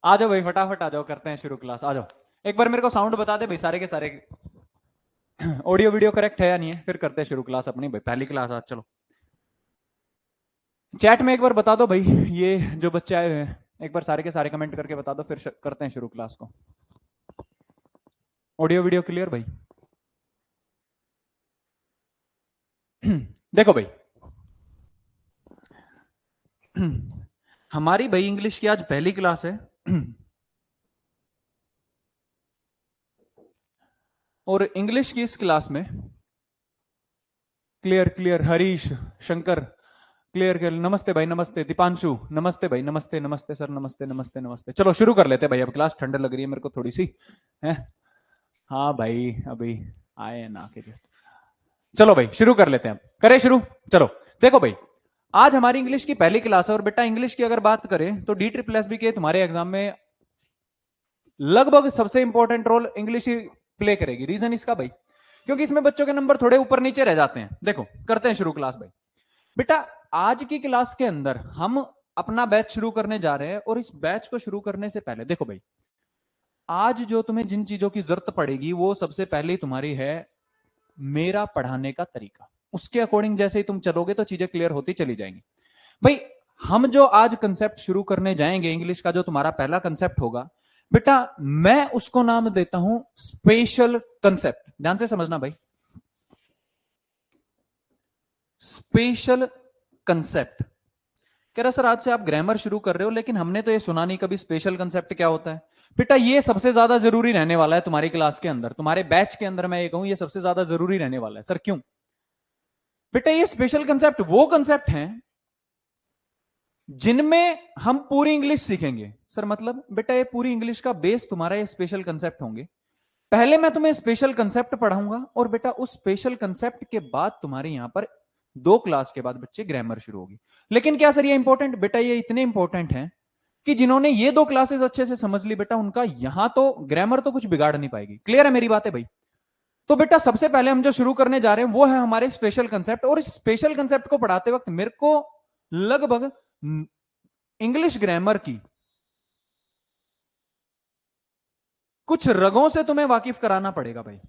आ जाओ भाई, फटाफट आ जाओ, करते हैं शुरू क्लास। आ जाओ, एक बार मेरे को साउंड बता दे भाई, सारे के सारे ऑडियो वीडियो करेक्ट है या नहीं है, फिर करते हैं शुरू क्लास अपनी भाई, पहली क्लास आज। चलो चैट में एक बार बता दो भाई, ये जो बच्चे आए हुए हैं एक बार सारे के सारे कमेंट करके बता दो, फिर करते हैं शुरू क्लास को। ऑडियो वीडियो क्लियर भाई? देखो भाई, हमारी भाई इंग्लिश की आज पहली क्लास है। और इंग्लिश की इस क्लास में clear clear, Harish, Shankar, clear clear, नमस्ते भाई, नमस्ते दीपांशु, नमस्ते भाई, नमस्ते नमस्ते सर, नमस्ते नमस्ते नमस्ते। चलो शुरू कर लेते हैं भाई, अब क्लास ठंड लग रही है मेरे को थोड़ी सी है। हाँ भाई अभी आए हैं ना के जस्ट। चलो भाई शुरू कर लेते हैं, करें शुरू। चलो देखो भाई, आज हमारी इंग्लिश की पहली क्लास है, और बेटा इंग्लिश की अगर बात करें तो DSSS के तुम्हारे एग्जाम में लगभग सबसे इंपॉर्टेंट रोल इंग्लिश ही प्ले करेगी। रीजन इसका भाई, क्योंकि इसमें बच्चों के नंबर थोड़े ऊपर नीचे रह जाते हैं। देखो करते हैं शुरू क्लास भाई। बेटा आज की क्लास के अंदर हम अपना बैच शुरू करने जा रहे हैं, और इस बैच को शुरू करने से पहले देखो भाई, आज जो तुम्हें जिन चीजों की जरूरत पड़ेगी वो सबसे पहले तुम्हारी है मेरा पढ़ाने का तरीका। उसके अकॉर्डिंग जैसे ही तुम चलोगे तो चीजें क्लियर होती चली जाएंगी भाई। हम जो आज कंसेप्ट शुरू करने जाएंगे इंग्लिश का, जो तुम्हारा पहला कंसेप्ट होगा बेटा, मैं उसको नाम देता हूं स्पेशल कंसेप्ट। ध्यान से समझना भाई, स्पेशल कंसेप्ट। कह रहा सर आज से आप ग्रामर शुरू कर रहे हो, लेकिन हमने तो ये सुना नहीं कभी स्पेशल कंसेप्ट क्या होता है। बेटा ये सबसे ज्यादा जरूरी रहने वाला है तुम्हारी क्लास के अंदर, तुम्हारे बैच के अंदर। मैं ये कहूं ये सबसे ज्यादा जरूरी रहने वाला है। सर क्यों? बेटा ये स्पेशल कंसेप्ट वो कंसेप्ट हैं जिनमें हम पूरी इंग्लिश सीखेंगे। सर मतलब? बेटा ये पूरी इंग्लिश का बेस तुम्हारा ये स्पेशल कंसेप्ट होंगे। पहले मैं तुम्हें स्पेशल कंसेप्ट पढ़ाऊंगा, और बेटा उस स्पेशल कंसेप्ट के बाद तुम्हारे यहां पर 2 क्लास के बाद बच्चे ग्रामर शुरू होगी। लेकिन क्या सर ये इंपॉर्टेंट? बेटा ये इतने इंपॉर्टेंट हैं कि जिन्होंने ये 2 क्लासेस अच्छे से समझ ली बेटा, उनका यहां तो ग्रामर तो कुछ बिगाड़ नहीं पाएगी। क्लियर है मेरी बात है भाई? तो बेटा सबसे पहले हम जो शुरू करने जा रहे हैं वो है हमारे स्पेशल कंसेप्ट। और इस स्पेशल कंसेप्ट को पढ़ाते वक्त मेरे को लगभग इंग्लिश ग्रामर की कुछ रगों से तुम्हें वाकिफ कराना पड़ेगा भाई।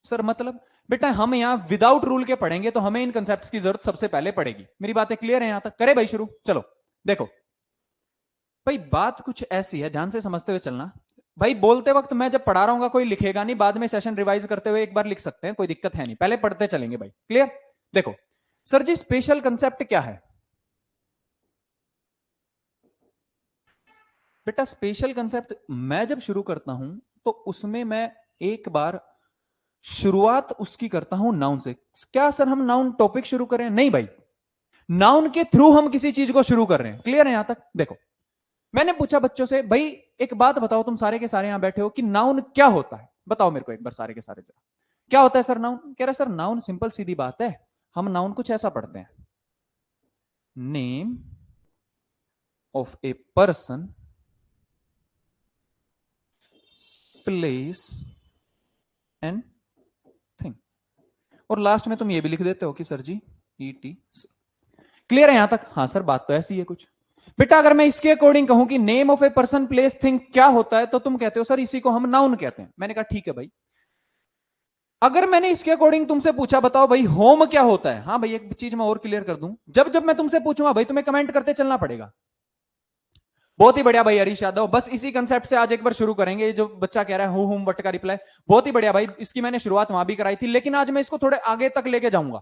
सर मतलब? बेटा हम यहां विदाउट रूल के पढ़ेंगे तो हमें इन कंसेप्ट्स की जरूरत सबसे पहले पड़ेगी। मेरी बातें क्लियर है यहां तक? करे भाई शुरू। चलो देखो भाई, बात कुछ ऐसी है, ध्यान से समझते हुए चलना भाई। बोलते वक्त मैं जब पढ़ा रहा हूँ कोई लिखेगा नहीं, बाद में सेशन रिवाइज करते हुए एक बार लिख सकते हैं, कोई दिक्कत है नहीं, पहले पढ़ते चलेंगे भाई। क्लियर? देखो सर जी, स्पेशल कंसेप्ट क्या है? बेटा स्पेशल कंसेप्ट मैं जब शुरू करता हूं तो उसमें मैं एक बार शुरुआत उसकी करता हूं नाउन से। क्या सर हम नाउन टॉपिक शुरू करें? नहीं भाई, नाउन के थ्रू हम किसी चीज को शुरू कर रहे हैं। क्लियर है यहां तक? देखो मैंने पूछा बच्चों से, भाई एक बात बताओ, तुम सारे के सारे यहां बैठे हो, कि नाउन क्या होता है? बताओ मेरे को एक बार सारे के सारे जरा, क्या होता है सर नाउन? कह रहे सर नाउन सिंपल सीधी बात है, हम नाउन कुछ ऐसा पढ़ते हैं, name of a person, place and thing, और लास्ट में तुम ये भी लिख देते हो कि सर जी ET। क्लियर है यहां तक? हाँ सर बात तो ऐसी है कुछ। बेटा अगर मैं इसके अकॉर्डिंग कहूं कि name of a person place thing क्या होता है, तो तुम कहते हो सर इसी को हम नाउन कहते हैं। मैंने कहा ठीक है भाई। अगर मैंने इसके अकॉर्डिंग तुमसे पूछा बताओ भाई होम क्या होता है, हाँ भाई एक चीज मैं और क्लियर कर दूं, जब जब मैं तुमसे पूछूंगा भाई तुम्हें कमेंट करते चलना पड़ेगा। बहुत ही बढ़िया भाई हरीश यादव, बस इसी कंसेप्ट से आज एक बार शुरू करेंगे। जो बच्चा कह रहा है हु हुम वट का रिप्लाई, बहुत ही बढ़िया भाई, इसकी मैंने शुरुआत वहां भी कराई थी, लेकिन आज मैं इसको थोड़े आगे तक लेके जाऊंगा।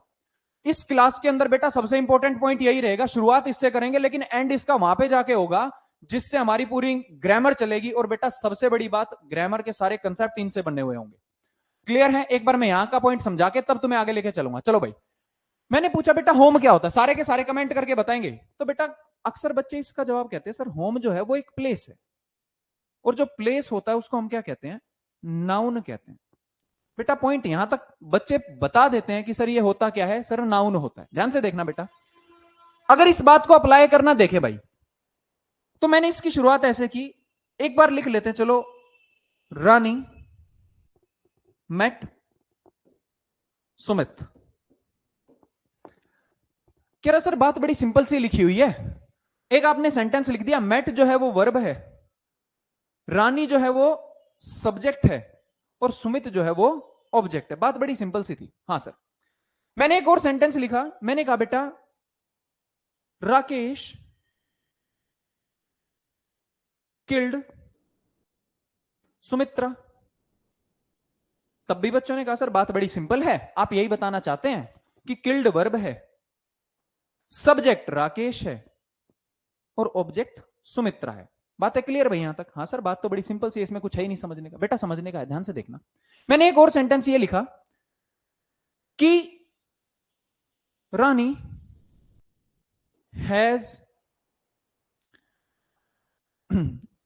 इस क्लास के अंदर बेटा सबसे इंपॉर्टेंट पॉइंट यही रहेगा, शुरुआत इससे करेंगे लेकिन एंड इसका वहां पे जाके होगा जिससे हमारी पूरी ग्रामर चलेगी। और बेटा सबसे बड़ी बात, ग्रामर के सारे कंसेप्ट इनसे बने हुए होंगे। क्लियर है? एक बार मैं यहां का पॉइंट समझा के तब तुम्हें आगे लेके चलूंगा। चलो भाई, मैंने पूछा बेटा होम क्या होता है, सारे के सारे कमेंट करके बताएंगे। तो बेटा अक्सर बच्चे इसका जवाब कहते हैं सर होम जो है वो एक प्लेस है, और जो प्लेस होता है उसको हम क्या कहते हैं? नाउन कहते हैं। बेटा पॉइंट यहां तक बच्चे बता देते हैं कि सर ये होता क्या है? सर नाउन होता है। ध्यान से देखना बेटा, अगर इस बात को अप्लाई करना देखे भाई, तो मैंने इसकी शुरुआत ऐसे की, एक बार लिख लेते हैं चलो, रानी मेट सुमित। कह रहा सर बात बड़ी सिंपल सी लिखी हुई है, एक आपने सेंटेंस लिख दिया, मेट जो है वो वर्ब है, रानी जो है वो सब्जेक्ट है और सुमित जो है वो ऑब्जेक्ट है। बात बड़ी सिंपल सी थी। हाँ सर, मैंने एक और सेंटेंस लिखा, मैंने कहा बेटा राकेश किल्ड सुमित्रा। तब भी बच्चों ने कहा सर बात बड़ी सिंपल है, आप यही बताना चाहते हैं कि किल्ड वर्ब है, सब्जेक्ट राकेश है और ऑब्जेक्ट सुमित्रा है। बात है क्लियर भाई यहां तक? हाँ सर बात तो बड़ी सिंपल सी है, इसमें कुछ है ही नहीं समझने का। बेटा समझने का है, ध्यान से देखना। मैंने एक और सेंटेंस ये लिखा कि रानी हैज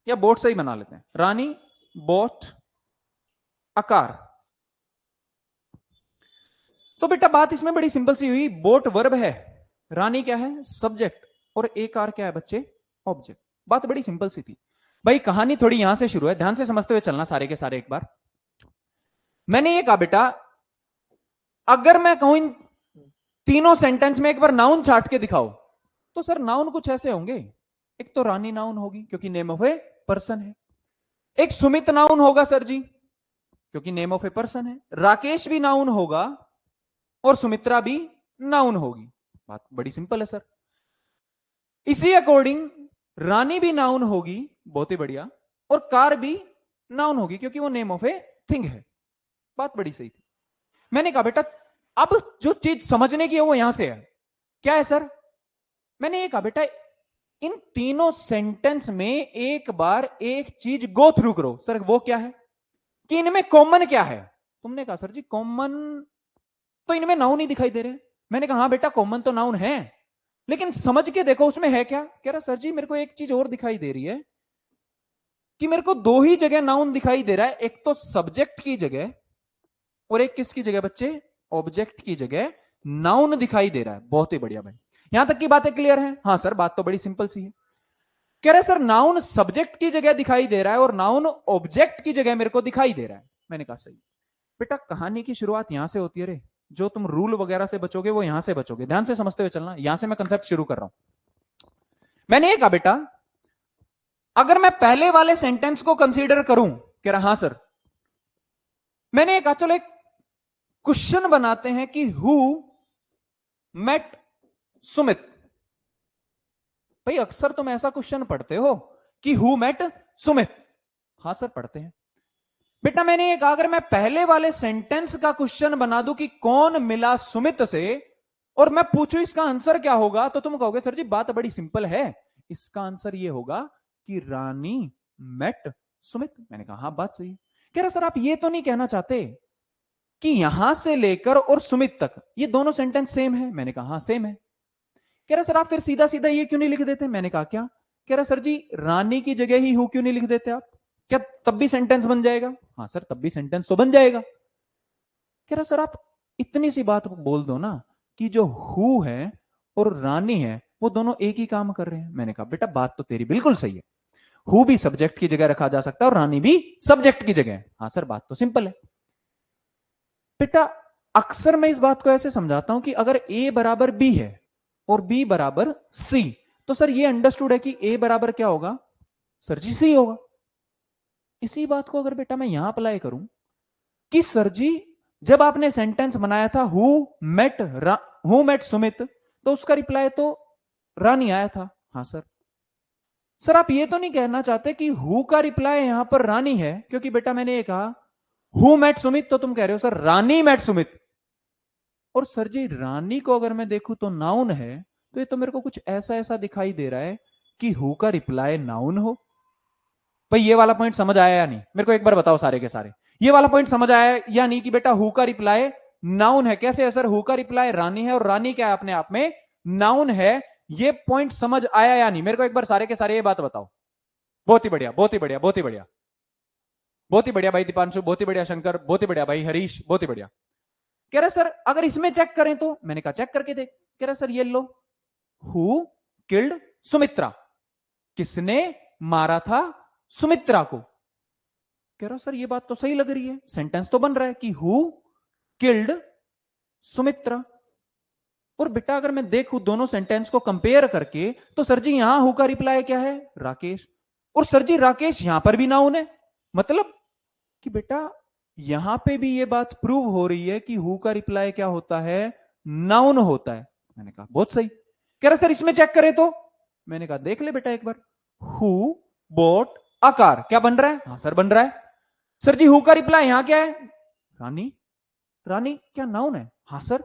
या बोट से ही बना लेते हैं, रानी बोट अ कार। तो बेटा बात इसमें बड़ी सिंपल सी हुई, बोट वर्ब है, रानी क्या है सब्जेक्ट और ए कार क्या है बच्चे ऑब्जेक्ट। बात बड़ी सिंपल सी थी भाई। कहानी थोड़ी यहां से शुरू है, ध्यान से समझते हुए चलना सारे के सारे। एक बार मैंने ये कहा बेटा अगर मैं कहूं इन तीनों सेंटेंस में एक बार नाउन छाट के दिखाओ, तो सर नाउन कुछ ऐसे होंगे, एक तो रानी नाउन होगी क्योंकि नेम ऑफ ए पर्सन है, एक सुमित नाउन होगा सर जी क्योंकि नेम ऑफ ए पर्सन है, राकेश भी नाउन होगा और सुमित्रा भी नाउन होगी। बात बड़ी सिंपल है सर। इसी अकॉर्डिंग रानी भी नाउन होगी, बहुत ही बढ़िया, और कार भी नाउन होगी क्योंकि वो नेम ऑफ ए थिंग है। बात बड़ी सही थी। मैंने कहा बेटा अब जो चीज समझने की है वो यहां से है। क्या है सर? मैंने ये कहा बेटा इन तीनों सेंटेंस में एक बार एक चीज गो थ्रू करो। सर वो क्या है कि इनमें कॉमन क्या है? तुमने कहा सर जी कॉमन तो इनमें नाउन ही दिखाई दे रहे हैं। मैंने कहा हाँ बेटा कॉमन तो नाउन है, लेकिन समझ के देखो उसमें है क्या। कह रहा सर जी मेरे को एक चीज और दिखाई दे रही है कि मेरे को दो ही जगह नाउन दिखाई दे रहा है, एक तो सब्जेक्ट की जगह और एक किसकी जगह बच्चे ऑब्जेक्ट की जगह नाउन दिखाई दे रहा है। बहुत ही बढ़िया भाई, यहां तक की बातें क्लियर है? हाँ सर बात तो बड़ी सिंपल सी है। कह रहे सर नाउन सब्जेक्ट की जगह दिखाई दे रहा है और नाउन ऑब्जेक्ट की जगह मेरे को दिखाई दे रहा है। मैंने कहा सही। बेटा कहानी की शुरुआत यहां से होती है रे, जो तुम रूल वगैरह से बचोगे वो यहां से बचोगे। ध्यान से समझते हुए चलना, यहां से मैं कंसेप्ट शुरू कर रहा हूं। मैंने ये कहा बेटा अगर मैं पहले वाले सेंटेंस को कंसीडर करूं, कह रहा हाँ सर। मैंने कहा चलो एक क्वेश्चन बनाते हैं कि हु मेट सुमित। भाई अक्सर तुम ऐसा क्वेश्चन पढ़ते हो कि हु मेट सुमित? हाँ सर पढ़ते हैं। बेटा मैंने ये कहा अगर मैं पहले वाले सेंटेंस का क्वेश्चन बना दूं कि कौन मिला सुमित से, और मैं पूछूं इसका आंसर क्या होगा, तो तुम कहोगे सर जी बात बड़ी सिंपल है, इसका आंसर ये होगा कि रानी मेट सुमित। मैंने कहा हाँ बात सही। कह रहा सर आप ये तो नहीं कहना चाहते कि यहां से लेकर और सुमित तक ये दोनों सेंटेंस सेम है? मैंने कहा हाँ सेम है। कह रहा सर आप फिर सीधा सीधा ये क्यों नहीं लिख देते? मैंने कहा क्या? कह रहा सर जी रानी की जगह ही हु क्यों नहीं लिख देते आप, क्या तब भी सेंटेंस बन जाएगा? हाँ सर तब भी सेंटेंस तो बन जाएगा। कह रहा सर आप इतनी सी बात बोल दो ना कि जो हु है और रानी है वो दोनों एक ही काम कर रहे हैं। मैंने कहा बेटा बात तो तेरी बिल्कुल सही है, हु भी सब्जेक्ट की जगह रखा जा सकता है और रानी भी सब्जेक्ट की जगह। हाँ सर बात तो सिंपल है। बेटा अक्सर मैं इस बात को ऐसे समझाता हूं कि अगर ए बराबर बी है और बी बराबर सी, तो सर ये अंडरस्टूड है कि ए बराबर क्या होगा सर जी सी होगा। इसी बात को अगर बेटा मैं यहां अप्लाई करूं कि सर जी जब आपने सेंटेंस बनाया था हु मेट सुमित, तो उसका रिप्लाई तो रानी आया था। हाँ सर। सर आप ये तो नहीं कहना चाहते कि हु का रिप्लाई यहां पर रानी है, क्योंकि बेटा मैंने ये कहा हु मेट सुमित, तो तुम कह रहे हो सर रानी मेट सुमित। और सर जी रानी को अगर मैं देखूं तो नाउन है, तो ये तो मेरे को कुछ ऐसा ऐसा दिखाई दे रहा है कि हु का रिप्लाई नाउन हो। भाई ये वाला पॉइंट समझ आया या नहीं? मेरे को एक बार बताओ सारे के सारे, ये वाला पॉइंट समझ आया या नहीं कि बेटा हु का रिप्लाई नाउन है? कैसे है सर? हु का रिप्लाई रानी है और रानी क्या है अपने आप में नाउन है। ये पॉइंट समझ आया या नहीं? मेरे को एक बार सारे के सारे ये बात बताओ। बहुत ही बढ़िया, बहुत ही बढ़िया, बहुत ही बढ़िया, बहुत ही बढ़िया भाई दीपांशु, बहुत ही बढ़िया शंकर, बहुत ही बढ़िया भाई हरीश, बहुत ही बढ़िया। कह रहे सर अगर इसमें चेक करें तो, मैंने कहा चेक करके देख। कह रहे सर ये लो, हु किल्ड सुमित्रा, किसने मारा था सुमित्रा को? कह रहा सर ये बात तो सही लग रही है, सेंटेंस तो बन रहा है कि हु किल्ड सुमित्रा। और बेटा अगर मैं देखूं दोनों सेंटेंस को कंपेयर करके, तो सर जी यहां हु का रिप्लाई क्या है राकेश, और सर जी राकेश यहां पर भी नाउन है, मतलब कि बेटा यहां पे भी ये बात प्रूव हो रही है कि हु का रिप्लाई क्या होता है, नाउन होता है। मैंने कहा बहुत सही। कह रहा सर इसमें चेक करें तो। मैंने कहा देख ले बेटा एक बार, हु बोट आकार क्या बन रहा है, हाँ सर बन रहा है। सर जी हु का रिप्लाई यहां क्या है, रानी। रानी क्या नाउन है, हाँ सर।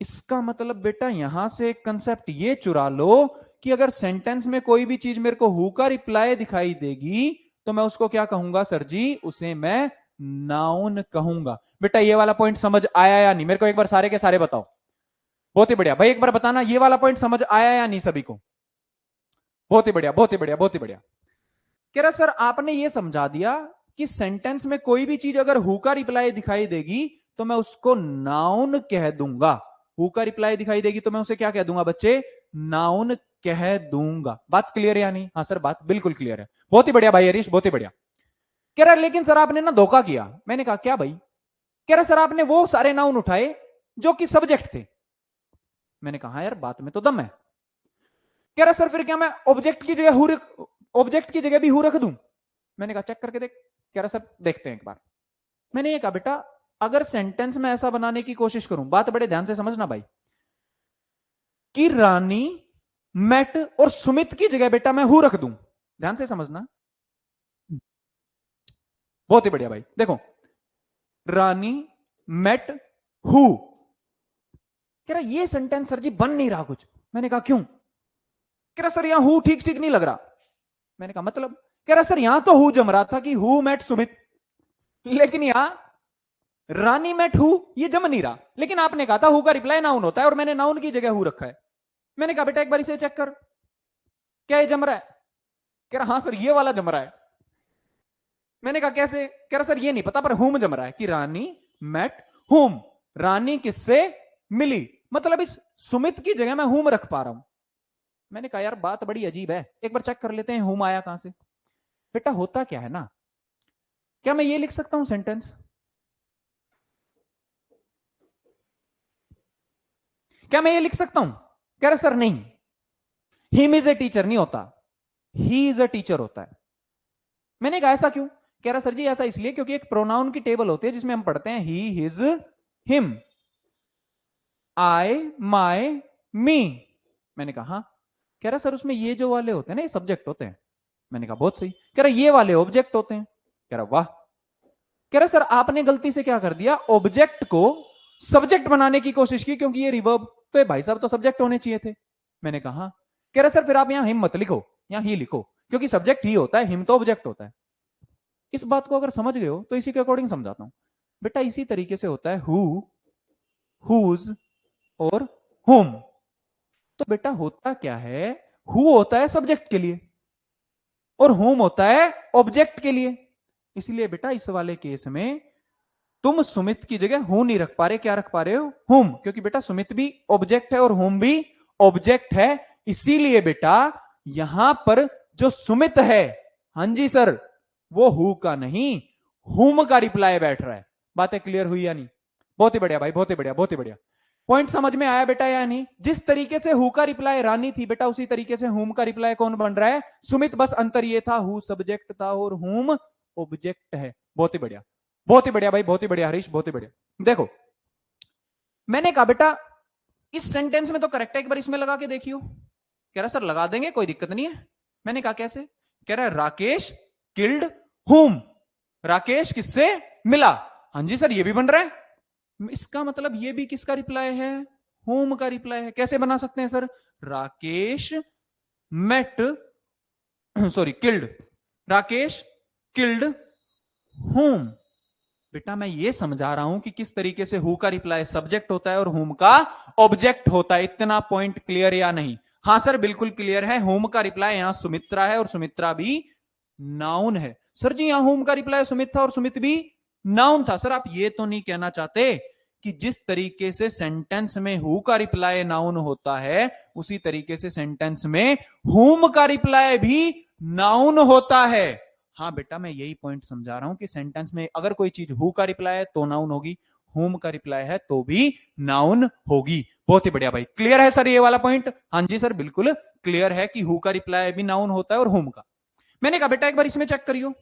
इसका मतलब बेटा यहां से एक कंसेप्ट ये चुरा लो कि अगर सेंटेंस में कोई भी चीज मेरे को हु का रिप्लाई दिखाई देगी तो मैं उसको क्या कहूंगा सर जी, उसे मैं नाउन कहूंगा। बेटा ये वाला पॉइंट समझ आया या नहीं, मेरे को एक बार सारे के सारे बताओ। बहुत ही बढ़िया भाई, एक बार बताना ये वाला पॉइंट समझ आया या नहीं सभी को। बहुत ही बढ़िया, बहुत ही बढ़िया, बहुत ही बढ़िया। कह रहा सर आपने ये समझा दिया कि सेंटेंस में कोई भी चीज अगर हु का रिप्लाई दिखाई देगी तो मैं उसको नाउन कह दूंगा। हु का रिप्लाई दिखाई देगी तो मैं उसे क्या कह दूंगा बच्चे, नाउन कह दूंगा। बात क्लियर है या नहीं, हाँ सर बात बिल्कुल क्लियर है। बहुत ही बढ़िया भाई हरीश, बहुत ही बढ़िया। कह रहा लेकिन सर आपने ना धोखा किया। मैंने कहा क्या भाई। कह रहा सर आपने वो सारे नाउन उठाए जो कि सब्जेक्ट थे। मैंने कहा यार बात में तो दम है। कह रहा सर फिर क्या मैं ऑब्जेक्ट की जगह हु ऑब्जेक्ट की जगह भी हु रख दूं। मैंने कहा चेक करके देख। कह रहा सर देखते हैं एक बार। मैंने ये कहा बेटा अगर सेंटेंस में ऐसा बनाने की कोशिश करूं, बात बड़े ध्यान से समझना भाई, कि रानी मेट और सुमित की जगह बेटा मैं हु रख दूं, ध्यान से समझना। बहुत ही बढ़िया भाई, देखो रानी मेट हु। कह रहा ये सेंटेंस सर जी बन नहीं रहा कुछ। मैंने कहा क्यों। कह रहा सर यहां हु ठीक ठीक नहीं लग रहा। मैंने कहा मतलब। कह रहा सर यहां तो हु जम रहा था कि हु मेट सुमित, लेकिन यहां रानी मेट हु ये जम नहीं रहा। लेकिन आपने कहा था हु का रिप्लाई नाउन होता है और मैंने नाउन की जगह हु रखा है। मैंने कहा बेटा एक बार इसे चेक कर, क्या ये जम रहा है। कह रहा हाँ सर ये वाला जम रहा है। मैंने कहा कैसे। कह रहा सर ये नहीं पता पर हुम जम रहा है कि रानी मेट हुम, रानी किससे मिली, मतलब इस सुमित की जगह मैं हुम रख पा रहा हूं। मैंने कहा यार बात बड़ी अजीब है, एक बार चेक कर लेते हैं हुम आया कहां से। बेटा होता क्या है ना, क्या मैं ये लिख सकता हूं सेंटेंस, क्या मैं ये लिख सकता हूं। कह रहा सर नहीं, हिम इज ए टीचर नहीं होता, ही इज अ टीचर होता है। मैंने कहा ऐसा क्यों। कह रहा सर जी ऐसा इसलिए क्योंकि एक प्रोनाउन की टेबल होती है जिसमें हम पढ़ते हैं ही हिज हिम, आई माई मी। मैंने कहा हाँ। कह रहा सर उसमें ये जो वाले होते हैं ना ये सब्जेक्ट होते हैं। मैंने कहा बहुत सही। कह रहा ये वाले ऑब्जेक्ट होते हैं। कह रहा वाह। कह रहा सर आपने गलती से क्या कर दिया, ऑब्जेक्ट को सब्जेक्ट बनाने की कोशिश की क्योंकि ये रिवर्ब, तो ये भाई साहब तो सब्जेक्ट होने चाहिए थे। मैंने कहा हाँ। कह रहा सर फिर आप यहां हिम मत लिखो, यहां ही लिखो, क्योंकि सब्जेक्ट ही होता है, हिम तो ऑब्जेक्ट होता है। इस बात को अगर समझ गए हो तो इसी के अकॉर्डिंग समझाता हूं। बेटा इसी तरीके से होता है हु, हुज और हुम। तो बेटा होता क्या है, हु होता है सब्जेक्ट के लिए और हुम होता है ऑब्जेक्ट के लिए। इसलिए बेटा इस वाले केस में तुम सुमित की जगह हु नहीं रख पा रहे, क्या रख पा रहे हो, हुम, क्योंकि बेटा सुमित भी ऑब्जेक्ट है और हुम भी ऑब्जेक्ट है। इसीलिए बेटा यहां पर जो सुमित है, हां जी सर, वो हु का नहीं हुम का रिप्लाई बैठ रहा है। बातें क्लियर हुई या नहीं। बहुत ही बढ़िया भाई, बहुत ही बढ़िया, बहुत ही बढ़िया। पॉइंट समझ में आया बेटा या नहीं। जिस तरीके से हु का रिप्लाई रानी थी बेटा उसी तरीके से हुम का रिप्लाई कौन बन रहा है, सुमित। बस अंतर ये था हु सब्जेक्ट था और हुम ऑब्जेक्ट है। बहुत ही बढ़िया, बहुत ही बढ़िया भाई, बहुत ही बढ़िया हरीश, बहुत ही बढ़िया। देखो मैंने कहा बेटा इस सेंटेंस में तो करेक्ट है, एक बार इसमें लगा के देखियो। कह रहा सर लगा देंगे कोई दिक्कत नहीं है। मैंने कहा कैसे। कह रहा है राकेश किल्ड हुम, राकेश किससे मिला। हाँ जी सर ये भी बन रहा है। इसका मतलब ये भी किसका रिप्लाई है, होम का रिप्लाई है। कैसे बना सकते हैं sir, Rakesh met sorry killed, Rakesh killed home. बेटा मैं ये समझा रहा हूं कि किस तरीके से हु का रिप्लाई सब्जेक्ट होता है और होम का ऑब्जेक्ट होता है। इतना पॉइंट क्लियर या नहीं। हाँ सर बिल्कुल क्लियर है। होम का रिप्लाई यहां सुमित्रा है और सुमित्रा भी नाउन है। सर जी यहां होम का रिप्लाई सुमित था और सुमित भी नाउन था। सर आप ये तो नहीं कहना चाहते कि जिस तरीके से सेंटेंस में हु का रिप्लाई नाउन होता है उसी तरीके से सेंटेंस में हुम का रिप्लाई भी नाउन होता है। हाँ बेटा मैं यही पॉइंट समझा रहा हूं कि सेंटेंस में अगर कोई चीज हु का रिप्लाई है तो नाउन होगी, हुम का रिप्लाई है तो भी नाउन होगी। बहुत ही बढ़िया भाई, क्लियर है सर ये वाला पॉइंट। हाँ जी सर बिल्कुल क्लियर है कि हु का रिप्लाई भी नाउन होता है और हुम का। मैंने कहा बेटा एक बार इसमें चेक करियो,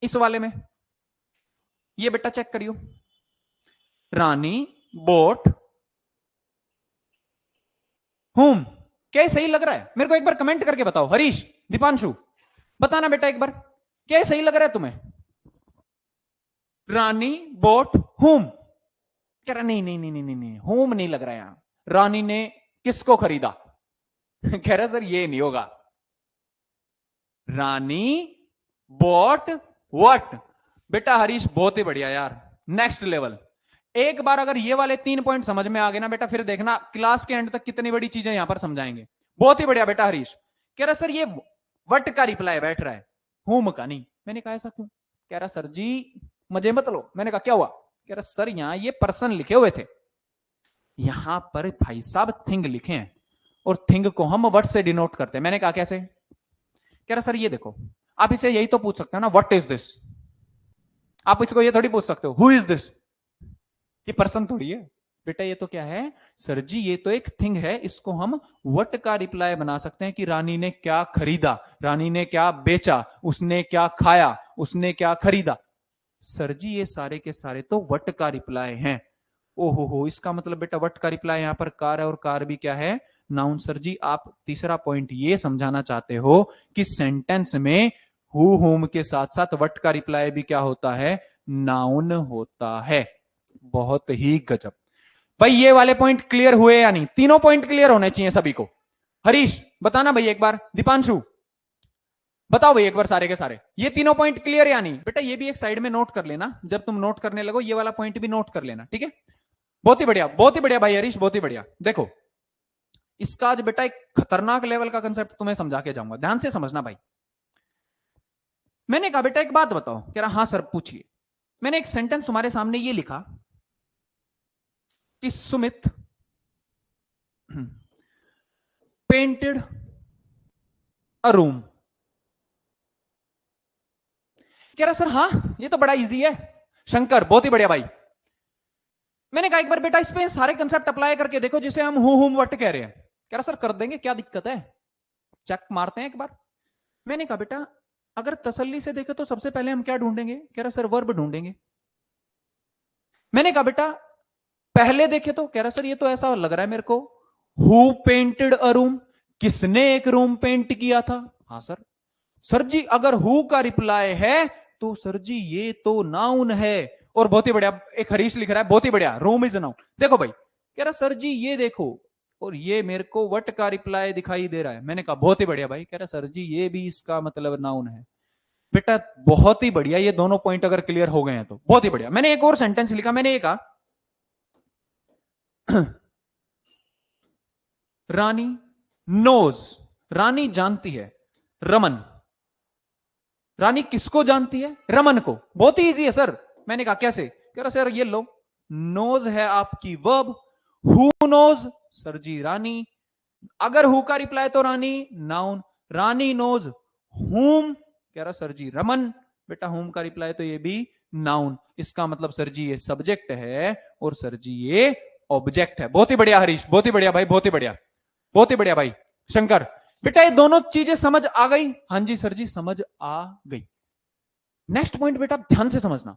इस वाले में ये बेटा चेक करियो, रानी बोट होम, क्या सही लग रहा है? मेरे को एक बार कमेंट करके बताओ, हरीश, दीपांशु, बताना बेटा एक बार, क्या सही लग रहा है तुम्हें? रानी बोट होम, कह रहा नहीं नहीं नहीं नहीं नहीं, नहीं होम नहीं लग रहा है, यहां रानी ने किसको खरीदा? कह रहा सर ये नहीं होगा, रानी बोट व्हाट। बेटा हरीश बहुत ही बढ़िया यार, नेक्स्ट लेवल। एक बार अगर ये वाले 3 पॉइंट समझ में आ गए ना बेटा, फिर देखना क्लास के एंड तक कितनी बड़ी चीजें यहां पर समझाएंगे। बहुत ही बढ़िया बेटा हरीश। कह रहा सर ये वट का रिप्लाई बैठ रहा है, होम का नहीं। मैंने कहा ऐसा क्यों? कह रहा सर जी मजे मत लो। मैंने कहा क्या हुआ? कह रहा सर यहां ये पर्सन लिखे हुए थे, यहां पर भाई साहब थिंग लिखे हैं, और थिंग को हम वर्ड से डिनोट करते हैं। मैंने कहा कैसे? कह रहा सर ये देखो, आप इसे यही तो पूछ सकते हो ना, व्हाट इज दिस। आप इसको ये थोड़ी पूछ सकते हो हु इज दिस, ये पर्सन थोड़ी है बेटा, ये तो क्या है सर जी, ये तो एक थिंग है, इसको हम व्हाट का रिप्लाई बना सकते हैं कि रानी ने क्या खरीदा, रानी ने क्या बेचा, उसने क्या खाया, उसने क्या खरीदा। सर जी ये सारे के सारे तो व्हाट का रिप्लाई हैं। ओहो हो, इसका मतलब बेटा व्हाट का रिप्लाई यहां पर कार है, और कार भी क्या है? नाउन। सर जी आप तीसरा पॉइंट ये समझाना चाहते हो कि सेंटेंस में हु होम के साथ साथ व्हाट का रिप्लाई भी क्या होता है? नाउन होता है। बहुत ही गजब भाई, ये वाले पॉइंट क्लियर हुए या नहीं? तीनों पॉइंट क्लियर होने चाहिए सभी को। हरीश बताना भाई एक बार, दीपांशु बताओ भाई एक बार, सारे के सारे ये तीनों पॉइंट क्लियर या नहीं? बेटा ये भी एक साइड में नोट कर लेना, जब तुम नोट करने लगो ये वाला पॉइंट भी नोट कर लेना, ठीक है? बहुत ही बढ़िया, बहुत ही बढ़िया भाई हरीश, बहुत ही बढ़िया। देखो इसका आज बेटा एक खतरनाक लेवल का कंसेप्ट तुम्हें समझा के जाऊंगा, ध्यान से समझना भाई। मैंने कहा बेटा एक बात बताओ। कह रहा हाँ सर पूछिए। मैंने एक सेंटेंस तुम्हारे सामने ये लिखा कि सुमित पेंटेड अ रूम। कह रहा सर हाँ ये तो बड़ा इजी है। शंकर बहुत ही बढ़िया भाई। मैंने कहा एक बार बेटा इस पे सारे कंसेप्ट अप्लाई करके देखो जिसे हम हु हुम व्हाट कह रहे हैं। कह रहा सर कर देंगे, क्या दिक्कत है, चेक मारते हैं एक बार। मैंने कहा बेटा अगर तसल्ली से देखे तो सबसे पहले हम क्या ढूंढेंगे? कह रहा सर वर्ब ढूंढेंगे। मैंने कहा बेटा पहले देखे तो? कह रहा सर ये तो ऐसा लग रहा है मेरे को, हु पेंटेड अ रूम, किसने एक रूम पेंट किया था? हाँ सर। सर जी अगर हु का रिप्लाई है तो सर जी ये तो नाउन है। और बहुत ही बढ़िया एक हरीश लिख रहा है, बहुत ही बढ़िया, रूम इज नाउन। देखो भाई कह रहा सर जी ये देखो, और ये मेरे को वट का रिप्लाई दिखाई दे रहा है। मैंने कहा बहुत ही बढ़िया भाई। कह रहा सर जी ये भी इसका मतलब नाउन है। बेटा बहुत ही बढ़िया, ये दोनों पॉइंट अगर क्लियर हो गए हैं तो बहुत ही बढ़िया। मैंने एक और सेंटेंस लिखा, मैंने ये कहा रानी नोज, रानी जानती है रमन। रानी किसको जानती है? रमन को। बहुत ही इजी है सर। मैंने कहा कैसे? कह रहा सर ये लो, नोज है आपकी वर्ब, हु नोज सर जी रानी, अगर हु का रिप्लाई तो रानी नाउन, रानी नोज हुम, कह रहा सर जी रमन, बेटा हुम का रिप्लाई तो ये भी नाउन, इसका मतलब सर जी ये सब्जेक्ट है और सर जी ये ऑब्जेक्ट है। बहुत ही बढ़िया हरीश, बहुत ही बढ़िया भाई, बहुत ही बढ़िया, बहुत ही बढ़िया भाई। शंकर बेटा ये दोनों चीजें समझ आ गई? हाँ जी सर जी समझ आ गई। नेक्स्ट पॉइंट बेटा ध्यान से समझना,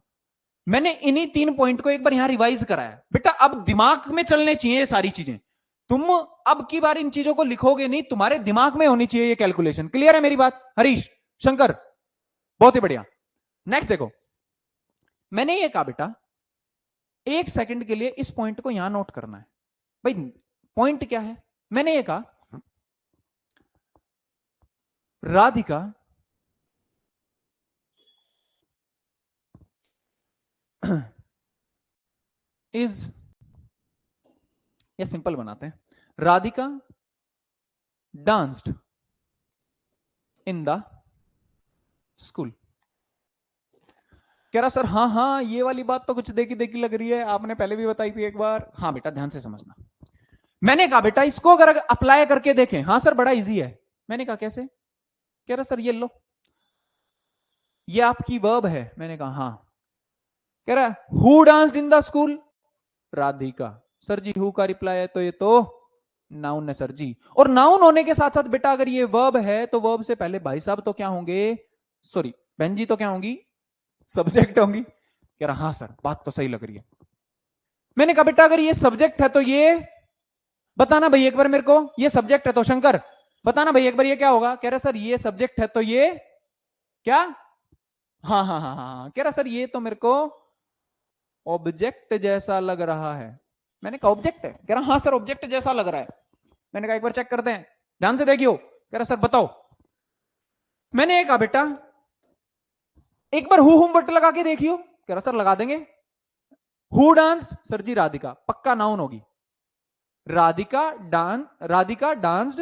मैंने इन्हीं 3 पॉइंट को एक बार यहां रिवाइज कराया। बेटा अब दिमाग में चलने चाहिए ये सारी चीजें, तुम अब की बार इन चीजों को लिखोगे नहीं, तुम्हारे दिमाग में होनी चाहिए ये कैलकुलेशन। क्लियर है मेरी बात हरीश, शंकर? बहुत ही बढ़िया। नेक्स्ट देखो, मैंने ये कहा बेटा 1 सेकंड के लिए इस पॉइंट को यहां नोट करना है। भाई पॉइंट क्या है? मैंने ये कहा राधिका इज, ये सिंपल बनाते हैं, Radhika danced in the school. कह रहा सर हाँ हाँ ये वाली बात तो कुछ देखी देखी लग रही है, आपने पहले भी बताई थी एक बार। हाँ बेटा ध्यान से समझना। मैंने कहा बेटा इसको अगर अप्लाई करके देखें, हाँ सर बड़ा इजी है। मैंने कहा कैसे? कह रहा सर ये लो, ये आपकी वर्ब है। मैंने कहा हाँ। कह रहा हु danced in the school? Radhika. Sir ji who का रिप्लाई है तो ये तो नाउन है सर जी। और नाउन होने के साथ साथ बेटा अगर ये वर्ब है तो वर्ब से पहले भाई साहब तो क्या होंगे, सॉरी बहन जी तो क्या होंगी, सब्जेक्ट होंगी। कह रहा हाँ सर बात तो सही लग रही है। मैंने कहा बेटा अगर ये सब्जेक्ट है तो ये बताना भाई एक बार मेरे को, ये सब्जेक्ट है तो शंकर बताना भाई एक बार ये क्या होगा। कह रहा सर ये सब्जेक्ट है तो ये क्या, हाँ हाँ हाँ हाँ। कह रहा सर ये तो मेरे को ऑब्जेक्ट जैसा लग रहा है। मैंने कहा ऑब्जेक्ट है, कह रहा हाँ सर ऑब्जेक्ट जैसा लग रहा है। मैंने कहा एक बार चेक करते हैं, ध्यान से देखियो। कह रहा सर बताओ। मैंने ये कहा बेटा एक बार हु हुम वट लगा के देखियो। कह रहा सर लगा देंगे। Who danced, sir ji Radhika, पक्का नाउन होगी। राधिका डांस्ड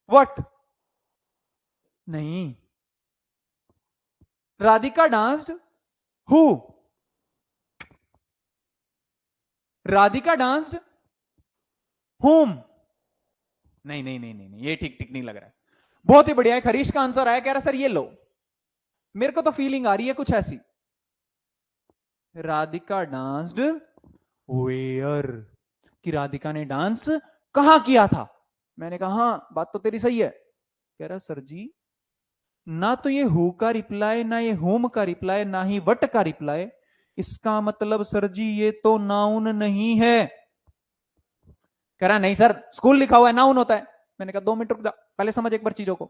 व्हाट, नहीं Radhika danced who, Radhika danced home, नहीं नहीं नहीं नहीं, नहीं ये ठीक ठीक नहीं लग रहा है। बहुत ही बढ़िया है, हरीश का आंसर आया। कह रहा सर ये लो, मेरे को तो फीलिंग आ रही है कुछ ऐसी, राधिका डांस्ड वेयर, कि राधिका ने डांस कहां किया था। मैंने कहा हाँ बात तो तेरी सही है। कह रहा सर जी ना तो ये हु का रिप्लाई, ना ये होम का रिप्लाई, ना ही वट का रिप्लाई, इसका मतलब सर जी ये तो नाउन नहीं है। कह रहा नहीं सर स्कूल लिखा हुआ है नाउन होता है। मैंने कहा 2 मिनट रुक जा, पहले समझ एक बार चीजों को।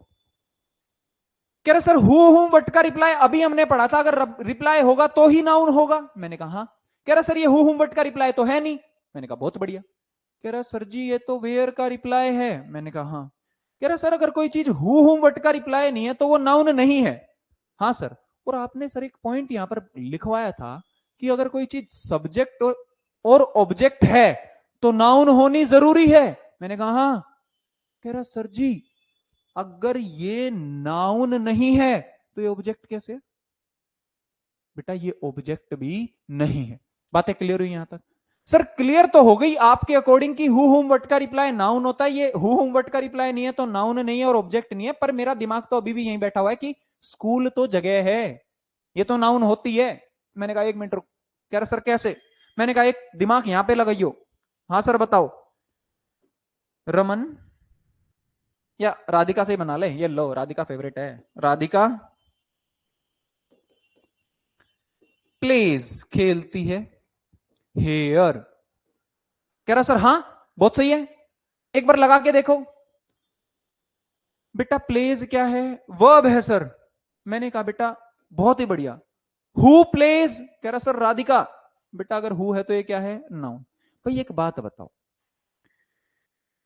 कह रहा सर हु वट का रिप्लाई अभी हमने पढ़ा था, अगर रिप्लाई होगा तो ही नाउन होगा। मैंने कहा हाँ। कह रहा सर ये हु वट का रिप्लाई तो है नहीं। मैंने कहा बहुत बढ़िया। कह रहा सर जी ये तो वेयर का रिप्लाई है। मैंने कहा हाँ। कह रहा सर अगर कोई चीज हु वट का रिप्लाई नहीं है तो वो नाउन नहीं है। हाँ सर। और आपने सर एक पॉइंट यहां पर लिखवाया था कि अगर कोई चीज सब्जेक्ट और ऑब्जेक्ट है तो नाउन होनी जरूरी है। मैंने कहा हाँ। कह रहा सर जी अगर ये नाउन नहीं है तो ये ऑब्जेक्ट कैसे। बेटा ये ऑब्जेक्ट भी नहीं है। बातें क्लियर हुई यहां तक। सर क्लियर तो हो गई आपके अकॉर्डिंग कि हु हुम वट का रिप्लाई नाउन होता है, ये हु हुम वट का रिप्लाई नहीं है तो नाउन नहीं है और ऑब्जेक्ट नहीं है। पर मेरा दिमाग तो अभी भी यहीं बैठा हुआ है कि स्कूल तो जगह है, ये तो नाउन होती है। मैंने कहा 1 मिनट रुक। कह रहा सर कैसे। मैंने कहा एक दिमाग यहां पे लगाइयो। हाँ सर बताओ। रमन या राधिका से ही बना ले, ये लो राधिका फेवरेट है। राधिका प्लेज खेलती है हेयर। कह रहा सर हाँ बहुत सही है, एक बार लगा के देखो। बेटा प्लेज क्या है, वर्ब है सर। मैंने कहा बेटा बहुत ही बढ़िया। हु प्लेज, कह रहा सर राधिका। बेटा अगर हु है तो ये क्या है, नाउन। भाई एक बात बताओ,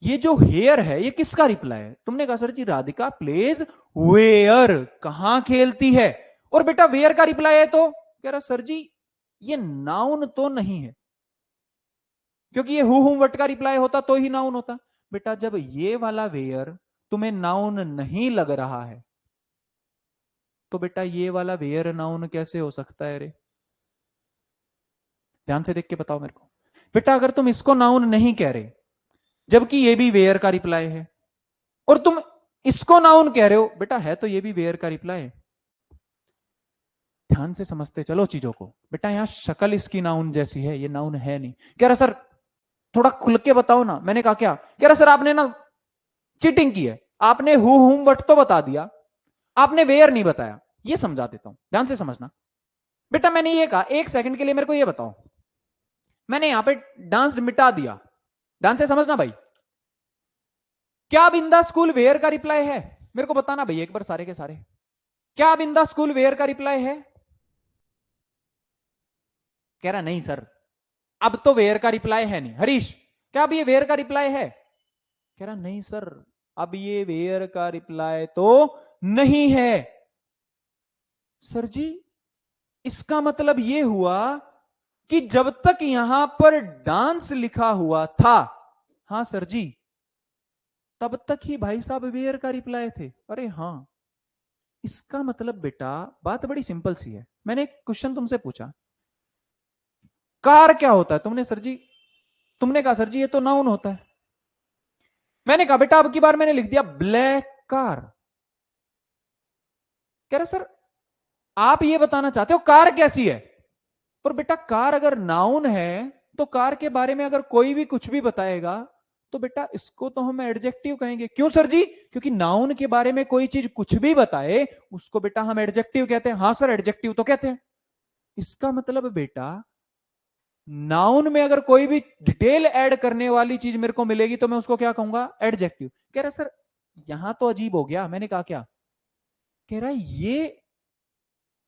ये जो हेयर है ये किसका रिप्लाई है। तुमने कहा sir ji Radhika plays where, कहां खेलती है। और बेटा वेयर का रिप्लाई है तो कह रहा सर जी ये नाउन तो नहीं है, क्योंकि ये हु हुम वट का रिप्लाई होता तो ही नाउन होता। बेटा जब ये वाला वेयर तुम्हें नाउन नहीं लग रहा है तो बेटा ये वाला वेयर नाउन कैसे हो सकता है रे। ध्यान से देख के बताओ मेरे को। बेटा अगर तुम इसको नाउन नहीं कह रहे जबकि ये भी वेयर का रिप्लाई है, और तुम इसको नाउन कह रहे हो, बेटा है तो ये भी वेयर का रिप्लाई है। ध्यान से समझते चलो चीजों को। बेटा यहां शक्ल इसकी नाउन जैसी है, ये नाउन है नहीं। कह रहा सर थोड़ा खुल के बताओ ना। मैंने कहा क्या। कह रहा सर आपने ना चीटिंग की है, आपने हु हुम वट तो बता दिया, आपने वेयर नहीं बताया। ये समझा देता हूं, ध्यान से समझना। बेटा मैंने ये कहा, एक सेकंड के लिए मेरे को ये बताओ, मैंने यहां पे डांस मिटा दिया। ध्यान से समझना भाई, क्या बिंदा स्कूल वेयर का रिप्लाई है। मेरे को बताना भाई एक बार सारे के सारे, क्या बिंदा स्कूल वेयर का रिप्लाई है। कह रहा नहीं सर अब तो वेयर का रिप्लाई है नहीं। हरीश क्या अब ये वेयर का रिप्लाई है। कह रहा नहीं सर अब ये वेयर का रिप्लाई तो नहीं है। सर जी इसका मतलब ये हुआ कि जब तक यहां पर डांस लिखा हुआ था, हाँ सर जी, तब तक ही भाई साहब वेयर का रिप्लाई थे। अरे हाँ, इसका मतलब बेटा बात बड़ी सिंपल सी है। मैंने एक क्वेश्चन तुमसे पूछा, कार क्या होता है। तुमने सर जी, तुमने कहा सर जी ये तो नाउन होता है। मैंने कहा बेटा अब की बार मैंने लिख दिया ब्लैक कार। कह रहे सर आप ये बताना चाहते हो कार कैसी है। पर बेटा कार अगर नाउन है तो कार के बारे में अगर कोई भी कुछ भी बताएगा तो बेटा इसको तो हम एडजेक्टिव कहेंगे। क्यों सर जी? क्योंकि नाउन के बारे में कोई चीज कुछ भी बताए उसको बेटा हम एडजेक्टिव कहते हैं। हाँ सर एडजेक्टिव तो कहते हैं। इसका मतलब बेटा नाउन में अगर कोई भी डिटेल ऐड करने वाली चीज मेरे को मिलेगी तो मैं उसको क्या कहूंगा? एडजेक्टिव। कह रहा सर यहां तो अजीब हो गया। मैंने कहा क्या? कह रहा ये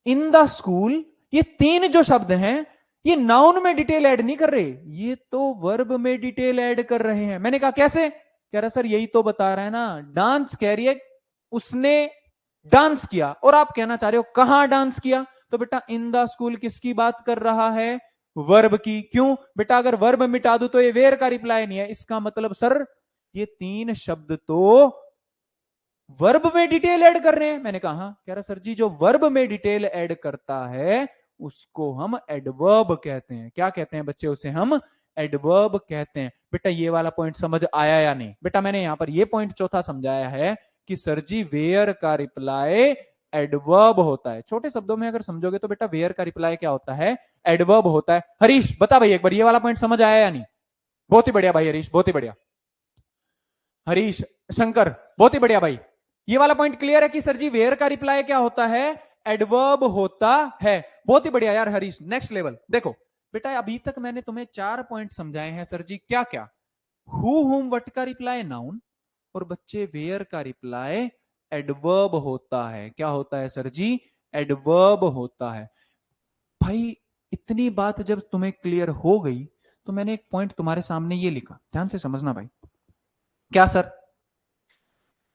इन द स्कूल, ये तीन जो शब्द हैं ये नाउन में डिटेल ऐड नहीं कर रहे, ये तो वर्ब में डिटेल ऐड कर रहे हैं। मैंने कहा कैसे? कह रहा सर यही तो बता रहा है ना, डांस कह रही है उसने डांस किया और आप कहना चाह रहे हो कहां डांस किया। तो बेटा इन द स्कूल किसकी बात कर रहा है? वर्ब की। क्यों बेटा? अगर वर्ब मिटा दू तो ये वेयर का रिप्लाई नहीं है। इसका मतलब सर ये तीन शब्द तो वर्ब में डिटेल ऐड कर रहे हैं। मैंने कहा हाँ। कह रहा सर जी जो वर्ब में डिटेल ऐड करता है उसको हम एडवर्ब कहते हैं। क्या कहते हैं बच्चे? उसे हम एडवर्ब कहते हैं। बेटा ये वाला पॉइंट समझ आया या नहीं? बेटा मैंने यहां पर ये पॉइंट चौथा समझाया है कि सर जी वेयर का रिप्लाई एडवर्ब होता है। छोटे शब्दों में अगर समझोगे तो बेटा वेयर का रिप्लाई क्या होता है? एडवर्ब होता है। हरीश बता भाई एक बार ये वाला पॉइंट समझ आया या नहीं? बहुत ही बढ़िया भाई हरीश, बहुत ही बढ़िया। हरीश, शंकर, बहुत ही बढ़िया भाई। ये वाला पॉइंट क्लियर है कि सर जी वेयर का रिप्लाई क्या होता है? एडवर्ब होता है। बहुत ही बढ़िया यार हरीश, नेक्स्ट लेवल। देखो बेटा अभी तक मैंने तुम्हें 4 पॉइंट समझाए हैं सर जी। क्या क्या? हु हुम वट का रिप्लाई नाउन, और बच्चे वेयर का रिप्लाई एडवर्ब होता है। क्या होता है सर जी? एडवर्ब होता है। भाई इतनी बात जब तुम्हें क्लियर हो गई तो मैंने एक पॉइंट तुम्हारे सामने ये लिखा, ध्यान से समझना भाई। क्या सर?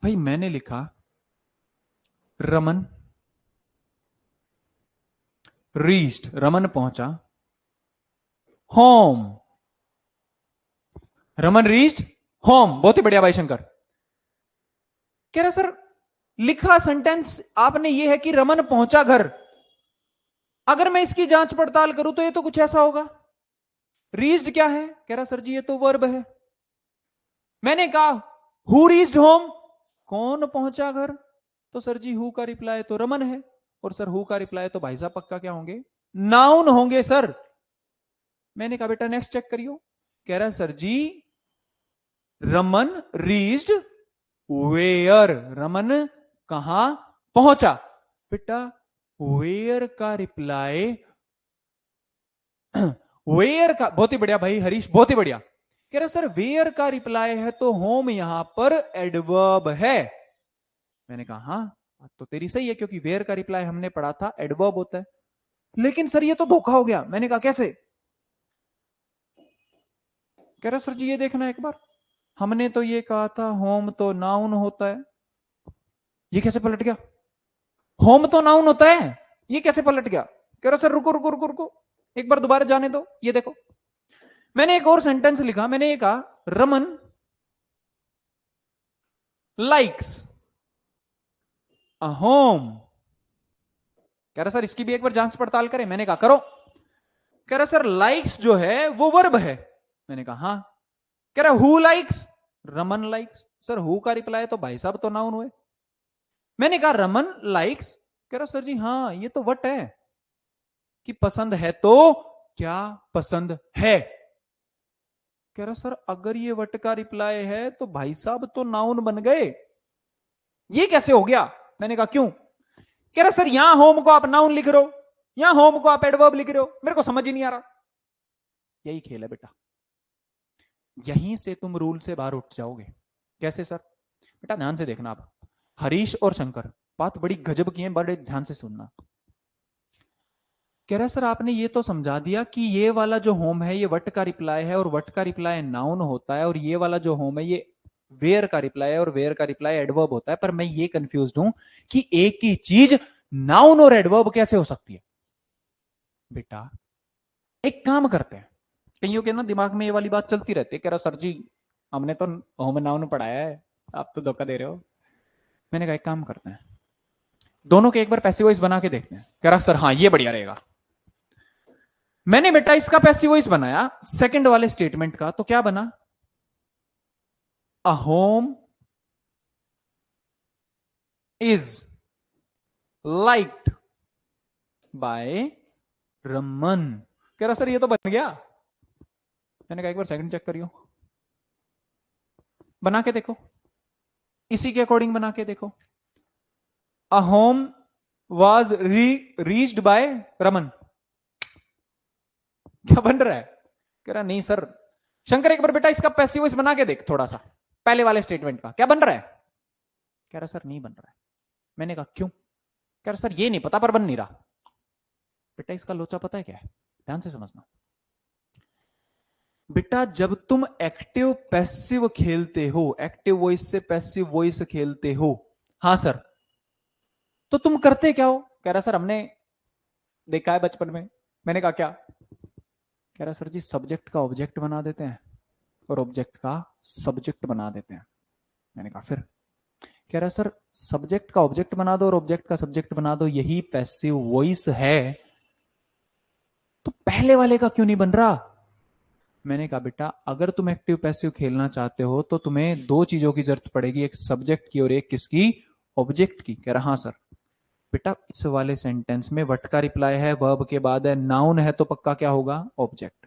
भाई मैंने लिखा रमन रीच्ड, रमन पहुंचा होम। Raman reached home. बहुत ही बढ़िया भाई शंकर। कह रहा सर लिखा सेंटेंस आपने ये है कि रमन पहुंचा घर, अगर मैं इसकी जांच पड़ताल करूं तो ये तो कुछ ऐसा होगा। रीच्ड क्या है? कह रहा सर जी ये तो वर्ब है। मैंने कहा हु रीच्ड होम, कौन पहुंचा घर? तो सर जी हु का रिप्लाई तो रमन है, और सर हु का रिप्लाई तो भाई साहब पक्का क्या होंगे? नाउन होंगे सर। मैंने कहा बेटा नेक्स्ट चेक करियो। कह रहा sir ji Raman reached where, Raman कहां पहुंचा? बेटा वेयर का रिप्लाई वेयर का, बहुत ही बढ़िया भाई हरीश, बहुत ही बढ़िया। कह रहा सर वेयर का रिप्लाई है तो होम यहां पर एडवर्ब है। मैंने कहा हाँ बात तो तेरी सही है, क्योंकि वेयर का रिप्लाई हमने पढ़ा था एडवर्ब होता है। लेकिन सर ये तो धोखा हो गया। मैंने कहा कैसे? कह रहा सर जी ये देखना एक बार, हमने तो ये कहा था होम तो नाउन होता है, ये कैसे पलट गया? होम तो नाउन होता है, ये कैसे पलट गया? कह रहा सर रुको रुको रुको रुको, एक बार दोबारा जाने दो। ये देखो मैंने एक और सेंटेंस लिखा। मैंने ये कहा रमन लाइक्स अ होम। कह रहा सर इसकी भी एक बार जांच पड़ताल करें। मैंने कहा करो। कह रहा सर लाइक्स जो है वो वर्ब है। मैंने कहा हाँ। कह रहा who likes, Raman likes. Sir who का रिप्लाई तो भाई साहब तो नाउन हुए। मैंने कहा रमन लाइक्स। कह रहा सर जी हाँ ये तो वट है कि पसंद है, तो क्या पसंद है? कह रहा सर अगर ये वट का रिप्लाई है तो भाई साहब तो नाउन बन गए, ये कैसे हो गया? मैंने कहा क्यों? कह रहा सर यहां होम को आप नाउन लिख रहे हो, यहां होम को आप एडवर्ब लिख रहे हो, मेरे को समझ ही नहीं आ रहा। यही खेल है बेटा, यहीं से तुम रूल से बाहर उठ जाओगे। कैसे सर? बेटा ध्यान से देखना आप, हरीश और शंकर बात बड़ी गजब की है, बड़े ध्यान से सुनना। कह रहा सर आपने ये तो समझा दिया कि ये वाला जो होम है ये वट का रिप्लाई है और वट का रिप्लाई नाउन होता है, और ये वाला जो होम है ये वेयर का रिप्लाई है और वेयर का रिप्लाई एडवर्ब होता है। पर मैं ये कंफ्यूज्ड हूं कि एक ही चीज नाउन और एडवर्ब कैसे हो सकती है? बेटा एक काम करते हैं, कईयों के ना दिमाग में ये वाली बात चलती रहती है। कह रहा सर जी हमने तो होम नाउन पढ़ाया है, आप तो धोखा दे रहे हो। मैंने कहा एक काम करते हैं, दोनों के एक बार पैसिव वॉइस बना के देखते हैं। कह रहा सर हाँ ये बढ़िया रहेगा। मैंने बेटा इसका पैसिव वॉइस बनाया सेकंड वाले स्टेटमेंट का, तो क्या बना? A home is liked by Raman. कह रहा सर ये तो बन गया। मैंने कहा एक बार सेकंड चेक करियो। बना के देखो, इसी के अकॉर्डिंग बना के देखो। A home was reached by Raman, क्या बन रहा है? कह रहा नहीं सर। शंकर एक बार बेटा इसका पैसिव वॉइस बना के देख थोड़ा सा, पहले वाले स्टेटमेंट का क्या बन रहा है? कह रहा सर नहीं बन रहा है। मैंने कहा क्यों? कह रहा सर ये नहीं पता पर बन नहीं रहा। बेटा इसका लोचा पता है क्या है? ध्यान से समझना बेटा, जब तुम एक्टिव पैसिव खेलते हो, एक्टिव वॉइस से पैसिव वॉइस खेलते हो, हाँ सर, तो तुम करते क्या हो? कह रहा सर हमने देखा है बचपन में। मैंने कहा क्या? कह रहा सर जी सब्जेक्ट का ऑब्जेक्ट बना देते हैं और ऑब्जेक्ट का सब्जेक्ट बना देते हैं। मैंने कहा फिर? कह रहा सर सब्जेक्ट का ऑब्जेक्ट बना दो और ऑब्जेक्ट का सब्जेक्ट बना दो, यही पैसिव वॉइस है, तो पहले वाले का क्यों नहीं बन रहा? मैंने कहा बेटा अगर तुम एक्टिव पैसिव खेलना चाहते हो तो तुम्हें दो चीजों की जरूरत पड़ेगी, एक सब्जेक्ट की और एक किसकी? ऑब्जेक्ट की। कह रहा हाँ सर। बेटा इस वाले सेंटेंस में व्हाट का रिप्लाई है, वर्ब के बाद है, नाउन है तो पक्का क्या होगा? ऑब्जेक्ट।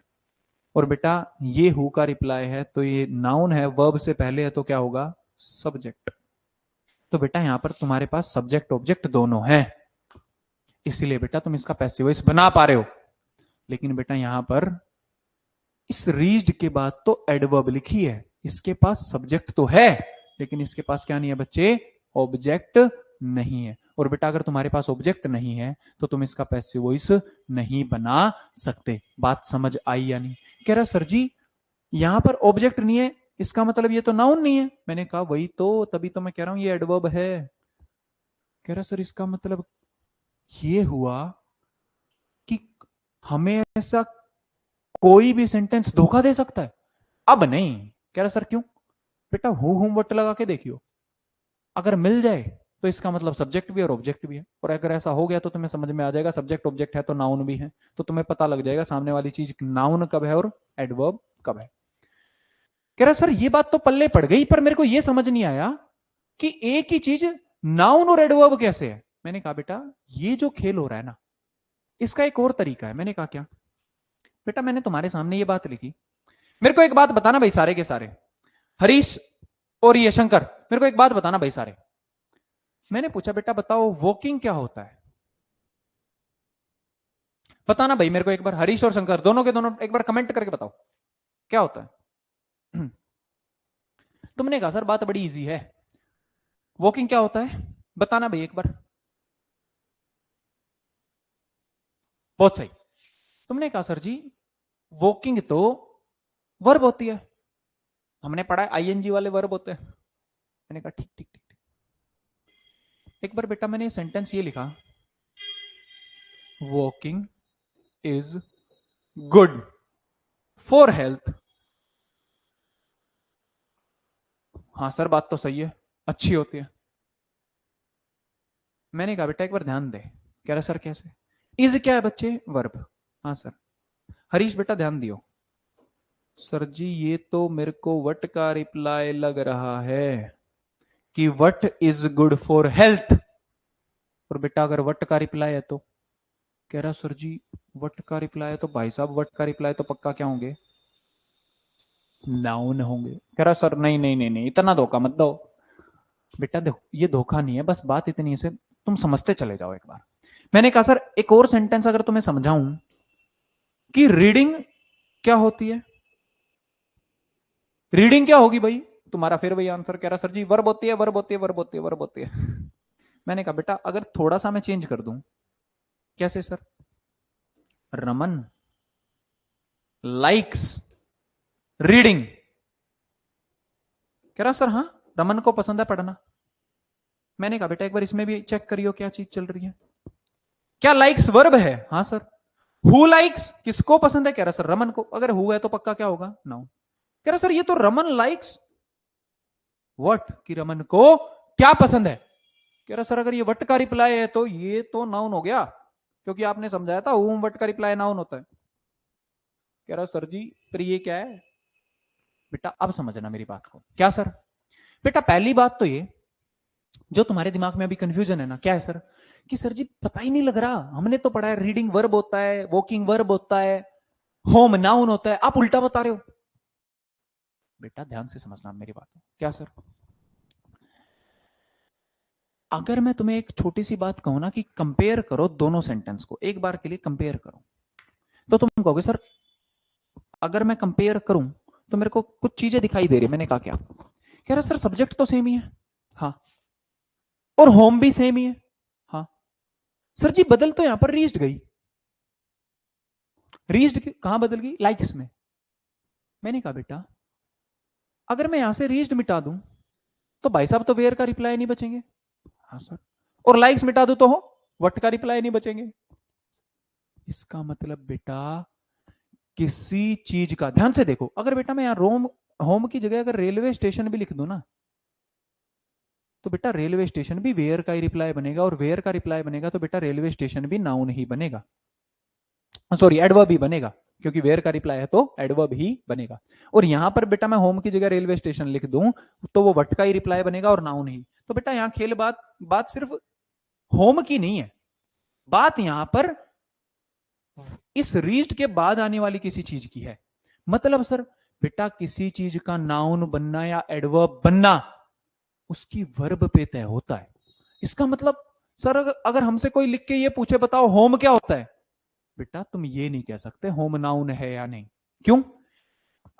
और बेटा ये हु का रिप्लाई है तो ये नाउन है, वर्ब से पहले है तो क्या होगा? सब्जेक्ट। तो बेटा यहां पर तुम्हारे पास सब्जेक्ट ऑब्जेक्ट दोनों है, इसीलिए बेटा तुम इसका पैसिव वॉइस बना पा रहे हो। लेकिन बेटा यहां पर इस रीज्ड के बाद तो एडवर्ब लिखी है, इसके पास सब्जेक्ट तो है लेकिन इसके पास क्या नहीं है बच्चे? ऑब्जेक्ट नहीं है। और बेटा अगर तुम्हारे पास ऑब्जेक्ट नहीं है तो तुम इसका पैसिव वॉइस नहीं बना सकते। बात समझ आई या नहीं? कह रहा सर जी यहां पर ऑब्जेक्ट नहीं है, इसका मतलब ये तो नाउन नहीं है। मैंने कहा वही तो, तभी तो मैं कह रहा हूं ये एडवर्ब है। कह रहा सर इसका मतलब ये हुआ कि हमें ऐसा कोई भी सेंटेंस धोखा दे सकता है? अब नहीं। कह रहा सर क्यों? बेटा हु हुम वट लगा के देखियो, अगर मिल जाए तो इसका मतलब सब्जेक्ट भी और ऑब्जेक्ट भी है, और अगर ऐसा हो गया तो तुम्हें समझ में आ जाएगा सब्जेक्ट ऑब्जेक्ट है तो नाउन भी है, तो तुम्हें पता लग जाएगा सामने वाली चीज नाउन कब है और एडवर्ब कब है। कह रहा सर ये बात तो पल्ले पड़ गई, पर मेरे को यह समझ नहीं आया कि एक ही चीज नाउन और एडवर्ब कैसे है। मैंने कहा बेटा ये जो खेल हो रहा है ना, इसका एक और तरीका है। मैंने कहा क्या? बेटा मैंने तुम्हारे सामने ये बात लिखी, मेरे को एक बात बताना भाई सारे के सारे, हरीश और ये शंकर, मेरे को एक बात बताना भाई सारे। मैंने पूछा बेटा बताओ वॉकिंग क्या होता है? बताना भाई मेरे को एक बार, हरीश और शंकर दोनों के दोनों एक बार कमेंट करके बताओ क्या होता है। तुमने कहा सर बात बड़ी इजी है, वॉकिंग क्या होता है? बताना भाई एक बार। बहुत सही। तुमने कहा सर जी वॉकिंग तो वर्ब होती है, हमने पढ़ा है आईएनजी वाले वर्ब होते हैं। मैंने कहा ठीक ठीक ठीक ठीक। एक बार बेटा मैंने सेंटेंस ये लिखा, walking is good for health. हाँ सर बात तो सही है, अच्छी होती है। मैंने कहा बेटा एक बार ध्यान दे। कह रहा सर कैसे? इज क्या है बच्चे? वर्ब। हाँ सर। हरीश बेटा ध्यान दियो। सर जी ये तो मेरे को वट का रिप्लाई लग रहा है कि what is good for health. और बेटा अगर वट का रिप्लाई है तो? कह रहा सर जी वट का रिप्लाई है तो भाई साहब वट का रिप्लाई तो पक्का क्या होंगे? नाउन होंगे। कह रहा सर नहीं नहीं नहीं नहीं इतना धोखा मत दो। बेटा देखो ये धोखा नहीं है, बस बात इतनी से तुम समझते चले जाओ एक बार। मैंने कहा सर एक और सेंटेंस अगर तुम्हें समझाऊं कि रीडिंग क्या होती है, रीडिंग क्या होगी भाई? तुम्हारा फिर वही आंसर। कह रहा सर जी वर्ब होती है वर्ब होती है वर्ब होती है वर्ब होती है। मैंने कहा बेटा अगर थोड़ा सा मैं चेंज कर दूं, कैसे सर? Raman likes reading. कह रहा सर हाँ रमन को पसंद है पढ़ना। मैंने कहा बेटा एक बार इसमें भी चेक करियो क्या चीज चल रही है। क्या लाइक्स वर्ब है? हाँ सर। हु लाइक्स किसको पसंद है? कह रहा सर रमन को। अगर हु है तो पक्का क्या होगा? नाउन। कह रहा सर ये तो रमन लाइक्स व्हाट, कि रमन को क्या पसंद है। कह रहा सर अगर ये वट का रिप्लाई है तो ये तो नाउन हो गया, क्योंकि आपने समझाया था हूम वट का रिप्लाई नाउन होता है। कह रहा सर जी फिर ये क्या है? बेटा अब समझना मेरी बात को। क्या सर? बेटा पहली बात तो ये जो तुम्हारे दिमाग में अभी कंफ्यूजन है ना, क्या है सर? कि सर जी पता ही नहीं लग रहा, हमने तो पढ़ा है रीडिंग वर्ब होता है, वॉकिंग वर्ब होता है, होम नाउन होता है, आप उल्टा बता रहे हो। बेटा ध्यान से समझना मेरी बात। क्या सर? अगर मैं तुम्हें एक छोटी सी बात कहूं ना कि कंपेयर करो दोनों सेंटेंस को, एक बार के लिए कंपेयर करो, तो तुम कहोगे सर अगर मैं कंपेयर करूं तो मेरे को कुछ चीजें दिखाई दे रही। मैंने कहा क्या? कह रहा सर सब्जेक्ट तो सेम ही है। हाँ। और होम भी सेम ही है। हाँ। सर जी बदल तो यहां पर रीच्ड गई। रीच्ड कहां बदल गई? लाइक्स में। मैंने कहा बेटा अगर मैं यहां से रीच्ड मिटा दूं तो भाई साहब तो वेयर का रिप्लाई नहीं बचेंगे। हाँ सर। और लाइक्स मिटा दूं तो हो व्हाट का रिप्लाई नहीं बचेंगे। इसका मतलब बेटा किसी चीज का, ध्यान से देखो, अगर बेटा मैं यहां रोम होम की जगह अगर रेलवे स्टेशन भी लिख दूं ना, तो बेटा रेलवे स्टेशन भी वेयर का ही रिप्लाई बनेगा, और वेयर का रिप्लाई बनेगा तो बेटा रेलवे स्टेशन भी नाउन ही बनेगा, सॉरी एडवर्ब ही बनेगा, क्योंकि वेयर का रिप्लाई है तो एडवर्ब ही बनेगा। और यहां पर बेटा मैं होम की जगह रेलवे स्टेशन लिख दूं तो वो व्हाट का ही रिप्लाई बनेगा और नाउन ही। तो बेटा यहां खेल बात सिर्फ होम की नहीं है, बात यहां पर इस रीच्ड के बाद आने वाली किसी चीज की है। मतलब सर बेटा किसी चीज का नाउन बनना या एडवर्ब बनना उसकी वर्ब पे तय होता है। इसका मतलब सर अगर हमसे कोई लिख के ये पूछे बताओ होम क्या होता है, बेटा तुम ये नहीं कह सकते होम नाउन है या नहीं। क्यों?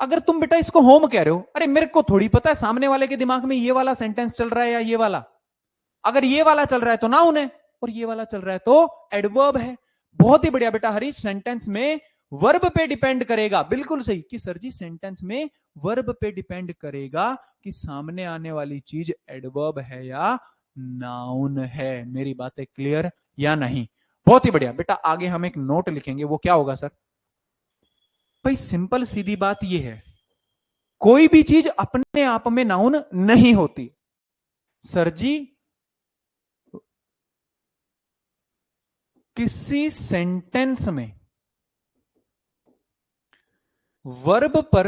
अगर तुम बेटा इसको होम कह रहे हो, अरे मेरे को थोड़ी पता है सामने वाले के दिमाग में ये वाला सेंटेंस चल रहा है या ये वाला। अगर ये वाला चल रहा है तो नाउन है, और ये वाला चल रहा है तो एडवर्ब है। बहुत ही बढ़िया बेटा हरीश, सेंटेंस में वर्ब पे डिपेंड करेगा, बिल्कुल सही कि सर जी सेंटेंस में वर्ब पे डिपेंड करेगा कि सामने आने वाली चीज एडवर्ब है या नाउन है। मेरी बातें क्लियर या नहीं? बहुत ही बढ़िया बेटा, आगे हम एक नोट लिखेंगे, वो क्या होगा सर? भाई सिंपल सीधी बात यह है, कोई भी चीज अपने आप में नाउन नहीं होती। सर जी किसी सेंटेंस में वर्ब पर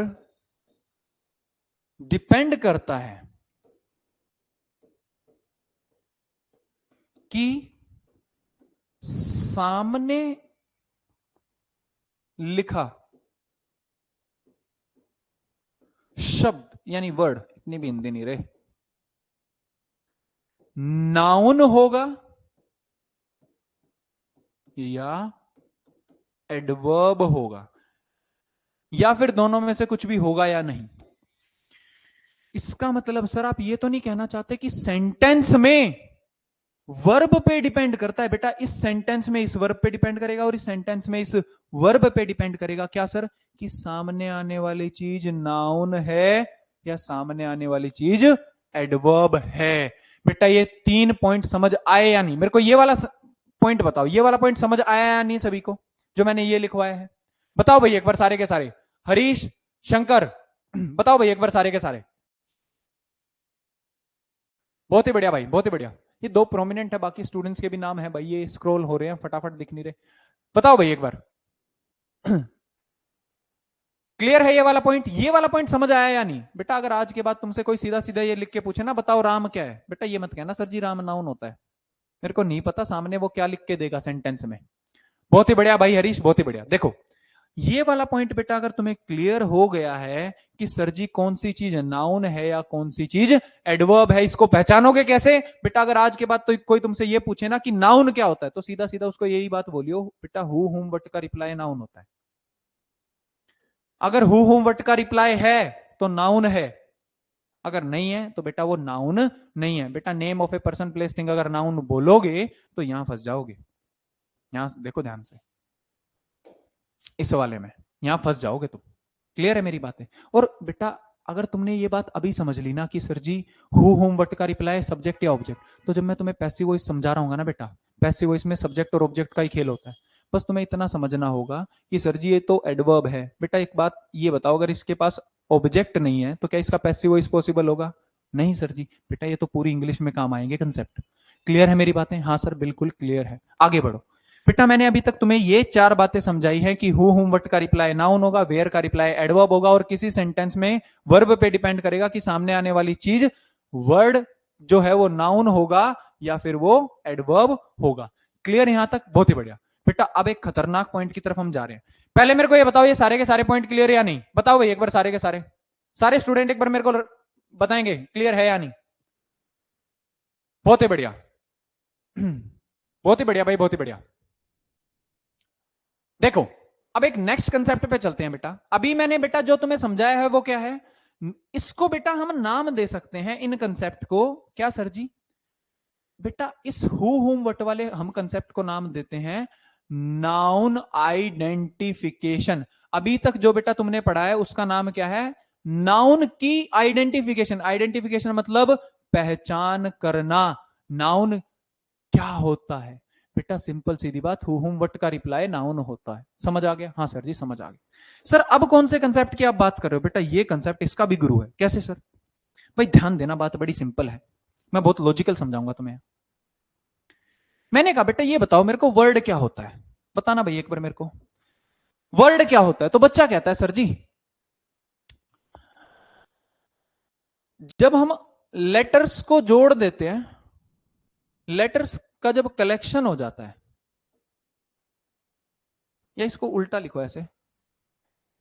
डिपेंड करता है कि सामने लिखा शब्द यानी वर्ड, इतनी भी हिंदी नहीं रहे, नाउन होगा या एडवर्ब होगा, या फिर दोनों में से कुछ भी होगा या नहीं। इसका मतलब सर आप ये तो नहीं कहना चाहते कि सेंटेंस में वर्ब पे डिपेंड करता है? बेटा इस सेंटेंस में इस वर्ब पे डिपेंड करेगा और इस सेंटेंस में इस वर्ब पे डिपेंड करेगा। क्या सर? कि सामने आने वाली चीज नाउन है या सामने आने वाली चीज एडवर्ब है। बेटा ये 3 पॉइंट समझ आए या नहीं? मेरे को ये वाला पॉइंट बताओ, ये वाला पॉइंट समझ आया या नहीं सभी को जो मैंने ये लिखवाया है? बताओ भाई एक बार सारे के सारे, हरीश शंकर बताओ भाई एक बार सारे के सारे। बहुत ही बढ़िया भाई, बहुत ही बढ़िया। ये 2 प्रोमिनेंट है, बाकी स्टूडेंट्स के भी नाम है भाई, ये स्क्रॉल हो रहे हैं फटाफट दिख नहीं रहे। बताओ भाई एक बार क्लियर है ये वाला पॉइंट? ये वाला पॉइंट समझ आया या नहीं? बेटा अगर आज के बाद तुमसे कोई सीधा सीधा ये लिख के पूछे ना बताओ राम क्या है, बेटा ये मत कहना सर जी राम नाउन होता है। मेरे को नहीं पता सामने वो क्या लिख के देगा सेंटेंस में। बहुत ही बढ़िया भाई हरीश, बहुत ही बढ़िया। देखो ये वाला पॉइंट बेटा अगर तुम्हें क्लियर हो गया है कि सर जी कौन सी चीज नाउन है या कौन सी चीज एडवर्ब है, इसको पहचानोगे कैसे? बेटा अगर आज के बाद तो कोई तुमसे ये पूछे ना कि नाउन क्या होता है, तो सीधा सीधा उसको यही बात बोलियो बेटा हु हुम व्हाट का रिप्लाई नाउन होता है। अगर हु हुम व्हाट का रिप्लाई है तो नाउन है, अगर नहीं है तो बेटा वो नाउन नहीं है। बेटा name of a person place thing अगर नाउन बोलोगे तो यहां फंस जाओगे। यहां देखो ध्यान से, इस वाले में यहां फंस जाओगे तुम। क्लियर है मेरी बातें? और बेटा अगर तुमने ये बात अभी समझ ली ना कि sir ji who home what का रिप्लाई सब्जेक्ट या ऑब्जेक्ट, तो जब मैं तुम्हें पैसिव वॉइस समझा रहा हूँ ना बेटा, पैसिव वॉइस में सब्जेक्ट और ऑब्जेक्ट का ही खेल होता है। बस तुम्हें इतना समझना होगा कि सर जी ये तो एडवर्ब है। बेटा एक बात ये बताओ, अगर इसके पास ऑब्जेक्ट नहीं है तो क्या इसका पैसिव वॉइस पॉसिबल होगा? नहीं सर जी। बेटा ये तो पूरी इंग्लिश में काम आएंगे कंसेप्ट। क्लियर है मेरी बातें? हाँ सर बिल्कुल क्लियर है। आगे बढ़ो बेटा, मैंने अभी तक तुम्हें ये 4 बातें समझाई है कि हु हुम व्हाट का रिप्लाई नाउन होगा, वेयर का रिप्लाई एडवर्ब होगा, और किसी सेंटेंस में वर्ब पे डिपेंड करेगा कि सामने आने वाली चीज वर्ड जो है वो नाउन होगा या फिर वो एडवर्ब होगा। क्लियर यहां तक? बहुत ही बढ़िया बेटा। अब एक खतरनाक पॉइंट की तरफ हम जा रहे हैं। पहले मेरे को ये बताओ ये सारे के सारे पॉइंट क्लियर या नहीं? बताओ भाई एक बार सारे के सारे। सारे स्टूडेंट एक बार मेरे को बताएंगे क्लियर है या नहीं? बहुत ही बढ़िया, बहुत ही बढ़िया भाई, बहुत ही बढ़िया। देखो अब एक नेक्स्ट कंसेप्ट पे चलते हैं बेटा। अभी मैंने बेटा जो तुम्हें समझाया है वो क्या है, इसको बेटा हम नाम दे सकते हैं इन कंसेप्ट को, क्या सर जी? बेटा इस हु हुम वट वाले हम कंसेप्ट को नाम देते हैं नाउन आइडेंटिफिकेशन। अभी तक जो बेटा तुमने पढ़ा है उसका नाम क्या है? नाउन की आइडेंटिफिकेशन। आइडेंटिफिकेशन मतलब पहचान करना। नाउन क्या होता है बेटा? सिंपल सीधी बात, हु हुम वट का रिप्लाई नाउन होता है। समझ आ गया? हाँ सर जी समझ आ गया। सर अब कौन से कंसेप्ट की आप बात कर रहे हो? बेटा ये कंसेप्ट इसका भी गुरु है। कैसे सर? भाई ध्यान देना, बात बड़ी सिंपल है, मैं बहुत लॉजिकल समझाऊंगा तुम्हें। मैंने कहा बेटा ये बताओ मेरे को वर्ड क्या होता है, बताना भाई एक बार मेरे को, वर्ड क्या होता है? तो बच्चा कहता है सर जी जब हम लेटर्स को जोड़ देते हैं, लेटर्स का जब कलेक्शन हो जाता है, या इसको उल्टा लिखो ऐसे,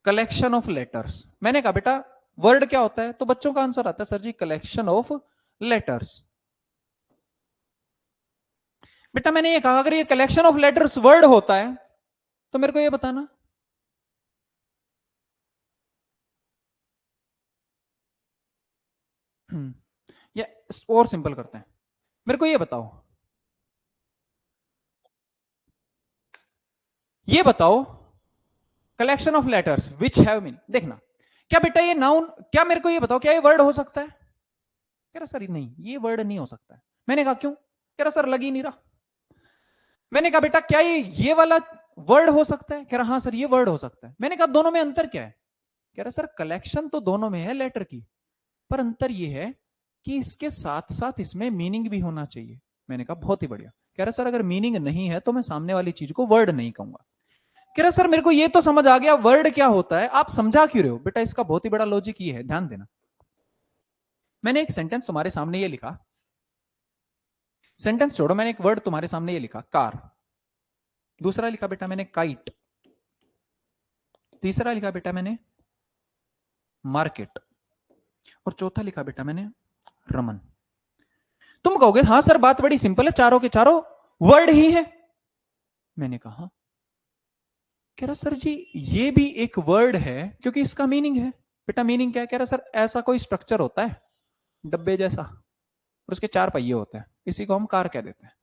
कलेक्शन ऑफ लेटर्स। मैंने कहा बेटा वर्ड क्या होता है? तो बच्चों का आंसर आता है sir ji collection of letters. बेटा मैंने ये कहा अगर ये कलेक्शन ऑफ लेटर्स वर्ड होता है तो मेरे को ये बताना। या और सिंपल करते हैं, मेरे को ये बताओ collection of letters which have meaning. देखना क्या बेटा ये नाउन, क्या मेरे को ये बताओ क्या ये वर्ड हो सकता है? कह रहा सर नहीं ये वर्ड नहीं हो सकता है। मैंने कहा क्यों? कह रहा सर लग ही नहीं रहा। मैंने कहा बेटा क्या ये वाला वर्ड हो सकता है? कह रहा हाँ सर ये वर्ड हो सकता है। मैंने कहा दोनों में अंतर क्या है? कह रहा सर कलेक्शन तो दोनों में है लेटर की, पर अंतर ये है कि इसके साथ साथ इसमें मीनिंग भी होना चाहिए। मैंने कहा बहुत ही बढ़िया। कह रहा सर अगर मीनिंग नहीं है तो मैं सामने वाली चीज को वर्ड नहीं कहूंगा। कह रहा सर मेरे को ये तो समझ आ गया वर्ड क्या होता है, आप समझा क्यों रहे हो? बेटा इसका बहुत ही बड़ा लॉजिक ये है, ध्यान देना। मैंने एक सेंटेंस तुम्हारे सामने ये लिखा, सेंटेंस छोड़ो, मैंने एक वर्ड तुम्हारे सामने ये लिखा कार, दूसरा लिखा बेटा मैंने काइट, तीसरा लिखा बेटा मैंने मार्केट, और चौथा लिखा बेटा मैंने रमन। तुम कहोगे हाँ सर बात बड़ी सिंपल है, चारों के चारों वर्ड ही है। मैंने कहा कह रहा सर जी ये भी एक वर्ड है क्योंकि इसका मीनिंग है। बेटा मीनिंग क्या है? कह रहा सर ऐसा कोई स्ट्रक्चर होता है डब्बे जैसा और उसके चार पहिए होते हैं, इसी को हम कार कह देते हैं,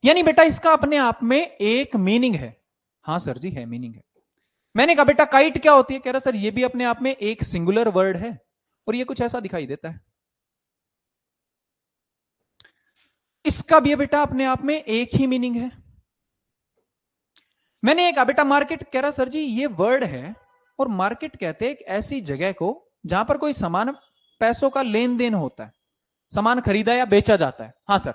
यानी बेटा इसका अपने आप में एक मीनिंग है। हाँ सर जी है, मीनिंग है। मैंने कहा बेटा काइट क्या होती है? कह रहा सर ये भी अपने आप में एक सिंगुलर वर्ड है और ये कुछ ऐसा दिखाई देता है, इसका भी बेटा अपने आप में एक ही मीनिंग है। मैंने एक कहा बेटा मार्केट, कह रहा सर जी ये वर्ड है और मार्केट कहते हैं एक ऐसी जगह को जहां पर कोई सामान पैसों का लेन देन होता है, सामान खरीदा या बेचा जाता है। हाँ सर।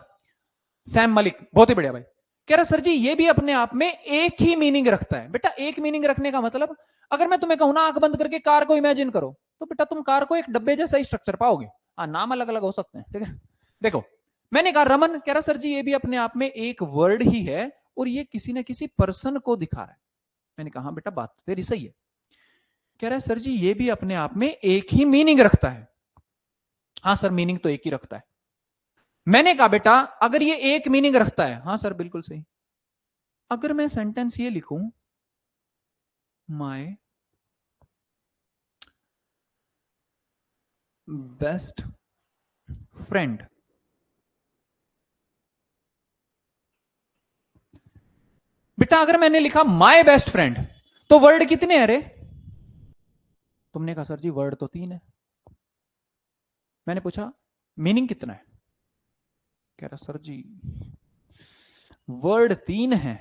सैम मलिक, बहुत ही बढ़िया भाई। कह रहा सर जी ये भी अपने आप में एक ही मीनिंग रखता है। बेटा एक मीनिंग रखने का मतलब, अगर मैं तुम्हें कहूं ना आंख बंद करके कार को इमेजिन करो, तो बेटा तुम कार को एक डब्बे जैसा ही स्ट्रक्चर पाओगे। हाँ नाम अलग अलग हो सकते हैं, ठीक है। देखो मैंने कहा रमन, कह रहा सर जी ये भी अपने आप में एक वर्ड ही है और ये किसी न किसी पर्सन को दिखा रहा है। मैंने कहा हाँ बेटा बात तो तेरी सही है। कह रहा है सर जी ये भी अपने आप में एक ही मीनिंग रखता है। हाँ सर मीनिंग तो एक ही रखता है। मैंने कहा बेटा अगर ये एक मीनिंग रखता है, हाँ सर बिल्कुल सही, अगर मैं सेंटेंस ये लिखूं माय बेस्ट फ्रेंड, बेटा अगर मैंने लिखा माय बेस्ट फ्रेंड तो वर्ड कितने हैं रे? तुमने कहा सर जी वर्ड तो 3 है। मैंने पूछा मीनिंग कितना है? कह रहा सर जी वर्ड 3 है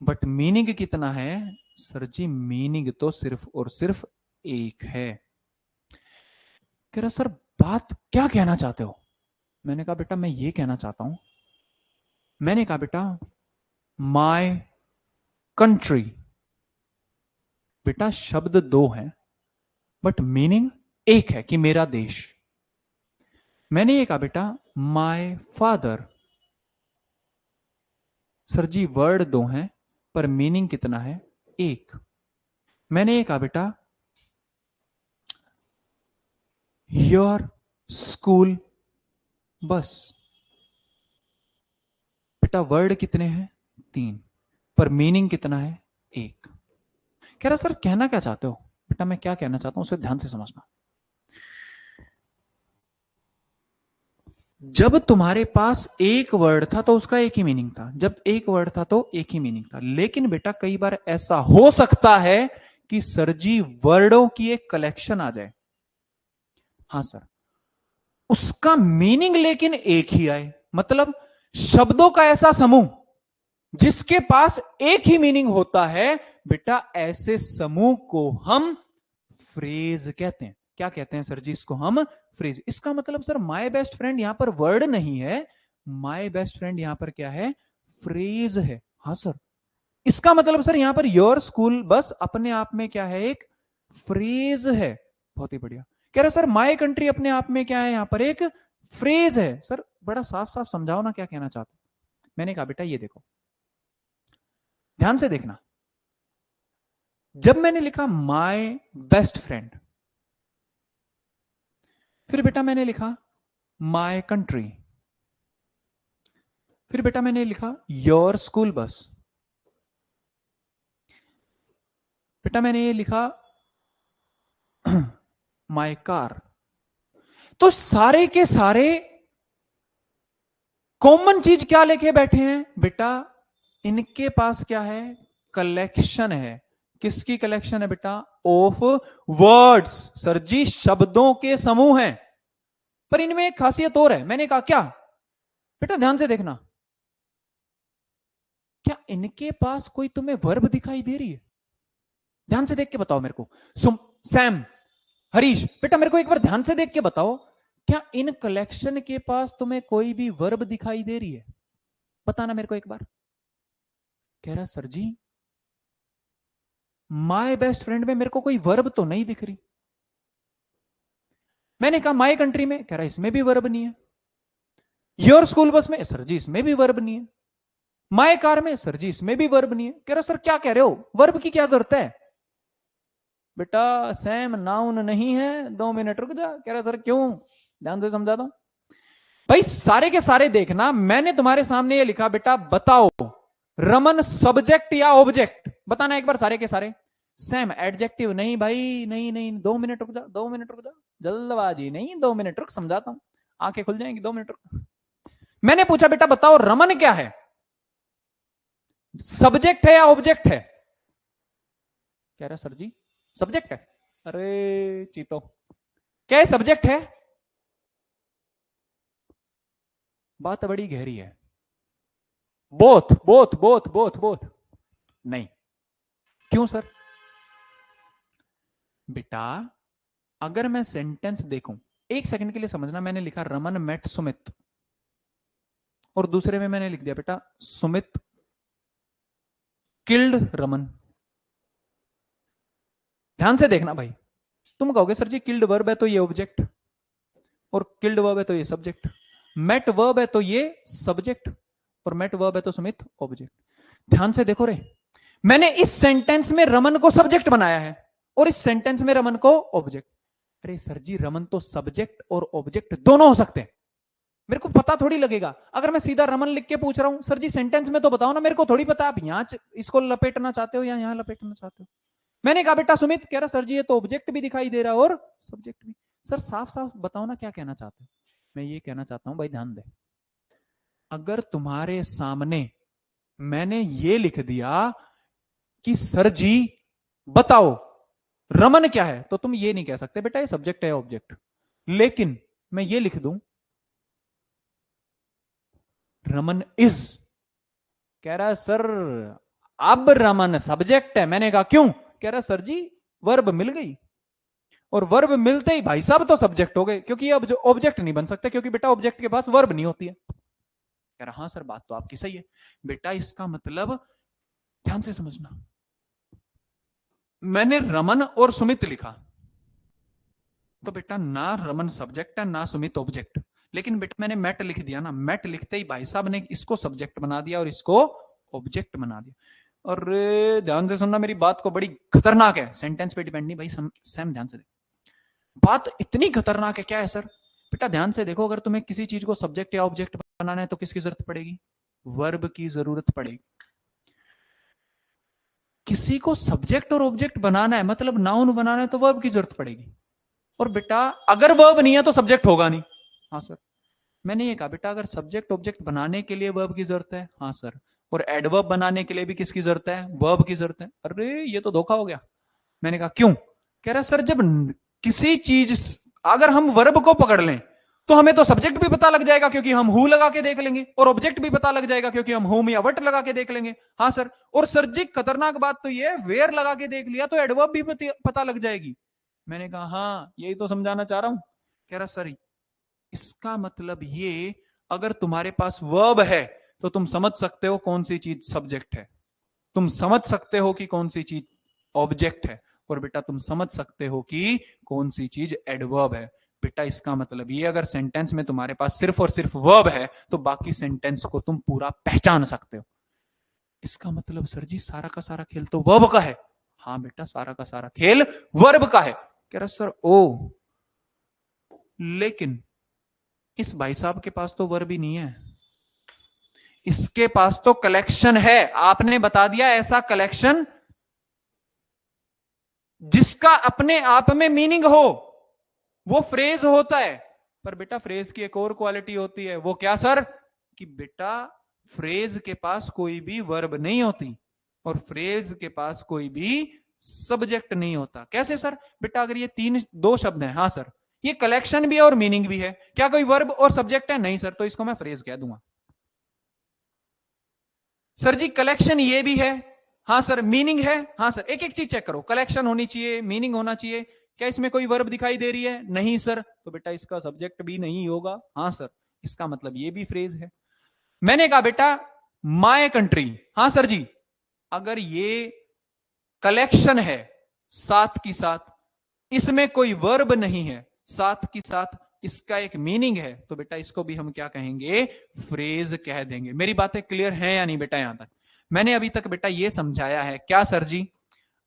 बट मीनिंग कितना है? सर जी मीनिंग तो सिर्फ और सिर्फ एक है। कह रहा सर बात क्या कहना चाहते हो? मैंने कहा बेटा मैं ये कहना चाहता हूं, मैंने कहा बेटा माय कंट्री, बेटा शब्द 2 हैं बट मीनिंग एक है कि मेरा देश। मैंने ये कहा बेटा my father, sir ji word 2 हैं पर मीनिंग कितना है? एक। मैंने ये कहा बेटा योर स्कूल बस। बेटा वर्ड कितने हैं? 3, पर मीनिंग कितना है? 1। कह रहा सर कहना क्या चाहते हो? बेटा मैं क्या कहना चाहता हूं उसे ध्यान से समझना। जब तुम्हारे पास एक वर्ड था तो उसका एक ही मीनिंग था, जब एक वर्ड था तो एक ही मीनिंग था। लेकिन बेटा कई बार ऐसा हो सकता है कि सर जी वर्डों की एक कलेक्शन आ जाए। हाँ सर, उसका मीनिंग लेकिन एक ही आए। मतलब शब्दों का ऐसा समूह जिसके पास एक ही मीनिंग होता है, बेटा ऐसे समूह को हम फ्रेज कहते हैं। क्या कहते हैं सर जी? इसको हम फ्रेज। इसका मतलब सर माय बेस्ट फ्रेंड यहां पर वर्ड नहीं है, माय बेस्ट फ्रेंड यहां पर क्या है? फ्रेज है। हाँ सर, इसका मतलब सर यहां पर योर स्कूल बस अपने आप में क्या है? एक फ्रेज है। बहुत ही बढ़िया। कह रहे सर माय कंट्री अपने आप में क्या है? यहां पर एक फ्रेज है। सर बड़ा साफ साफ समझाओ ना क्या कहना चाहते हो। मैंने कहा बेटा ये देखो, ध्यान से देखना। जब मैंने लिखा माय बेस्ट फ्रेंड, फिर बेटा मैंने लिखा माय कंट्री, फिर बेटा मैंने लिखा योर स्कूल बस, बेटा मैंने ये लिखा माय कार। तो सारे के सारे कॉमन चीज क्या लेके बैठे हैं बेटा? इनके पास क्या है? कलेक्शन है। किसकी कलेक्शन है बेटा? Of words. सर जी शब्दों के समूह हैं। पर इनमें एक खासियत और है। मैंने कहा क्या? बेटा ध्यान से देखना, क्या इनके पास कोई तुम्हें वर्ब दिखाई दे रही है? ध्यान से देख के बताओ मेरे को। सैम, हरीश, बेटा मेरे को एक बार ध्यान से देख के बताओ, क्या इन कलेक्शन के पास तुम्हें कोई भी वर्ब दिखाई दे रही है? बताना मेरे को एक बार। कह रहा sir ji my best friend में मेरे को कोई वर्ब तो नहीं दिख रही। मैंने कहा माय कंट्री में, कह रहा इसमें भी वर्ब नहीं है। योर स्कूल बस में, सर जी इसमें भी वर्ब नहीं है। माय कार में, सर जी इसमें भी वर्ब नहीं है। कह रहा सर क्या कह रहे हो, वर्ब की क्या जरूरत है? बेटा सैम नाउन नहीं है, 2 मिनट रुक जा। कह रहा सर क्यों? ध्यान से समझाता हूं भाई। सारे के सारे देखना, मैंने तुम्हारे सामने ये लिखा बेटा बताओ रमन सब्जेक्ट या ऑब्जेक्ट? बताना एक बार सारे के सारे। सैम एडजेक्टिव नहीं भाई, नहीं नहीं, 2 मिनट रुक जा, 2 मिनट रुक जा, जल्दबाजी नहीं, 2 मिनट रुक, समझाता हूं, आंखें खुल जाएंगी, 2 मिनट रुक। मैंने पूछा बेटा बताओ रमन क्या है? सब्जेक्ट है या ऑब्जेक्ट है? कह रहा सर जी सब्जेक्ट है। अरे चीतो, क्या है? सब्जेक्ट है। बात बड़ी गहरी है। Both both both both both नहीं। क्यों सर? बेटा अगर मैं सेंटेंस देखूं, एक सेकंड के लिए समझना, मैंने लिखा रमन मेट सुमित, और दूसरे में मैंने लिख दिया बेटा सुमित किल्ड रमन। ध्यान से देखना भाई, तुम कहोगे सर जी किल्ड वर्ब है तो ये ऑब्जेक्ट, और किल्ड वर्ब है तो ये सब्जेक्ट, मेट वर्ब है तो ये सब्जेक्ट, और मेट वर्ब है तो सुमित ऑब्जेक्ट। ध्यान से देखो रे, मैंने इस सेंटेंस में रमन को सब्जेक्ट बनाया है और इस सेंटेंस में रमन को ऑब्जेक्ट। अरे सर जी रमन तो सब्जेक्ट और ऑब्जेक्ट दोनों हो सकते हैं, मेरे को पता थोड़ी लगेगा। अगर मैं सीधा रमन लिख के पूछ रहा हूं सर जी सेंटेंस में तो बताओ ना, मेरे को थोड़ी पता आप यहां इसको लपेटना चाहते हो या यहां लपेटना चाहते हो। मैंने कहा बेटा सुमित, कह रहा सर जी ये तो ऑब्जेक्ट भी दिखाई दे रहा है और सब्जेक्ट भी। सर साफ साफ बताओ ना क्या कहना चाहते हो। मैं ये कहना चाहता हूं भाई ध्यान दे, अगर तुम्हारे सामने मैंने ये लिख दिया कि सर जी बताओ रमन क्या है, तो तुम ये नहीं कह सकते बेटा ये सब्जेक्ट है ऑब्जेक्ट। लेकिन मैं ये लिख दूं रमन इज, कह रहा है सर अब रमन सब्जेक्ट है। मैंने कहा क्यों? कह रहा सर जी वर्ब मिल गई, और वर्ब मिलते ही भाई साहब तो सब्जेक्ट हो गए, क्योंकि अब जो ऑब्जेक्ट नहीं बन सकते, क्योंकि बेटा ऑब्जेक्ट के पास वर्ब नहीं होती है। कह रहा हाँ सर बात तो आपकी सही है। बेटा इसका मतलब ध्यान से समझना, मैंने रमन और सुमित लिखा तो बेटा ना रमन सब्जेक्ट है ना सुमित ऑब्जेक्ट। लेकिन बेटा मैंने मैट लिख दिया ना, मैट लिखते ही भाई साहब ने इसको सब्जेक्ट बना दिया और इसको ऑब्जेक्ट बना दिया। अरे ध्यान से सुनना मेरी बात को, बड़ी खतरनाक है, सेंटेंस पे डिपेंड नहीं भाई, सैम ध्यान से बात इतनी खतरनाक है। क्या है सर? बेटा ध्यान से देखो, अगर तुम्हें किसी चीज को सब्जेक्ट या ऑब्जेक्ट बनाना है तो किसकी जरूरत पड़ेगी? वर्ब की जरूरत पड़ेगी। किसी को सब्जेक्ट और ऑब्जेक्ट बनाना है, मतलब नाउन बनाना है, तो वर्ब की जरूरत पड़ेगी। और बेटा अगर वर्ब नहीं है तो सब्जेक्ट होगा नहीं। हाँ सर। मैंने ये कहा बेटा अगर सब्जेक्ट ऑब्जेक्ट बनाने के लिए वर्ब की जरूरत है, हाँ सर, और एडवर्ब बनाने के लिए भी किसकी जरूरत है? वर्ब की जरूरत है। अरे ये तो धोखा हो गया। मैंने कहा क्यों? कह रहा सर जब किसी चीज, अगर हम वर्ब को पकड़ लें तो हमें तो सब्जेक्ट भी पता लग जाएगा क्योंकि हम हु लगा के देख लेंगे, और ऑब्जेक्ट भी पता लग जाएगा क्योंकि हम होम या वट लगा के देख लेंगे। हाँ सर। और सर जी खतरनाक बात तो ये, वेयर लगा के देख लिया तो एडवर्ब भी पता लग जाएगी। मैंने कहा हाँ यही तो समझाना चाह रहा हूं। कह रहा सर इसका मतलब ये, अगर तुम्हारे पास वर्ब है तो तुम समझ सकते हो कौन सी चीज सब्जेक्ट है, तुम समझ सकते हो कि कौन सी चीज ऑब्जेक्ट है, और बेटा तुम समझ सकते हो कि कौन सी चीज एडवर्ब है। बेटा इसका मतलब ये, अगर सेंटेंस में तुम्हारे पास सिर्फ और सिर्फ वर्ब है तो बाकी सेंटेंस को तुम पूरा पहचान सकते हो। इसका मतलब सर जी सारा का सारा खेल तो वर्ब का है। हाँ बेटा सारा का सारा खेल वर्ब का है। कह रहा सर ओ, लेकिन इस भाई साहब के पास तो वर्ब ही नहीं है, इसके पास तो कलेक्शन है। आपने बता दिया ऐसा कलेक्शन जिसका अपने आप में मीनिंग हो, वो फ्रेज होता है। पर बेटा फ्रेज की एक और क्वालिटी होती है, वो क्या सर? कि बेटा फ्रेज के पास कोई भी वर्ब नहीं होती और फ्रेज के पास कोई भी सब्जेक्ट नहीं होता। कैसे सर? बेटा अगर ये दो शब्द हैं, हाँ सर, ये कलेक्शन भी है और मीनिंग भी है, क्या कोई वर्ब और सब्जेक्ट है? नहीं सर, तो इसको मैं फ्रेज कह दूंगा। सर जी कलेक्शन ये भी है, हाँ सर, मीनिंग है, हाँ सर, एक एक चीज चेक करो, कलेक्शन होनी चाहिए, मीनिंग होना चाहिए, क्या इसमें कोई वर्ब दिखाई दे रही है? नहीं सर, तो बेटा इसका सब्जेक्ट भी नहीं होगा। हाँ सर, इसका मतलब ये भी फ्रेज है। मैंने कहा बेटा माय कंट्री, हाँ सर जी, अगर ये कलेक्शन है साथ की साथ इसमें कोई वर्ब नहीं है, साथ की साथ इसका एक मीनिंग है, तो बेटा इसको भी हम क्या कहेंगे? फ्रेज कह देंगे। मेरी बातें क्लियर हैं या नहीं बेटा? यहां तक मैंने अभी तक बेटा ये समझाया है। क्या सर जी?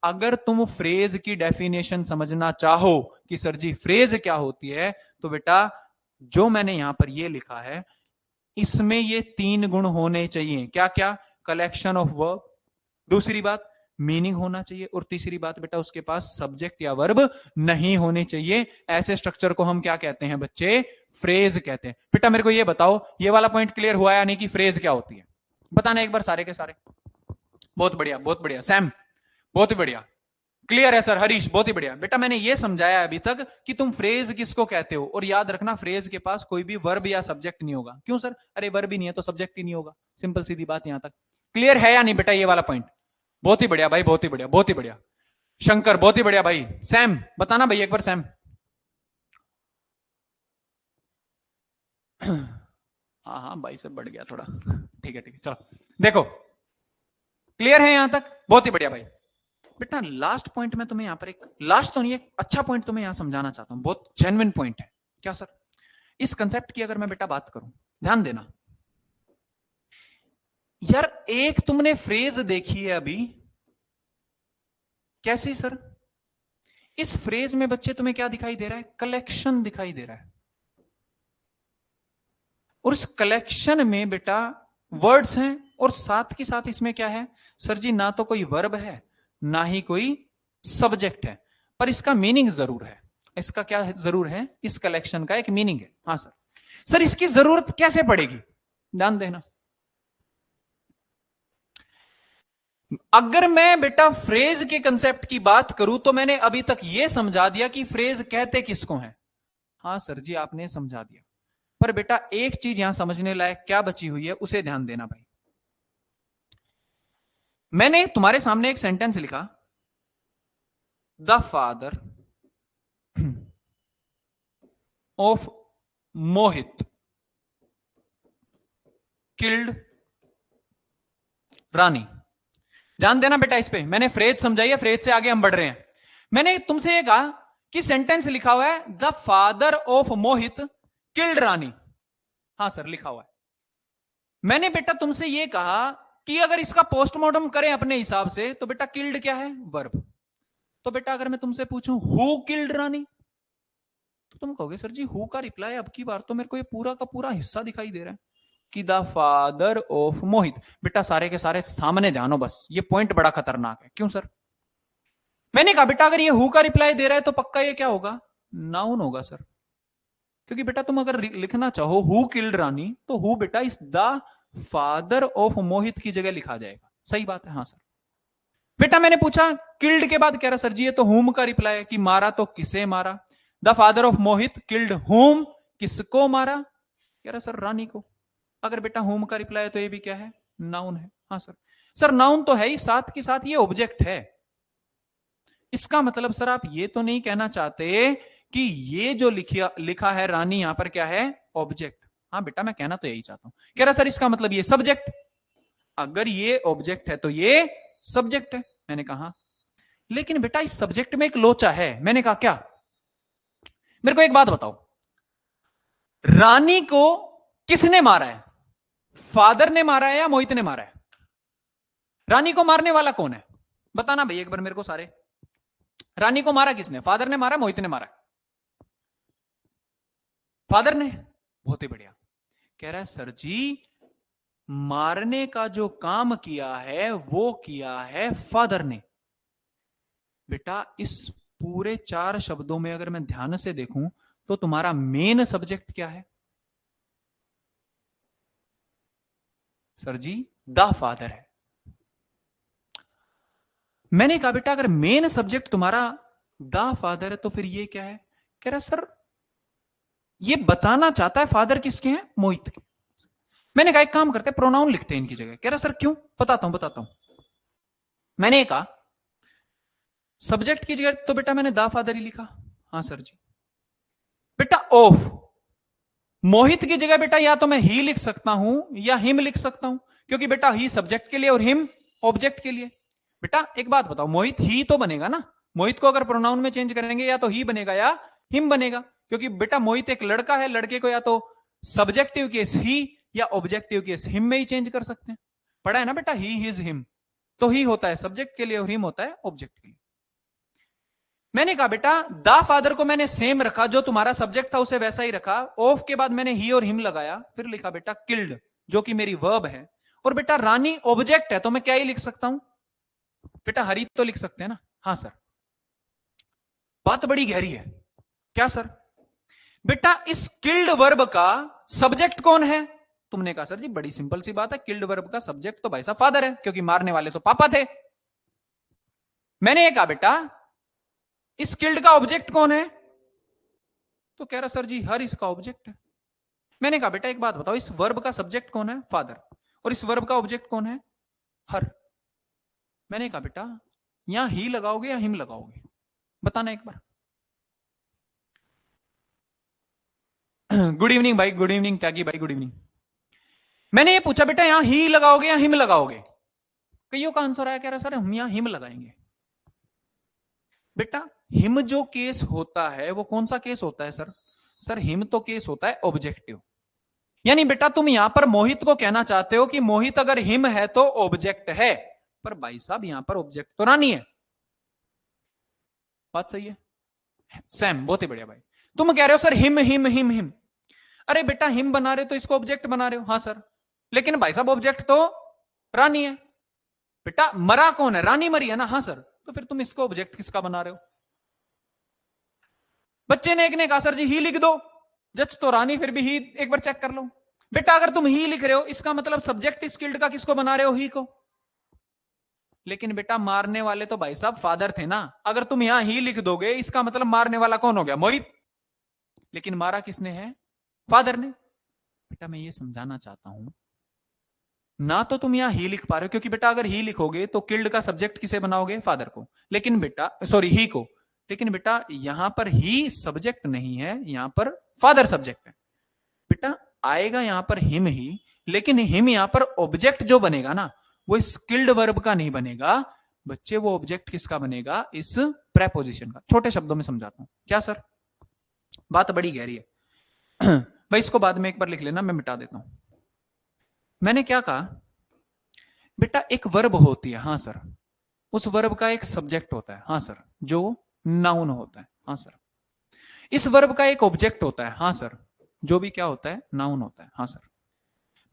अगर तुम फ्रेज की डेफिनेशन समझना चाहो कि सर जी फ्रेज क्या होती है, तो बेटा जो मैंने यहां पर ये लिखा है, इसमें ये 3 गुण होने चाहिए। क्या क्या? कलेक्शन ऑफ वर्ब, दूसरी बात मीनिंग होना चाहिए, और तीसरी बात बेटा उसके पास सब्जेक्ट या वर्ब नहीं होने चाहिए। ऐसे स्ट्रक्चर को हम क्या कहते हैं बच्चे? फ्रेज कहते हैं। बेटा मेरे को ये बताओ, ये वाला पॉइंट क्लियर हुआ या नहीं कि फ्रेज क्या होती है? बताना एक बार सारे के सारे। बहुत बढ़िया, बहुत बढ़िया सैम, बहुत ही बढ़िया, क्लियर है सर। हरीश बहुत ही बढ़िया। बेटा मैंने ये समझाया अभी तक कि तुम फ्रेज किसको कहते हो, और याद रखना फ्रेज के पास कोई भी वर्ब या सब्जेक्ट नहीं होगा। क्यों सर? अरे वर्ब ही नहीं है तो सब्जेक्ट ही नहीं होगा, सिंपल सीधी बात। यहां तक क्लियर है या नहीं बेटा ये वाला पॉइंट? बहुत ही बढ़िया भाई, बहुत ही बढ़िया, बहुत ही बढ़िया। शंकर बहुत ही बढ़िया भाई। सैम बताना भाई एक बार, सैम। हाँ हाँ भाई से बढ़ गया थोड़ा, ठीक है ठीक है, चलो देखो क्लियर है यहां तक? बहुत ही बढ़िया भाई। बेटा लास्ट पॉइंट में तुम्हें यहां पर, एक लास्ट तो नहीं, एक अच्छा पॉइंट तुम्हें यहां समझाना चाहता हूं, बहुत जेन्युइन पॉइंट है। क्या सर? इस कंसेप्ट की अगर मैं बेटा बात करूं, ध्यान देना यार, एक तुमने फ्रेज देखी है अभी, कैसी सर? इस फ्रेज में बच्चे तुम्हें क्या दिखाई दे रहा है? कलेक्शन दिखाई दे रहा है। और इस कलेक्शन में बेटा वर्ड्स हैं, और साथ के साथ इसमें क्या है सर जी? ना तो कोई वर्ब है ना ही कोई सब्जेक्ट है, पर इसका मीनिंग जरूर है। इसका क्या है? जरूर है, इस कलेक्शन का एक मीनिंग है। हाँ सर। सर इसकी जरूरत कैसे पड़ेगी? ध्यान देना, अगर मैं बेटा फ्रेज के कंसेप्ट की बात करूं तो मैंने अभी तक यह समझा दिया कि फ्रेज कहते किसको हैं। हाँ सर जी आपने समझा दिया, पर बेटा एक चीज यहां समझने लायक क्या बची हुई है, उसे ध्यान देना भाई। मैंने तुम्हारे सामने एक सेंटेंस लिखा, the father of Mohit killed Rani. ध्यान देना बेटा इस पे, मैंने फ्रेज समझाई है, फ्रेज से आगे हम बढ़ रहे हैं। मैंने तुमसे यह कहा कि सेंटेंस लिखा हुआ है the father of Mohit killed Rani. हाँ सर लिखा हुआ है। मैंने बेटा तुमसे यह कहा कि अगर इसका पोस्टमार्टम करें अपने हिसाब से तो बेटा किल्ड क्या है, वर्ब। तो बेटा अगर मैं तुमसे पूछूं हु किल्ड रानी, तो तुम कहोगे सर जी हु का रिप्लाई अब की बार तो मेरे को ये पूरा का पूरा हिस्सा दिखाई दे रहा है कि द फादर ऑफ मोहित। बेटा सारे के सारे सामने ध्यान हो बस, ये पॉइंट बड़ा खतरनाक है। क्यों सर? मैंने कहा बेटा अगर ये हु का रिप्लाई दे रहा है तो पक्का ये क्या होगा, नाउन होगा सर। क्योंकि बेटा तुम अगर लिखना चाहो हु किल्ड रानी तो हु बेटा इस द फादर ऑफ मोहित की जगह लिखा जाएगा। सही बात है? हाँ सर। बेटा मैंने पूछा किल्ड के बाद कह रहा सर जी ये तो हुम का रिप्लाई है कि मारा तो किसे मारा। The father of Mohit killed हुम, किसको मारा? कह रहा सर रानी को। अगर बेटा होम का रिप्लाई है तो ये भी क्या है, नाउन है। हाँ सर। सर नाउन तो है ही, साथ के साथ ये ऑब्जेक्ट है। इसका मतलब सर आप ये तो नहीं कहना चाहते कि ये जो लिखा है रानी यहां पर क्या है, ऑब्जेक्ट? हाँ बेटा मैं कहना तो यही चाहता हूं। कह रहा सर इसका मतलब ये सब्जेक्ट, अगर ये ऑब्जेक्ट है तो ये सब्जेक्ट है। मैंने कहा लेकिन बेटा इस सब्जेक्ट में एक लोचा है। मैंने कहा क्या? मेरे को एक बात बताओ, रानी को किसने मारा है, फादर ने मारा है या मोहित ने मारा है? रानी को मारने वाला कौन है, बताना भाई एक बार मेरे को सारे। रानी को मारा किसने, फादर ने मारा, मोहित ने मारा? फादर ने। बहुत ही बढ़िया। कह रहा है सर जी मारने का जो काम किया है वो किया है फादर ने। बेटा इस पूरे 4 शब्दों में अगर मैं ध्यान से देखूं तो तुम्हारा मेन सब्जेक्ट क्या है सर जी, द फादर है। मैंने कहा बेटा अगर मेन सब्जेक्ट तुम्हारा द फादर है तो फिर ये क्या है? कह रहा सर ये बताना चाहता है फादर किसके हैं, मोहित के। मैंने कहा एक काम करते हैं प्रोनाउन लिखते हैं इनकी जगह। कह रहा सर क्यों? बताता हूं। मैंने कहा सब्जेक्ट की जगह तो बेटा मैंने द फादर ही लिखा। हाँ सर जी। बेटा ऑफ मोहित की जगह बेटा या तो मैं ही लिख सकता हूं या हिम लिख सकता हूं, क्योंकि बेटा ही सब्जेक्ट के लिए और हिम ऑब्जेक्ट के लिए। बेटा एक बात बताओ, मोहित ही तो बनेगा ना। मोहित को अगर प्रोनाउन में चेंज करेंगे या तो ही बनेगा या हिम बनेगा, क्योंकि बेटा मोहित एक लड़का है, लड़के को या तो सब्जेक्टिव केस ही या ऑब्जेक्टिव केस हिम में ही चेंज कर सकते हैं। पढ़ा है ना बेटा, ही हिज हिम। तो ही होता है सब्जेक्ट के लिए और हिम होता है ऑब्जेक्ट के लिए। मैंने कहा बेटा द फादर को मैंने सेम रखा, जो तुम्हारा सब्जेक्ट था उसे वैसा ही रखा। ऑफ के बाद मैंने ही और हिम लगाया, फिर लिखा बेटा किल्ड जो कि मेरी वर्ब है। और बेटा रानी ऑब्जेक्ट है तो मैं क्या ही लिख सकता हूं बेटा, हरी तो लिख सकते हैं ना। हाँ सर। बात बड़ी गहरी है। क्या सर? बेटा इस किल्ड वर्ब का सब्जेक्ट कौन है? तुमने कहा सर जी बड़ी सिंपल सी बात है, किल्ड वर्ब का सब्जेक्ट तो भाई साहब फादर है, क्योंकि मारने वाले तो पापा थे। मैंने ये कहा बेटा इस किल्ड का ऑब्जेक्ट कौन है? तो कह रहा सर जी हर इसका ऑब्जेक्ट है। मैंने कहा बेटा एक बात बताओ, इस वर्ब का सब्जेक्ट कौन है? फादर। और इस वर्ब का ऑब्जेक्ट कौन है? हर। मैंने कहा बेटा यहां ही लगाओगे या हिम लगाओगे, बताना एक बार। गुड इवनिंग भाई, गुड इवनिंग त्यागी भाई, गुड इवनिंग। मैंने ये पूछा बेटा यहां ही लगाओगे या हिम लगाओगे? कईयों का आंसर आया, कह रहा सर हम यहां हिम लगाएंगे। बेटा हिम जो केस होता है वो कौन सा केस होता है सर? सर हिम तो केस होता है ऑब्जेक्टिव। यानी बेटा तुम यहां पर मोहित को कहना चाहते हो कि मोहित अगर हिम है तो ऑब्जेक्ट है, पर भाई साहब यहां पर ऑब्जेक्ट तो रानी है। बात सही है? सैम बहुत ही बढ़िया भाई। तुम कह रहे हो sir him him him him. अरे बेटा हिम बना रहे हो तो इसको ऑब्जेक्ट बना रहे हो। हाँ सर, लेकिन भाई साहब ऑब्जेक्ट तो रानी है। बेटा मरा कौन है, रानी मरी है ना। हाँ सर, तो फिर तुम इसको ऑब्जेक्ट किसका बना रहे हो? बच्चे ने एक ने कहा सर जी ही लिख दो, जज तो रानी, फिर भी ही एक बार चेक कर लो। बेटा अगर तुम ही लिख रहे हो इसका मतलब सब्जेक्ट स्किल्ड का किसको बना रहे हो, ही को। लेकिन बेटा मारने वाले तो भाई साहब फादर थे ना। अगर तुम यहां ही लिख दोगे इसका मतलब मारने वाला कौन हो गया, मोहित। लेकिन मारा किसने है, फादर ने। बेटा मैं ये समझाना चाहता हूं, ना तो तुम यहां ही लिख पा रहे हो, क्योंकि बेटा अगर ही लिखोगे तो किल्ड का सब्जेक्ट किसे बनाओगे, फादर को। लेकिन बेटा सॉरी ही को। लेकिन बेटा यहां पर ही सब्जेक्ट नहीं है, यहां पर फादर सब्जेक्ट है। बेटा आएगा यहां पर हिम ही, लेकिन हिम यहां पर ऑब्जेक्ट जो बनेगा ना वो स्किल्ड वर्ब का नहीं बनेगा बच्चे, वो ऑब्जेक्ट किसका बनेगा, इस प्रेपोजिशन का। छोटे शब्दों में समझाता हूं। क्या सर? बात बड़ी गहरी है। भाई इसको बाद में एक बार लिख लेना, मैं मिटा देता हूं। मैंने क्या कहा, बेटा एक वर्ब होती है, हाँ सर, उस वर्ब का एक सब्जेक्ट होता है, हाँ सर, जो नाउन होता है, हाँ सर, इस वर्ब का एक ऑब्जेक्ट होता है, हाँ सर, जो भी क्या होता है, नाउन होता है, हाँ सर।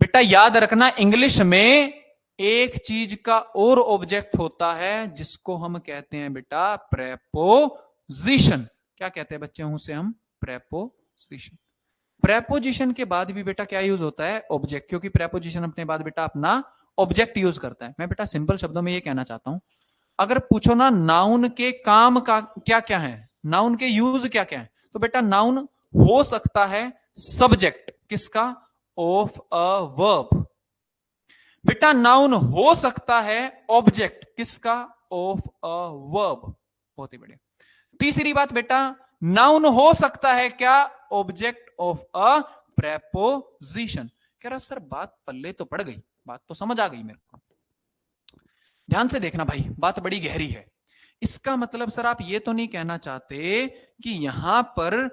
बेटा याद रखना, इंग्लिश में एक चीज का और ऑब्जेक्ट होता है जिसको हम कहते हैं बेटा प्रेपोजिशन। क्या कहते हैं बच्चे उसे हम? प्रेपोजिशन। प्रेपोजिशन के बाद भी बेटा क्या यूज होता है? ऑब्जेक्ट, क्योंकि प्रेपोजिशन अपने बाद बेटा अपना ऑब्जेक्ट यूज करता है। मैं बेटा सिंपल शब्दों में ये कहना चाहता हूं, अगर पूछो ना नाउन के काम का क्या क्या है, नाउन के यूज क्या क्या है, तो बेटा नाउन हो सकता है सब्जेक्ट किसका? Of a verb. बेटा नाउन हो सकता है ऑब्जेक्ट किसका? Of a verb. बहुत ही बढ़िया। तीसरी बात बेटा, नाउन हो सकता है क्या? Object of a preposition. कह रहा सर बात पल्ले तो पड़ गई, बात तो समझ आ गई मेरे को। ध्यान से देखना भाई, बात बड़ी गहरी है। इसका मतलब सर आप ये तो नहीं कहना चाहते कि यहां पर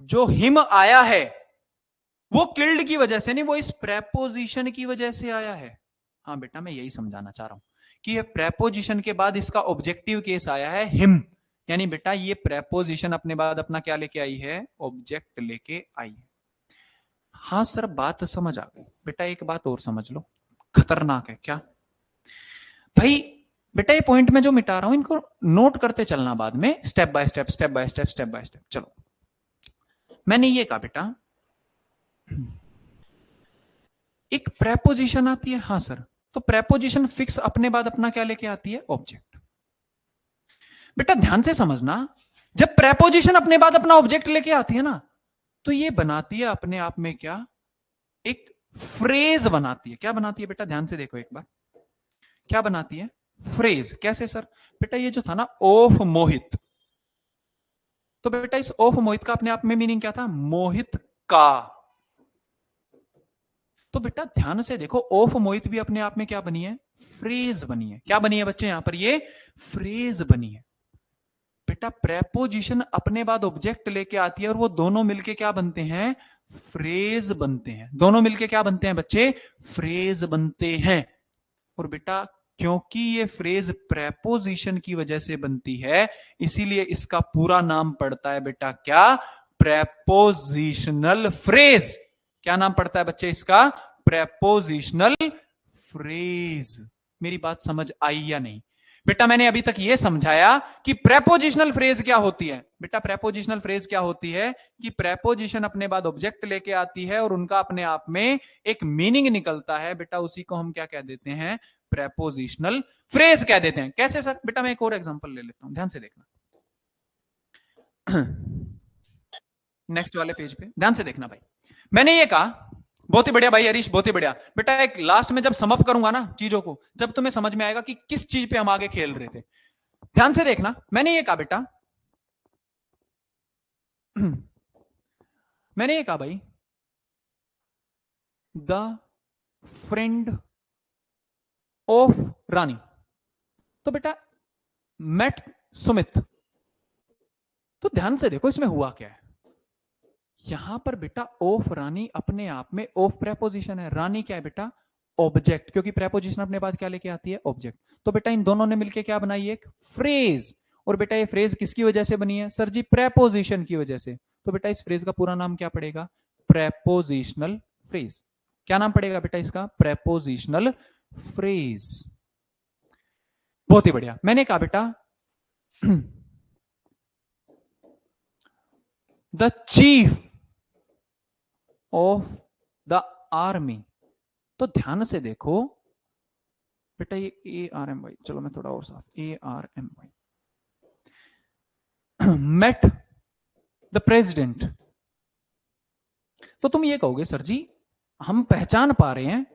जो हिम आया है वो किल्ड की वजह से नहीं, वो इस प्रेपोजिशन की वजह से आया है। हाँ बेटा मैं यही समझाना चाह रहा हूं कि ये प्रेपोजिशन के बाद इसका ऑब्जेक्टिव केस आया है हिम, यानी बेटा ये प्रेपोजिशन अपने बाद अपना क्या लेके आई है? ऑब्जेक्ट लेके आई है। हाँ सर बात समझ आ गई। बेटा एक बात और समझ लो, खतरनाक है क्या भाई? बेटा ये पॉइंट में जो मिटा रहा हूं इनको नोट करते चलना बाद में, step by step, step by step, step by step. चलो मैंने ये कहा बेटा एक प्रेपोजिशन आती है, हाँ सर, तो प्रेपोजिशन फिक्स अपने बाद अपना क्या लेके आती है? ऑब्जेक्ट। बेटा ध्यान से समझना, जब प्रेपोजिशन अपने बाद अपना ऑब्जेक्ट लेके आती है ना, तो ये बनाती है अपने आप में क्या? एक फ्रेज बनाती है। क्या बनाती है बेटा? ध्यान से देखो एक बार, क्या बनाती है? फ्रेज। कैसे सर? बेटा ये जो था ना ओफ मोहित, तो बेटा इस ओफ मोहित का अपने आप में मीनिंग क्या था? मोहित का। तो बेटा ध्यान से देखो, ओफ मोहित भी अपने आप में क्या बनी है? फ्रेज बनी है। क्या बनी है बच्चे यहां पर? ये फ्रेज बनी है। बेटा प्रेपोजिशन अपने बाद ऑब्जेक्ट लेके आती है और वो दोनों मिलके क्या बनते हैं? फ्रेज बनते हैं। दोनों मिलके क्या बनते हैं बच्चे? फ्रेज बनते हैं। और बेटा क्योंकि ये फ्रेज प्रेपोजिशन की वजह से बनती है, इसीलिए इसका पूरा नाम पड़ता है बेटा क्या? Prepositional phrase. क्या नाम पड़ता है बच्चे इसका? Prepositional phrase. मेरी बात समझ आई या नहीं? बेटा मैंने अभी तक यह समझाया कि प्रेपोजिशनल फ्रेज क्या होती है। बेटा प्रेपोजिशनल फ्रेज क्या होती है कि प्रेपोजिशन अपने बाद ऑब्जेक्ट लेके आती है और उनका अपने आप में एक मीनिंग निकलता है। बेटा उसी को हम क्या कह देते हैं? प्रेपोजिशनल फ्रेज कह देते हैं। कैसे सर? बेटा मैं एक और एग्जांपल ले लेता हूं, ध्यान से देखना। नेक्स्ट वाले पेज पे ध्यान से देखना भाई। मैंने ये कहा, बहुत ही बढ़िया भाई हरीश, बहुत ही बढ़िया बेटा। एक लास्ट में जब समअप करूंगा ना चीजों को, जब तुम्हें समझ में आएगा कि किस चीज पे हम आगे खेल रहे थे। ध्यान से देखना, मैंने ये कहा बेटा मैंने ये कहा भाई द फ्रेंड ऑफ रानी। तो बेटा मेट सुमित। तो ध्यान से देखो इसमें हुआ क्या है। यहां पर बेटा ऑफ रानी अपने आप में ऑफ प्रेपोजिशन है, रानी क्या है बेटा? ऑब्जेक्ट, क्योंकि प्रेपोजिशन अपने बाद क्या लेके आती है? ऑब्जेक्ट। तो बेटा इन दोनों ने मिलकर क्या बनाई? एक फ्रेज। और बेटा ये फ्रेज किसकी वजह से बनी है? सर जी प्रेपोजिशन की वजह से। तो बेटा इस फ्रेज का पूरा नाम क्या पड़ेगा? Prepositional phrase. क्या नाम पड़ेगा बेटा इसका? Prepositional phrase. बहुत ही बढ़िया। मैंने कहा बेटा the chief of the army. तो ध्यान से देखो बेटा ये ARMY, चलो मैं थोड़ा और साफ, ARMY मेट द प्रेसिडेंट। तो तुम ये कहोगे सर जी हम पहचान पा रहे हैं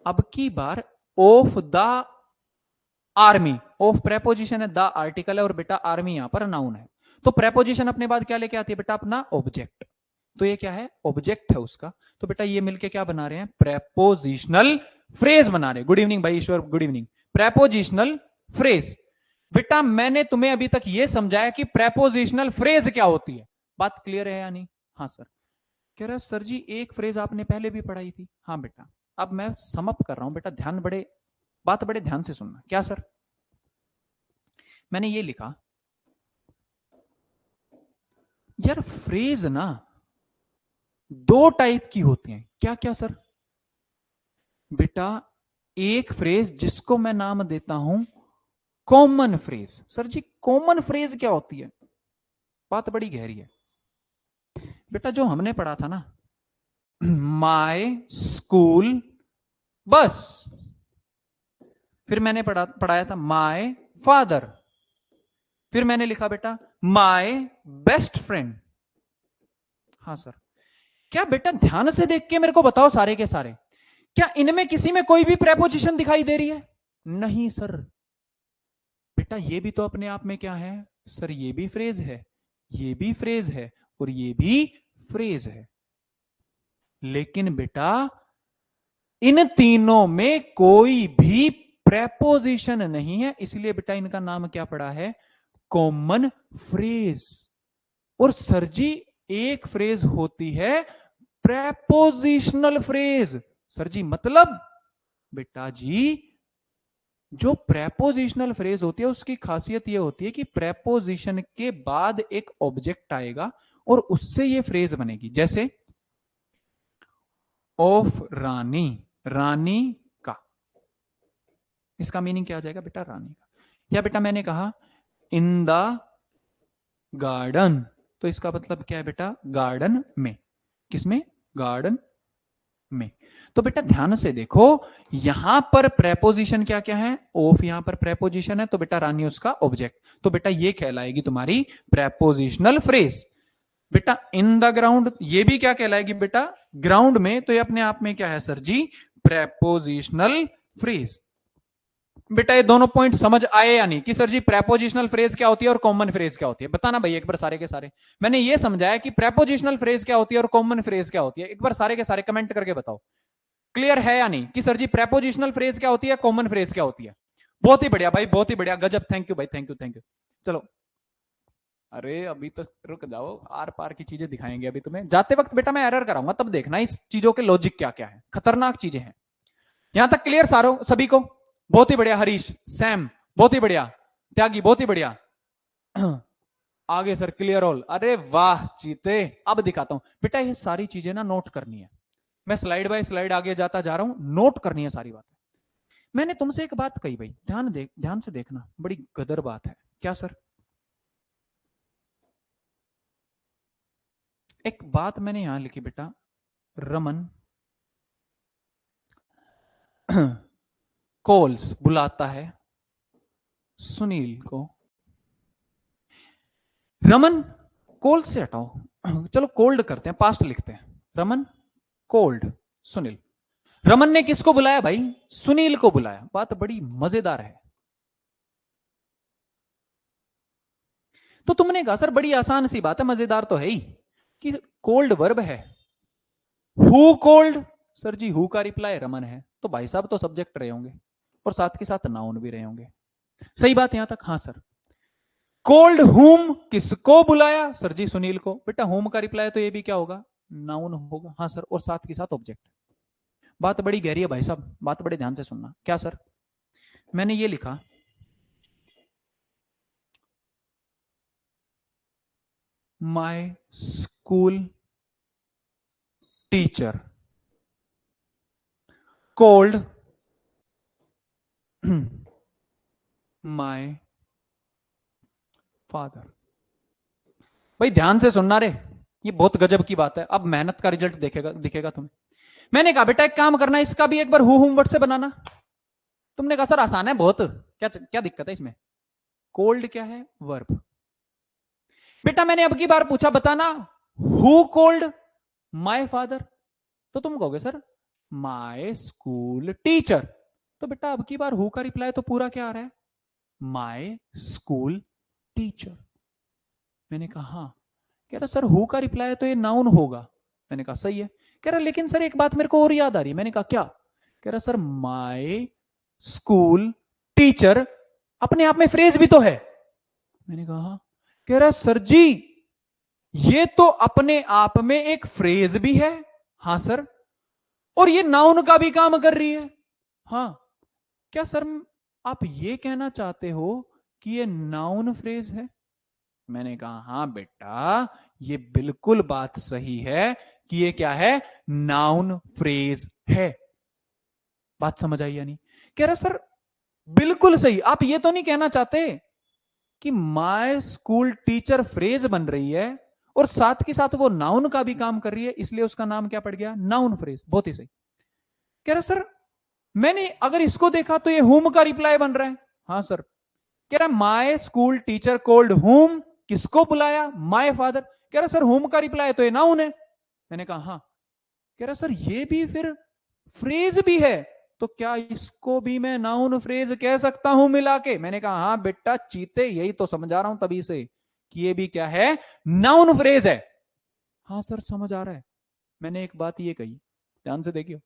अब की बार of the army, of preposition है, द आर्टिकल है और बेटा आर्मी यहां पर नाउन है। तो प्रेपोजिशन अपने बाद क्या लेके आती है बेटा? अपना ऑब्जेक्ट। तो ये क्या है? ऑब्जेक्ट है उसका। तो बेटा ये मिलके क्या बना रहे हैं? प्रेपोजिशनल फ्रेज बना रहे हैं। गुड इवनिंग भाई ईश्वर, गुड इवनिंग। Prepositional phrase. बेटा मैंने तुम्हें अभी तक यह समझाया कि प्रेपोजिशनल फ्रेज क्या होती है। बात क्लियर है या नहीं? हाँ सर। कह रहा सर जी एक फ्रेज आपने पहले भी पढ़ाई थी। हाँ बेटा अब मैं समअप कर रहा हूं बेटा, ध्यान बड़े बात बड़े ध्यान से सुनना। क्या सर? मैंने ये लिखा, यार फ्रेज ना दो टाइप की होती हैं। क्या क्या सर? बेटा एक फ्रेज जिसको मैं नाम देता हूं कॉमन फ्रेज। सर जी कॉमन फ्रेज क्या होती है? बात बड़ी गहरी है बेटा। जो हमने पढ़ा था ना, माय स्कूल बस, फिर मैंने पढ़ाया था माय फादर, फिर मैंने लिखा बेटा माय बेस्ट फ्रेंड। हाँ सर। क्या बेटा ध्यान से देख के मेरे को बताओ सारे के सारे, क्या इनमें किसी में कोई भी प्रेपोजिशन दिखाई दे रही है? नहीं सर। बेटा ये भी तो अपने आप में क्या है सर? ये भी फ्रेज है, ये भी फ्रेज है, और ये भी फ्रेज है। लेकिन बेटा इन तीनों में कोई भी प्रेपोजिशन नहीं है, इसलिए बेटा इनका नाम क्या पड़ा है? Common phrase. और सर जी एक फ्रेज होती है प्रेपोजिशनल फ्रेज। सर जी मतलब बेटा जी जो प्रेपोजिशनल फ्रेज होती है उसकी खासियत यह होती है कि प्रेपोजिशन के बाद एक ऑब्जेक्ट आएगा और उससे यह फ्रेज बनेगी। जैसे ऑफ रानी, रानी का, इसका मीनिंग क्या आ जाएगा बेटा? रानी का। या बेटा मैंने कहा इन द गार्डन, तो इसका मतलब क्या है बेटा? गार्डन में। किसमें? गार्डन में। तो बेटा ध्यान से देखो, यहां पर प्रेपोजिशन क्या क्या है? ऑफ यहां पर प्रेपोजिशन है, तो बेटा रानी उसका ऑब्जेक्ट, तो बेटा ये कहलाएगी तुम्हारी प्रेपोजिशनल फ्रेज। बेटा इन द ग्राउंड, ये भी क्या कहलाएगी बेटा? ग्राउंड में, तो ये अपने आप में क्या है सर जी? Prepositional phrase. बेटा ये दोनों पॉइंट समझ आए या नहीं कि सर जी प्रेपोजिशनल फ्रेज क्या होती है और कॉमन फ्रेज क्या होती है? बताना भाई एक बार सारे के सारे। मैंने ये समझाया कि प्रेपोजिशनल फ्रेज क्या होती है और कॉमन फ्रेज क्या होती है, एक बार सारे के सारे कमेंट करके बताओ क्लियर है या नहीं कि सर जी प्रेपोजिशनल फ्रेज क्या होती है, कॉमन फ्रेज क्या होती है? बहुत ही बढ़िया भाई, बहुत ही बढ़िया, गजब, थैंक यू भाई, थैंक यू थैंक यू। चलो अरे अभी तो रुक जाओ, आर पार की चीजें दिखाएंगे अभी तुम्हें। जाते वक्त बेटा मैं एरर कराऊंगा, तब देखना इस चीजों के लॉजिक क्या क्या है, खतरनाक चीजें हैं। यहां तक क्लियर सारो सभी को? बहुत ही बढ़िया हरीश, सैम बहुत ही बढ़िया, त्यागी बहुत ही बढ़िया। आगे सर क्लियर ऑल, अरे वाह चीते। अब दिखाता हूं बेटा, ये सारी चीजें ना नोट करनी है। मैं स्लाइड बाय स्लाइड आगे जाता जा रहा हूं, नोट करनी है सारी बातें। मैंने तुमसे एक बात कही भाई, ध्यान से देखना, बड़ी गदर बात है। क्या सर? एक बात मैंने यहां लिखी बेटा, रमन कोल्स बुलाता है सुनील को। रमन कोल्ड से हटाओ, चलो कोल्ड करते हैं, पास्ट लिखते हैं। रमन कोल्ड सुनील। रमन ने किसको बुलाया भाई? सुनील को बुलाया। बात बड़ी मजेदार है। तो तुमने कहा सर बड़ी आसान सी बात है, मजेदार तो है ही, कि कोल्ड वर्ब है। Who called? Sir ji who का रिप्लाई रमन है, तो भाई साहब तो सब्जेक्ट रहे होंगे और साथ के साथ नाउन भी रहे होंगे। सही बात यहां तक? हाँ सर। कोल्ड हुम, किसको बुलाया? सर जी सुनील को। बेटा हुम का रिप्लाई तो ये भी क्या होगा? नाउन होगा। हाँ सर, और साथ के साथ ऑब्जेक्ट। बात बड़ी गहरी है भाई साहब, बात बड़े ध्यान से सुनना। क्या सर? मैंने ये लिखा, my school teacher cold my father. भाई ध्यान से सुनना रे, ये बहुत गजब की बात है। अब मेहनत का रिजल्ट देखेगा दिखेगा तुम्हें। मैंने कहा बेटा एक काम करना, इसका भी एक बार हु हुम वर्ड से बनाना। तुमने कहा सर आसान है बहुत, क्या क्या दिक्कत है इसमें? कोल्ड क्या है? वर्ब। बेटा मैंने अब की बार पूछा, बताना हु कोल्ड माय फादर, तो तुम कहोगे सर माय स्कूल टीचर। तो बेटा अब की बार हु का रिप्लाई तो पूरा क्या आ रहा है? My school teacher. मैंने कहा हाँ। कह रहा सर हु का रिप्लाई तो ये नाउन होगा। मैंने कहा सही है। कह रहा लेकिन सर एक बात मेरे को और याद आ रही है। मैंने कहा क्या? कह रहा सर माय स्कूल टीचर अपने आप में फ्रेज भी तो है। मैंने कहा हाँ। कह रहा सर जी ये तो अपने आप में एक फ्रेज भी है। हाँ सर, और ये नाउन का भी काम कर रही है। हाँ। क्या सर आप ये कहना चाहते हो कि ये नाउन फ्रेज है? मैंने कहा हाँ बेटा, ये बिल्कुल बात सही है कि ये क्या है, नाउन फ्रेज है। बात समझ आई या नहीं? कह रहा सर बिल्कुल सही, आप ये तो नहीं कहना चाहते कि माय स्कूल टीचर फ्रेज बन रही है और साथ के साथ वो नाउन का भी काम कर रही है, इसलिए उसका नाम क्या पड़ गया, नाउन फ्रेज। बहुत ही सही। कह रहा सर मैंने अगर इसको देखा तो ये हुम का रिप्लाई बन रहा है। हाँ सर। कह रहा माय स्कूल टीचर कोल्ड हुम, किसको बुलाया, माय फादर। कह रहा सर हुम का रिप्लाई तो ये नाउन है। मैंने कहा हाँ। कह रहा सर ये भी फिर फ्रेज भी है, तो क्या इसको भी मैं नाउन फ्रेज कह सकता हूं मिला के? मैंने कहा हाँ बेटा चीते, यही तो समझा रहा हूं तभी से कि ये भी क्या है, नाउन फ्रेज है। हाँ सर समझ आ रहा है। मैंने एक बात ये कही, ध्यान से देखियो,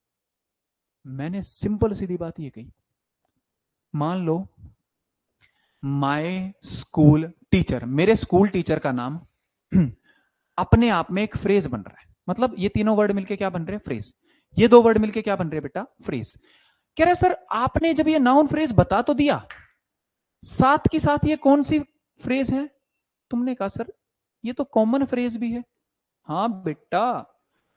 मैंने सिंपल सीधी बात ये कही, मान लो माय स्कूल टीचर, मेरे स्कूल टीचर का नाम अपने आप में एक फ्रेज बन रहा है। मतलब ये तीनों वर्ड मिलके क्या बन रहे हैं, फ्रेज। ये दो वर्ड मिलके क्या बन रहे हैं बेटा, फ्रेज। कह रहे सर आपने जब ये नाउन फ्रेज बता तो दिया, साथ की साथ ये कौन सी फ्रेज है? तुमने कहा सर ये तो कॉमन फ्रेज भी है। हाँ बेटा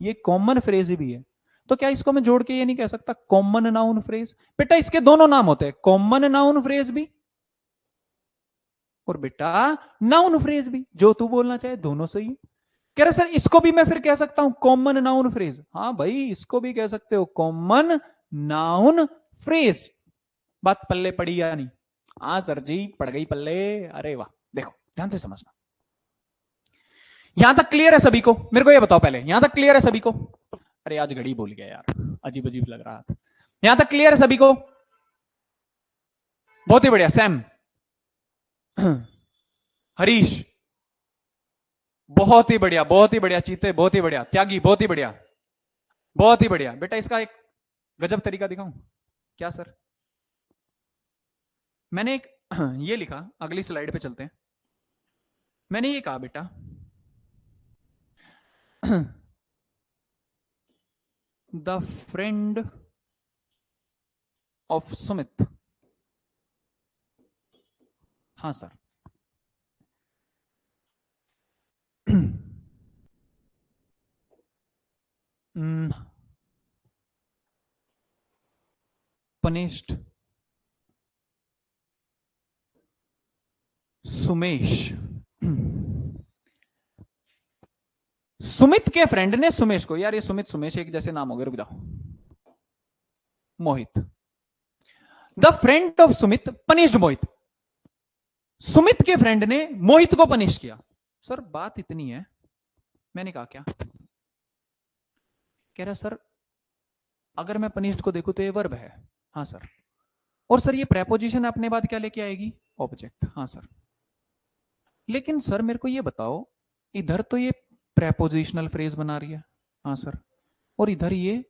ये कॉमन फ्रेज भी है, तो क्या इसको मैं जोड़ के ये नहीं कह सकता कॉमन नाउन फ्रेज? बेटा इसके दोनों नाम होते हैं, कॉमन नाउन फ्रेज भी और बेटा नाउन फ्रेज भी, जो तू बोलना चाहे दोनों सही है। कह रहे सर इसको भी मैं फिर कह सकता हूं कॉमन नाउन फ्रेज? हाँ भाई इसको भी कह सकते हो कॉमन नाउन फ्रेज। बात पल्ले पड़ी या नहीं? हाँ सर जी पड़ गई पल्ले। अरे वाह, देखो ध्यान से समझना। यहां तक क्लियर है सभी को? मेरे को ये बताओ पहले, यहां तक क्लियर है सभी को? अरे आज घड़ी बोल गया यार, अजीब अजीब लग रहा था। यहां तक क्लियर है सभी को? बहुत ही बढ़िया। सैम, हरीश, बहुत ही बढ़िया, बहुत ही बढ़िया। चीते बहुत ही बढ़िया। त्यागी बहुत ही बढ़िया, बहुत ही बढ़िया। बेटा इसका एक गजब तरीका दिखाऊं क्या सर? मैंने एक ये लिखा, अगली स्लाइड पे चलते हैं। मैंने ये कहा बेटा द फ्रेंड ऑफ सुमित। हाँ सर। punished सुमेश। सुमित के फ्रेंड ने सुमेश को, यार ये सुमित सुमेश एक जैसे नाम हो गए, रुक जाओ, Mohit. The friend of Sumit punished Mohit. Sumit के फ्रेंड ने मोहित को पनिश किया। सर बात इतनी है। मैंने कहा क्या? कह रहा सर अगर मैं पनिश्ड को देखूं तो ये वर्ब है। हाँ सर। और सर ये प्रेपोजिशन अपने बाद क्या लेके आएगी, ऑब्जेक्ट। हाँ सर। लेकिन सर मेरे को ये बताओ, इधर तो ये प्रेपोजिशनल फ्रेज बना रही है। हाँ सर। और इधर ये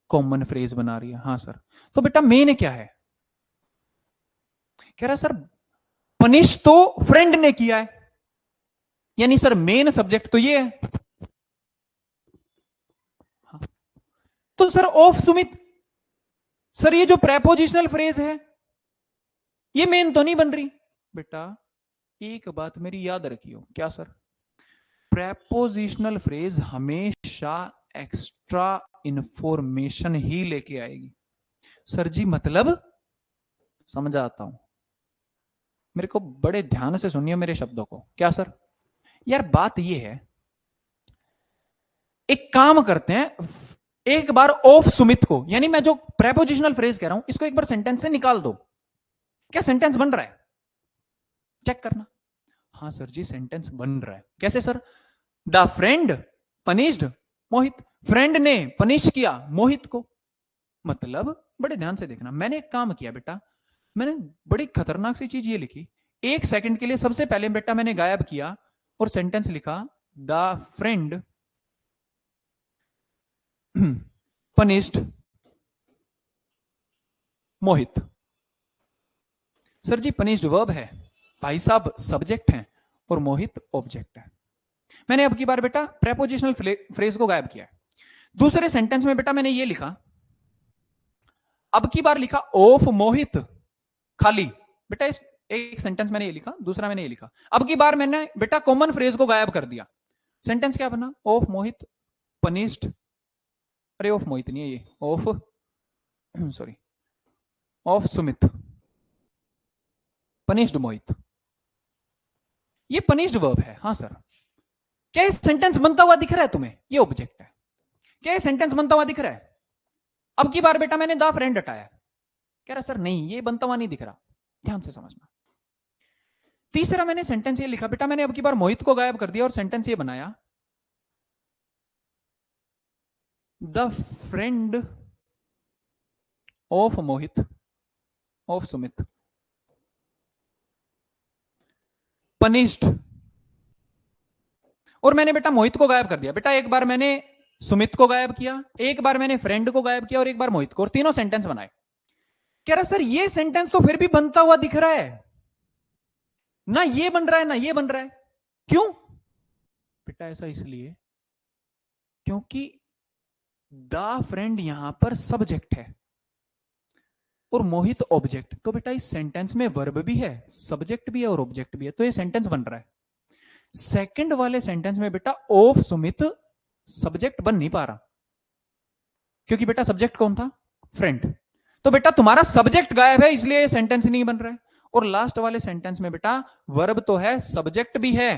कॉमन फ्रेज बना रही है। हाँ सर। तो बेटा मेन क्या है? कह रहा सर पनिश तो फ्रेंड ने किया है, यानी सर मेन सब्जेक्ट तो ये है। हाँ। तो सर ऑफ सुमित, सर ये जो प्रेपोजिशनल फ्रेज है ये मेन तो नहीं बन रही। बेटा एक बात मेरी याद रखियो, क्या सर? प्रेपोजिशनल फ्रेज हमेशा एक्स्ट्रा इंफॉर्मेशन ही लेके आएगी। सर जी मतलब समझाता हूं, मेरे को बड़े ध्यान से सुनिए मेरे शब्दों को। क्या सर? यार बात ये है, एक काम करते हैं, एक बार ऑफ सुमित को, यानी मैं जो प्रेपोजिशनल फ्रेज कह रहा हूं इसको एक बार सेंटेंस से निकाल दो। क्या सेंटेंस बन रहा है? चेक करना। हाँ सर जी सेंटेंस बन रहा है। कैसे sir? The friend punished Mohit, friend ने पनिश किया मोहित को। मतलब बड़े ध्यान से देखना, मैंने एक काम किया बेटा, मैंने बड़ी खतरनाक सी चीज ये लिखी, एक सेकंड के लिए सबसे पहले बेटा मैंने गायब किया और सेंटेंस लिखा the friend punished Mohit. Sir ji punished verb है, भाई साहब सब्जेक्ट है और मोहित ऑब्जेक्ट है। मैंने अब की बार बेटा प्रेपोजिशनल फ्रेज को गायब किया है। दूसरे सेंटेंस में बेटा मैंने ये लिखा अब की बार लिखा ऑफ मोहित खाली। बेटा इस एक सेंटेंस मैंने ये लिखा, दूसरा मैंने ये लिखा। अब की बार मैंने बेटा कॉमन फ्रेज को गायब कर दिया। सेंटेंस क्या बना? ऑफ मोहित पनिश्ड, अरे ऑफ मोहित नहीं है ये, of sorry of Sumit punished Mohit. ये पनिश्ड वर्ब है। हाँ सर, क्या ये सेंटेंस बनता हुआ दिख रहा है तुम्हें? ये ऑब्जेक्ट है। क्या ये सेंटेंस बनता हुआ दिख रहा है? अब की बार बेटा मैंने द फ्रेंड हटाया, कह रहा सर नहीं ये बनता हुआ नहीं दिख रहा, ध्यान से समझना। तीसरा मैंने सेंटेंस ये लिखा, बेटा मैंने अब की बार मोहित को गायब कर दिया और सेंटेंस ये बनाया, the friend of Mohit of Sumit punished. और मैंने बेटा मोहित को गायब कर दिया। बेटा एक बार मैंने सुमित को गायब किया, एक बार मैंने फ्रेंड को गायब किया और एक बार मोहित को, और तीनों सेंटेंस बनाए। कह रहा सर ये सेंटेंस तो फिर भी बनता हुआ दिख रहा है ना, ये बन रहा है ना ये बन रहा है, क्यों? बेटा ऐसा इसलिए क्योंकि द फ्रेंड यहां पर सब्जेक्ट है और मोहित ऑब्जेक्ट। तो बेटा इस सेंटेंस में वर्ब भी है, सब्जेक्ट भी है और ऑब्जेक्ट भी है, तो ये सेंटेंस बन रहा है। सेकंड वाले सेंटेंस में बेटा ऑफ सुमित सब्जेक्ट बन नहीं पा रहा, क्योंकि बेटा सब्जेक्ट कौन था? फ्रेंड। तो बेटा तुम्हारा सब्जेक्ट गायब है, इसलिए सेंटेंस नहीं बन रहा है। और लास्ट वाले सेंटेंस में बेटा वर्ब तो है, सब्जेक्ट भी है,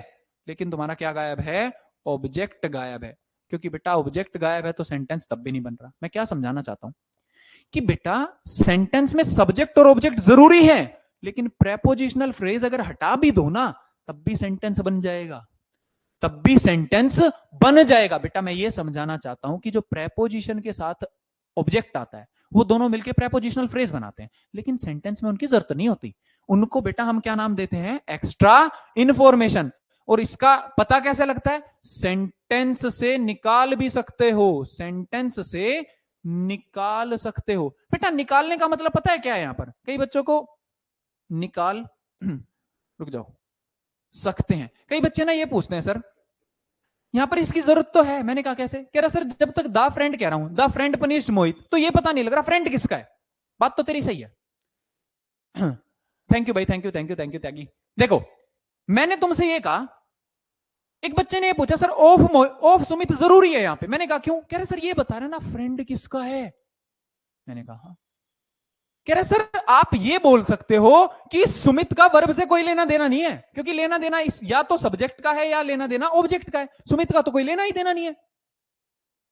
लेकिन तुम्हारा क्या गायब है? ऑब्जेक्ट गायब है। क्योंकि बेटा ऑब्जेक्ट गायब है तो सेंटेंस तब भी नहीं बन रहा। मैं क्या समझाना चाहता हूं कि बेटा सेंटेंस में सब्जेक्ट और ऑब्जेक्ट जरूरी है, लेकिन प्रेपोजिशनल फ्रेज अगर हटा भी दो ना तब भी सेंटेंस बन जाएगा, तब भी सेंटेंस बन जाएगा। बेटा मैं ये समझाना चाहता हूं कि जो प्रेपोजिशन के साथ ऑब्जेक्ट आता है वो दोनों मिलकर प्रेपोजिशनल फ्रेज बनाते हैं, लेकिन सेंटेंस में उनकी जरूरत नहीं होती। उनको बेटा हम क्या नाम देते हैं? Extra information. और इसका पता कैसे लगता है? सेंटेंस से निकाल भी सकते हो, सेंटेंस से निकाल सकते हो। बेटा निकालने का मतलब पता है क्या है? यहां पर कई बच्चों को निकाल रुक जाओ सकते हैं, कई बच्चे ना ये पूछते हैं सर यहां पर इसकी जरूरत तो है। मैंने कहा कैसे? कह रहा सर जब तक द फ्रेंड कह रहा हूं, द फ्रेंड पनिश्ड मोहित, तो ये पता नहीं लग रहा फ्रेंड किसका है। बात तो तेरी सही है। थैंक यू भाई, thank you thank you thank you Tyagi. देखो मैंने तुमसे ये कहा, एक बच्चे ने ये पूछा सर ऑफ सुमित जरूरी है यहां पे। मैंने कहा क्यों? कह रहे सर ये बता रहे ना फ्रेंड किसका है। मैंने कहा हाँ। कह रहे सर आप ये बोल सकते हो कि सुमित का वर्ब से कोई लेना देना नहीं है, क्योंकि लेना देना इस या तो सब्जेक्ट का है या लेना देना ऑब्जेक्ट का है, सुमित का तो कोई लेना ही देना नहीं है।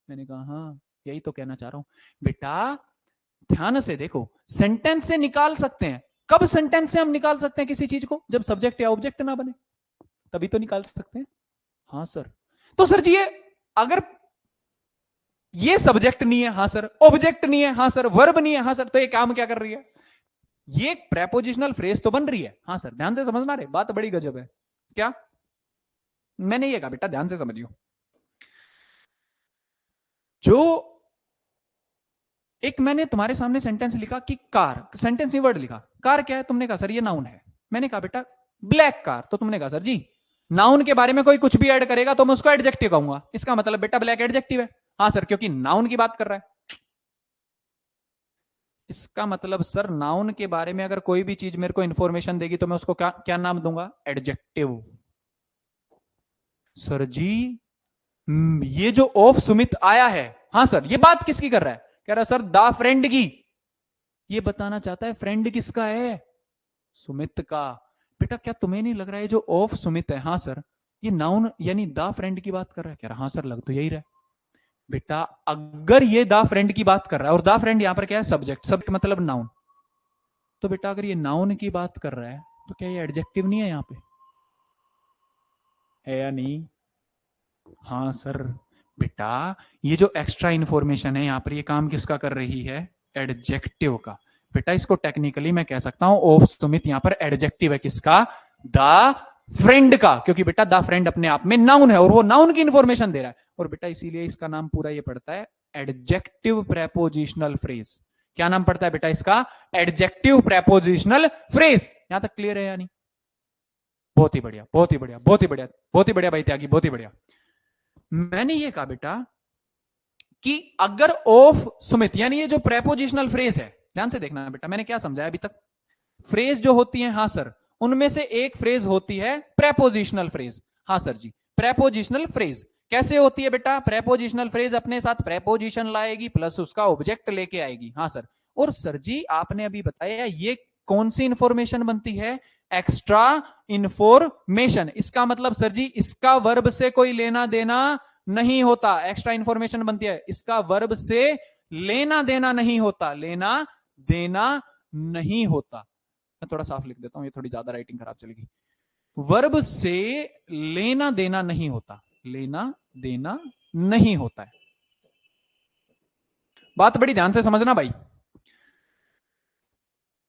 मैंने कहा हाँ यही तो कहना चाह रहा हूं। बेटा ध्यान से देखो, सेंटेंस से निकाल सकते हैं। कब सेंटेंस से हम निकाल सकते हैं किसी चीज को? जब सब्जेक्ट या ऑब्जेक्ट ना बने, तभी तो निकाल सकते हैं। हाँ सर। तो सर जी ये अगर ये सब्जेक्ट नहीं है, हाँ सर, ऑब्जेक्ट नहीं है, हाँ सर, वर्ब नहीं है, हाँ सर, तो ये काम क्या कर रही है? ये प्रेपोजिशनल फ्रेज तो बन रही है। हाँ सर, ध्यान से समझना रे, बात बड़ी गजब है। क्या मैंने ये कहा? बेटा ध्यान से समझियो, जो एक मैंने तुम्हारे सामने सेंटेंस लिखा कि कार, सेंटेंस नहीं वर्ड लिखा, कार क्या है? तुमने कहा सर ये नाउन है। मैंने कहा बेटा ब्लैक कार, तो तुमने कहा सर जी नाउन के बारे में कोई कुछ भी ऐड करेगा तो मैं उसको एडजेक्टिव कहूंगा, इसका मतलब बेटा ब्लैक एडजेक्टिव है। हाँ सर, क्योंकि नाउन की बात कर रहा है। इसका मतलब सर नाउन के बारे में अगर कोई भी चीज मेरे को इंफॉर्मेशन देगी तो मैं उसको क्या क्या नाम दूंगा? एडजेक्टिव। सर जी ये जो ऑफ सुमित आया है, हाँ सर, ये बात किसकी कर रहा है? कह रहा सर द फ्रेंड की। ये बताना चाहता है फ्रेंड किसका है? सुमित का। बेटा क्या तुम्हें नहीं लग रहा है जो ऑफ सुमित है, हाँ सर, ये नाउन यानी द फ्रेंड की बात कर रहा है? कह रहा हाँ सर लग तो यही रहा है। बेटा अगर ये द फ्रेंड की बात कर रहा है और द फ्रेंड यहां पर क्या है? सब्जेक्ट, सब्जेक्ट मतलब नाउन, तो बेटा अगर ये नाउन की बात कर रहा है तो क्या ये एडजेक्टिव नहीं है यहां पे? है या नहीं? हाँ सर। बेटा ये जो एक्स्ट्रा इंफॉर्मेशन है यहां पर, ये काम किसका कर रही है? एडजेक्टिव का। बेटा इसको टेक्निकली मैं कह सकता हूं ऑफ सुमित यहां पर एडजेक्टिव है किसका? द फ्रेंड का, क्योंकि बेटा द फ्रेंड अपने आप में नाउन है और वो नाउन की इंफॉर्मेशन दे रहा है। और बेटा इसीलिए इसका नाम पूरा ये पड़ता है एडजेक्टिव प्रेपोजिशनल फ्रेज। क्या नाम पड़ता है बेटा इसका? Adjective prepositional phrase. यहां तक क्लियर है या नहीं? बहुत ही बढ़िया, बहुत ही बढ़िया, बहुत ही बढ़िया, बहुत ही बढ़िया भाई त्यागी, बहुत ही बढ़िया। मैंने ये कहा बेटा कि अगर ऑफ सुमित यानी ये जो प्रेपोजिशनल फ्रेज है, ध्यान से देखना बेटा, मैंने क्या समझाया अभी तक। फ्रेज जो होती है, हाँ सर, उनमें से एक फ्रेज होती है प्रेपोजिशनल फ्रेज। हाँ सर जी, प्रेपोजिशनल फ्रेज कैसे होती है बेटा? प्रेपोजिशनल फ्रेज अपने साथ प्रेपोजिशन लाएगी प्लस उसका ऑब्जेक्ट लेके आएगी। हाँ सर। और सर जी आपने अभी बताया ये कौन सी इंफॉर्मेशन बनती है? Extra information. इसका मतलब सर जी इसका वर्ब से कोई लेना देना नहीं होता। एक्स्ट्रा इंफॉर्मेशन बनती है, इसका वर्ब से लेना देना नहीं होता, लेना देना नहीं होता। मैं थोड़ा साफ लिख देता हूं, ये थोड़ी ज्यादा राइटिंग खराब चलेगी। वर्ब से लेना देना नहीं होता, लेना देना नहीं होता है। बात बड़ी ध्यान से समझना भाई।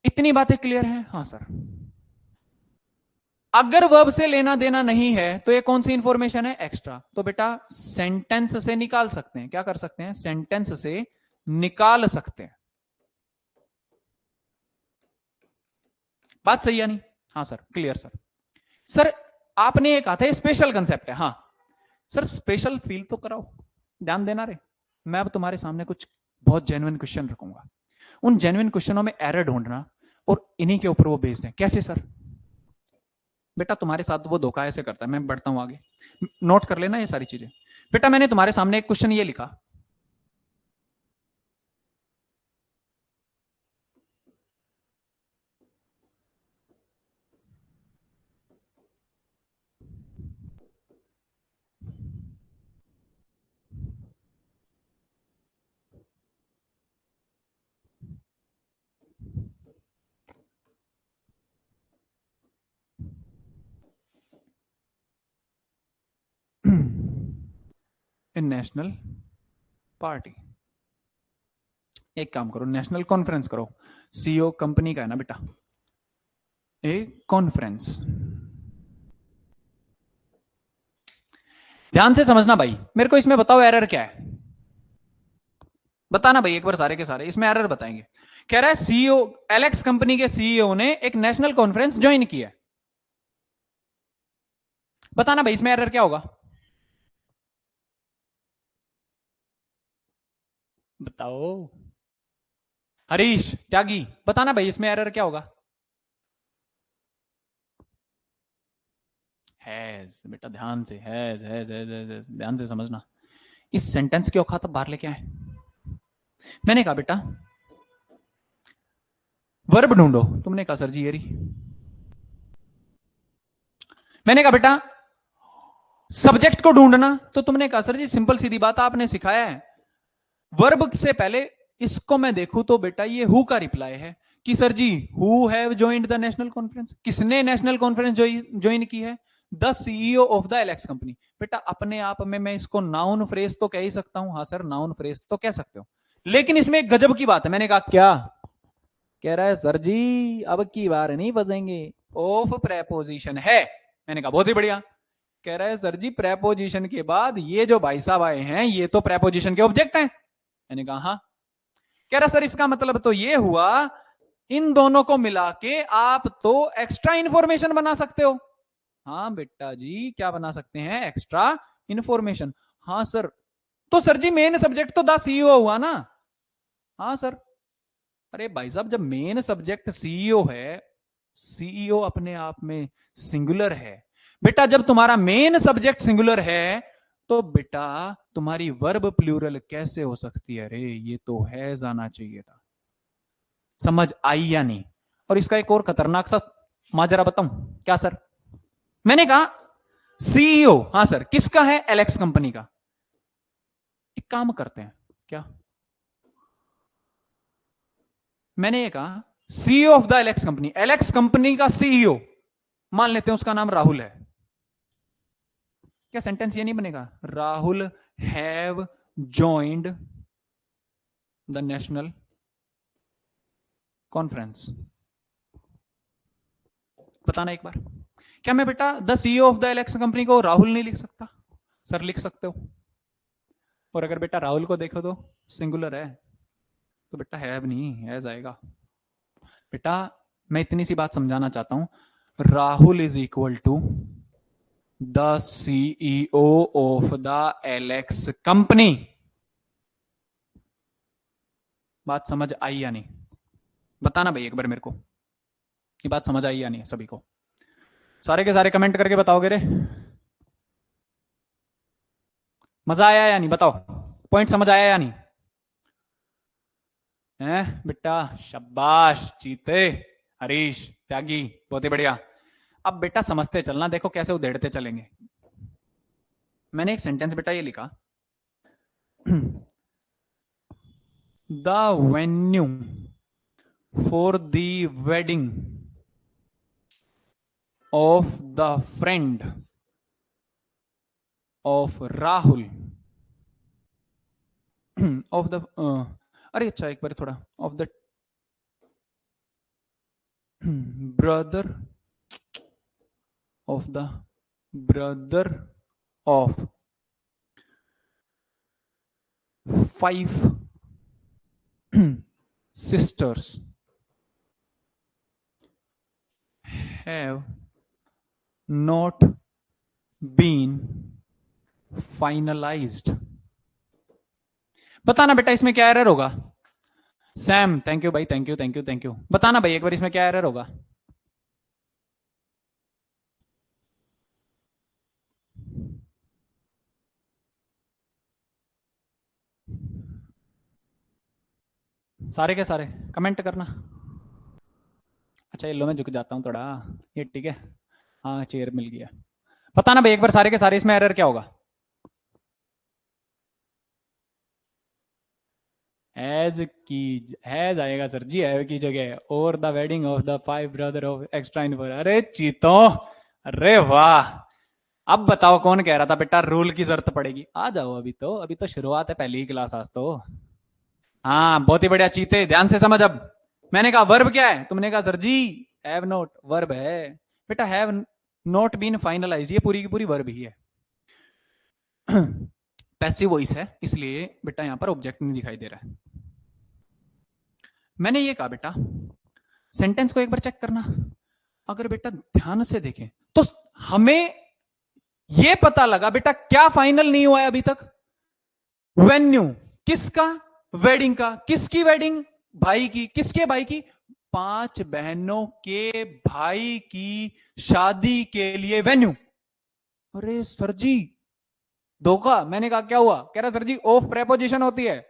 इतनी बातें क्लियर है? हाँ सर। अगर वर्ब से लेना देना नहीं है तो ये कौन सी इंफॉर्मेशन है? एक्स्ट्रा। तो बेटा सेंटेंस से निकाल सकते हैं। क्या कर सकते हैं? सेंटेंस से निकाल सकते हैं। बात सही है नहीं? हाँ सर, क्लियर सर। सर आपने ये कहा था स्पेशल कंसेप्ट है। हाँ सर, स्पेशल फील तो कराओ, ध्यान देना रे। मैं अब तुम्हारे सामने कुछ बहुत जेन्युइन क्वेश्चन रखूंगा, उन जेन्युइन क्वेश्चनों में एरर ढूंढना और इन्हीं के ऊपर वो बेस्ड है। कैसे सर? बेटा तुम्हारे साथ वो धोखा ऐसे करता है, मैं बढ़ता हूं आगे, नोट कर लेना ये सारी चीजें। बेटा मैंने तुम्हारे सामने एक क्वेश्चन ये लिखा, इन नेशनल पार्टी। एक काम करो, नेशनल कॉन्फ्रेंस करो। सीईओ कंपनी का है ना बेटा, ए कॉन्फ्रेंस। ध्यान से समझना भाई, मेरे को इसमें बताओ एरर क्या है? बताना भाई एक बार सारे के सारे, इसमें एरर बताएंगे। कह रहा है सीईओ, एलेक्स कंपनी के सीईओ ने एक नेशनल कॉन्फ्रेंस ज्वाइन किया। बताना भाई इसमें एरर क्या होगा? बताओ हरीश त्यागी, बताना भाई इसमें एरर क्या होगा? हैज बेटा, ध्यान से, हैज ध्यान से समझना। इस सेंटेंस की औकात बाहर लेके आए। मैंने कहा बेटा वर्ब ढूंढो, तुमने कहा सर जी ये रही। मैंने कहा बेटा सब्जेक्ट को ढूंढना, तो तुमने कहा सर जी सिंपल सीधी बात आपने सिखाया है, वर्ब से पहले इसको मैं देखूं तो बेटा ये हु का रिप्लाई है कि sir ji who have joined the national conference. किसने नेशनल कॉन्फ्रेंस ज्वाइन की है? The CEO of the Alex company. बेटा अपने आप में मैं इसको नाउन फ्रेज तो कह ही सकता हूं। हाँ सर, नाउन फ्रेज तो कह सकते हो, लेकिन इसमें एक गजब की बात है। मैंने कहा क्या? कह रहा है सर जी अब की बार नहीं फंसेंगे, ऑफ प्रेपोजिशन है। मैंने कहा बहुत ही बढ़िया। कह रहा है सर जी प्रेपोजिशन के बाद ये जो भाई साहब आए हैं ये तो प्रेपोजिशन के ऑब्जेक्ट हैं। मैंने कहा हाँ। कह रहा सर इसका मतलब तो ये हुआ इन दोनों को मिला के आप तो एक्स्ट्रा इंफॉर्मेशन बना सकते हो। हाँ बेटा जी, क्या बना सकते हैं? Extra information. हाँ सर। तो सर जी मेन सब्जेक्ट तो द सीईओ हुआ ना? हाँ सर। अरे भाई साहब जब मेन सब्जेक्ट सीईओ है, सीईओ अपने आप में सिंगुलर है। बेटा जब तुम्हारा मेन सब्जेक्ट सिंगुलर है तो बेटा तुम्हारी वर्ब प्लूरल कैसे हो सकती है? अरे ये तो है जाना चाहिए था। समझ आई या नहीं? और इसका एक और खतरनाक सा माजरा बताऊं क्या सर? मैंने कहा सीईओ, हाँ सर, किसका है? एलेक्स कंपनी का। एक काम करते हैं क्या, मैंने ये कहा CEO of the Alex company, Alex company का सीईओ मान लेते हैं उसका नाम राहुल है। क्या सेंटेंस ये नहीं बनेगा? Rahul have joined the national conference. बताना एक बार, क्या मैं बेटा the CEO of the Alex company को राहुल नहीं लिख सकता? सर लिख सकते हो। और अगर बेटा राहुल को देखो तो सिंगुलर है, तो बेटा हैव नहीं हैज आएगा। बेटा मैं इतनी सी बात समझाना चाहता हूं, Rahul is equal to the CEO of the Alex company. बात समझ आई या नहीं? बताना भाई एक बार मेरे को ये बात समझ आई या नहीं सभी को। सारे के सारे कमेंट करके बताओगे रे। मजा आया या नहीं बताओ, पॉइंट समझ आया या नहीं है बेटा? शाबाश चीते, हरीश, त्यागी, बहुत ही बढ़िया। अब बेटा समझते चलना, देखो कैसे उधेड़ते चलेंगे। मैंने एक सेंटेंस बेटा ये लिखा, the venue for the wedding of the friend of Rahul of the अरे अच्छा एक बार थोड़ा, of the brother of the brother of 5 sisters have not been finalized। बताना बेटा इसमें क्या एरर होगा? सैम थैंक यू भाई, thank you thank you thank you. बताना भाई एक बार इसमें क्या एरर होगा? सारे के सारे कमेंट करना। अच्छा ये लो मैं झुक जाता हूं थोड़ा, ये ठीक है। हाँ चेयर मिल गया। बताना भाई एक बार सारे के सारे इसमें एरर क्या होगा? हैज की हैज आएगा सर जी, हैव की जगह, और the wedding of the 5 brother of extra in. अरे चीतों, अरे वाह। अब बताओ कौन कह रहा था बेटा रूल की जरूरत पड़ेगी? आ जाओ, अभी तो शुरुआत है, पहली ही क्लास आज तो। हाँ बहुत ही बढ़िया चीते, ध्यान से समझ। अब मैंने कहा वर्ब क्या है, तुमने कहा sir ji have not verb है। बेटा हैव नॉट बीन फाइनलाइज्ड ये पूरी की पूरी वर्ब ही है। पैसिव वॉइस है इसलिए बेटा यहां पर ऑब्जेक्ट नहीं दिखाई दे रहा है। मैंने ये कहा बेटा सेंटेंस को एक बार चेक करना। अगर बेटा ध्यान से देखें तो हमें यह पता लगा बेटा क्या फाइनल नहीं हुआ है अभी तक? वेन्यू किसका? वेडिंग का। किसकी वेडिंग? भाई की। किसके भाई की? 5 बहनों के भाई की शादी के लिए वेन्यू। अरे सर जी धोखा। मैंने कहा क्या हुआ? कह रहा सर जी ऑफ प्रेपोजिशन होती है,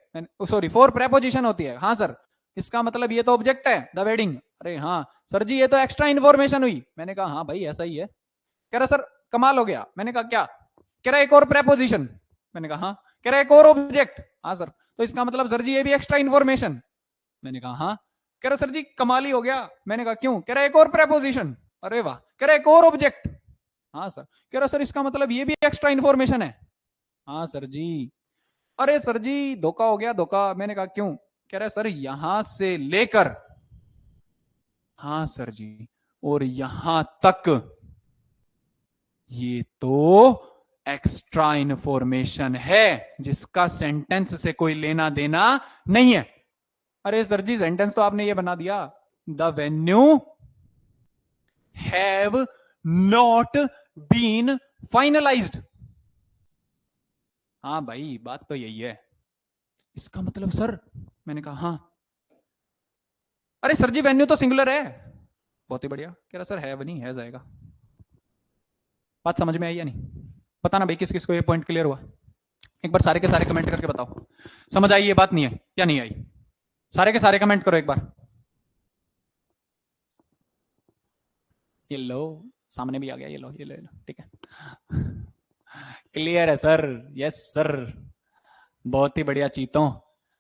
सॉरी फॉर प्रेपोजिशन होती है। हाँ सर, इसका मतलब ये तो ऑब्जेक्ट है द वेडिंग। अरे हाँ सर जी ये तो एक्स्ट्रा इन्फॉर्मेशन हुई। मैंने कहा हाँ भाई ऐसा ही है। कह रहा सर कमाल हो गया। मैंने कहा क्या? कह रहा एक और प्रेपोजिशन। मैंने कहा हाँ। कह रहा एक और ऑब्जेक्ट। हाँ सर, तो इसका मतलब सर जी ये भी एक्स्ट्रा इन्फॉर्मेशन। मैंने कहा हाँ। कह रहा सर जी कमाल ही हो गया। मैंने कहा क्यों? कह रहा एक और प्रेपोजिशन। अरे वाह। कह रहा एक और ऑब्जेक्ट। हाँ सर। कह रहा सर इसका मतलब ये भी एक्स्ट्रा इन्फॉर्मेशन है। हाँ सर जी। अरे सर जी धोखा हो गया धोखा। मैंने कहा क्यों? कह रहा सर यहां से लेकर, हाँ सर जी, और यहां तक ये तो एक्स्ट्रा इन्फॉर्मेशन है जिसका सेंटेंस से कोई लेना देना नहीं है। अरे सर जी सेंटेंस तो आपने ये बना दिया, the venue have not been finalised. हाँ भाई बात तो यही है। इसका मतलब सर, मैंने कहा हाँ। अरे सर जी वेन्यू तो सिंगुलर है। बहुत ही बढ़िया। कह रहा सर हैव नहीं है जाएगा। बात समझ में आई या नहीं? बताना भाई किस किस को ये पॉइंट क्लियर हुआ? एक बार सारे के सारे कमेंट करके बताओ समझ आई ये बात नहीं है या नहीं आई? सारे के सारे कमेंट करो एक बार। ये लो सामने भी आ गया, ये लो ये लो ठीक है। क्लियर है सर? यस सर, बहुत ही बढ़िया चीतों।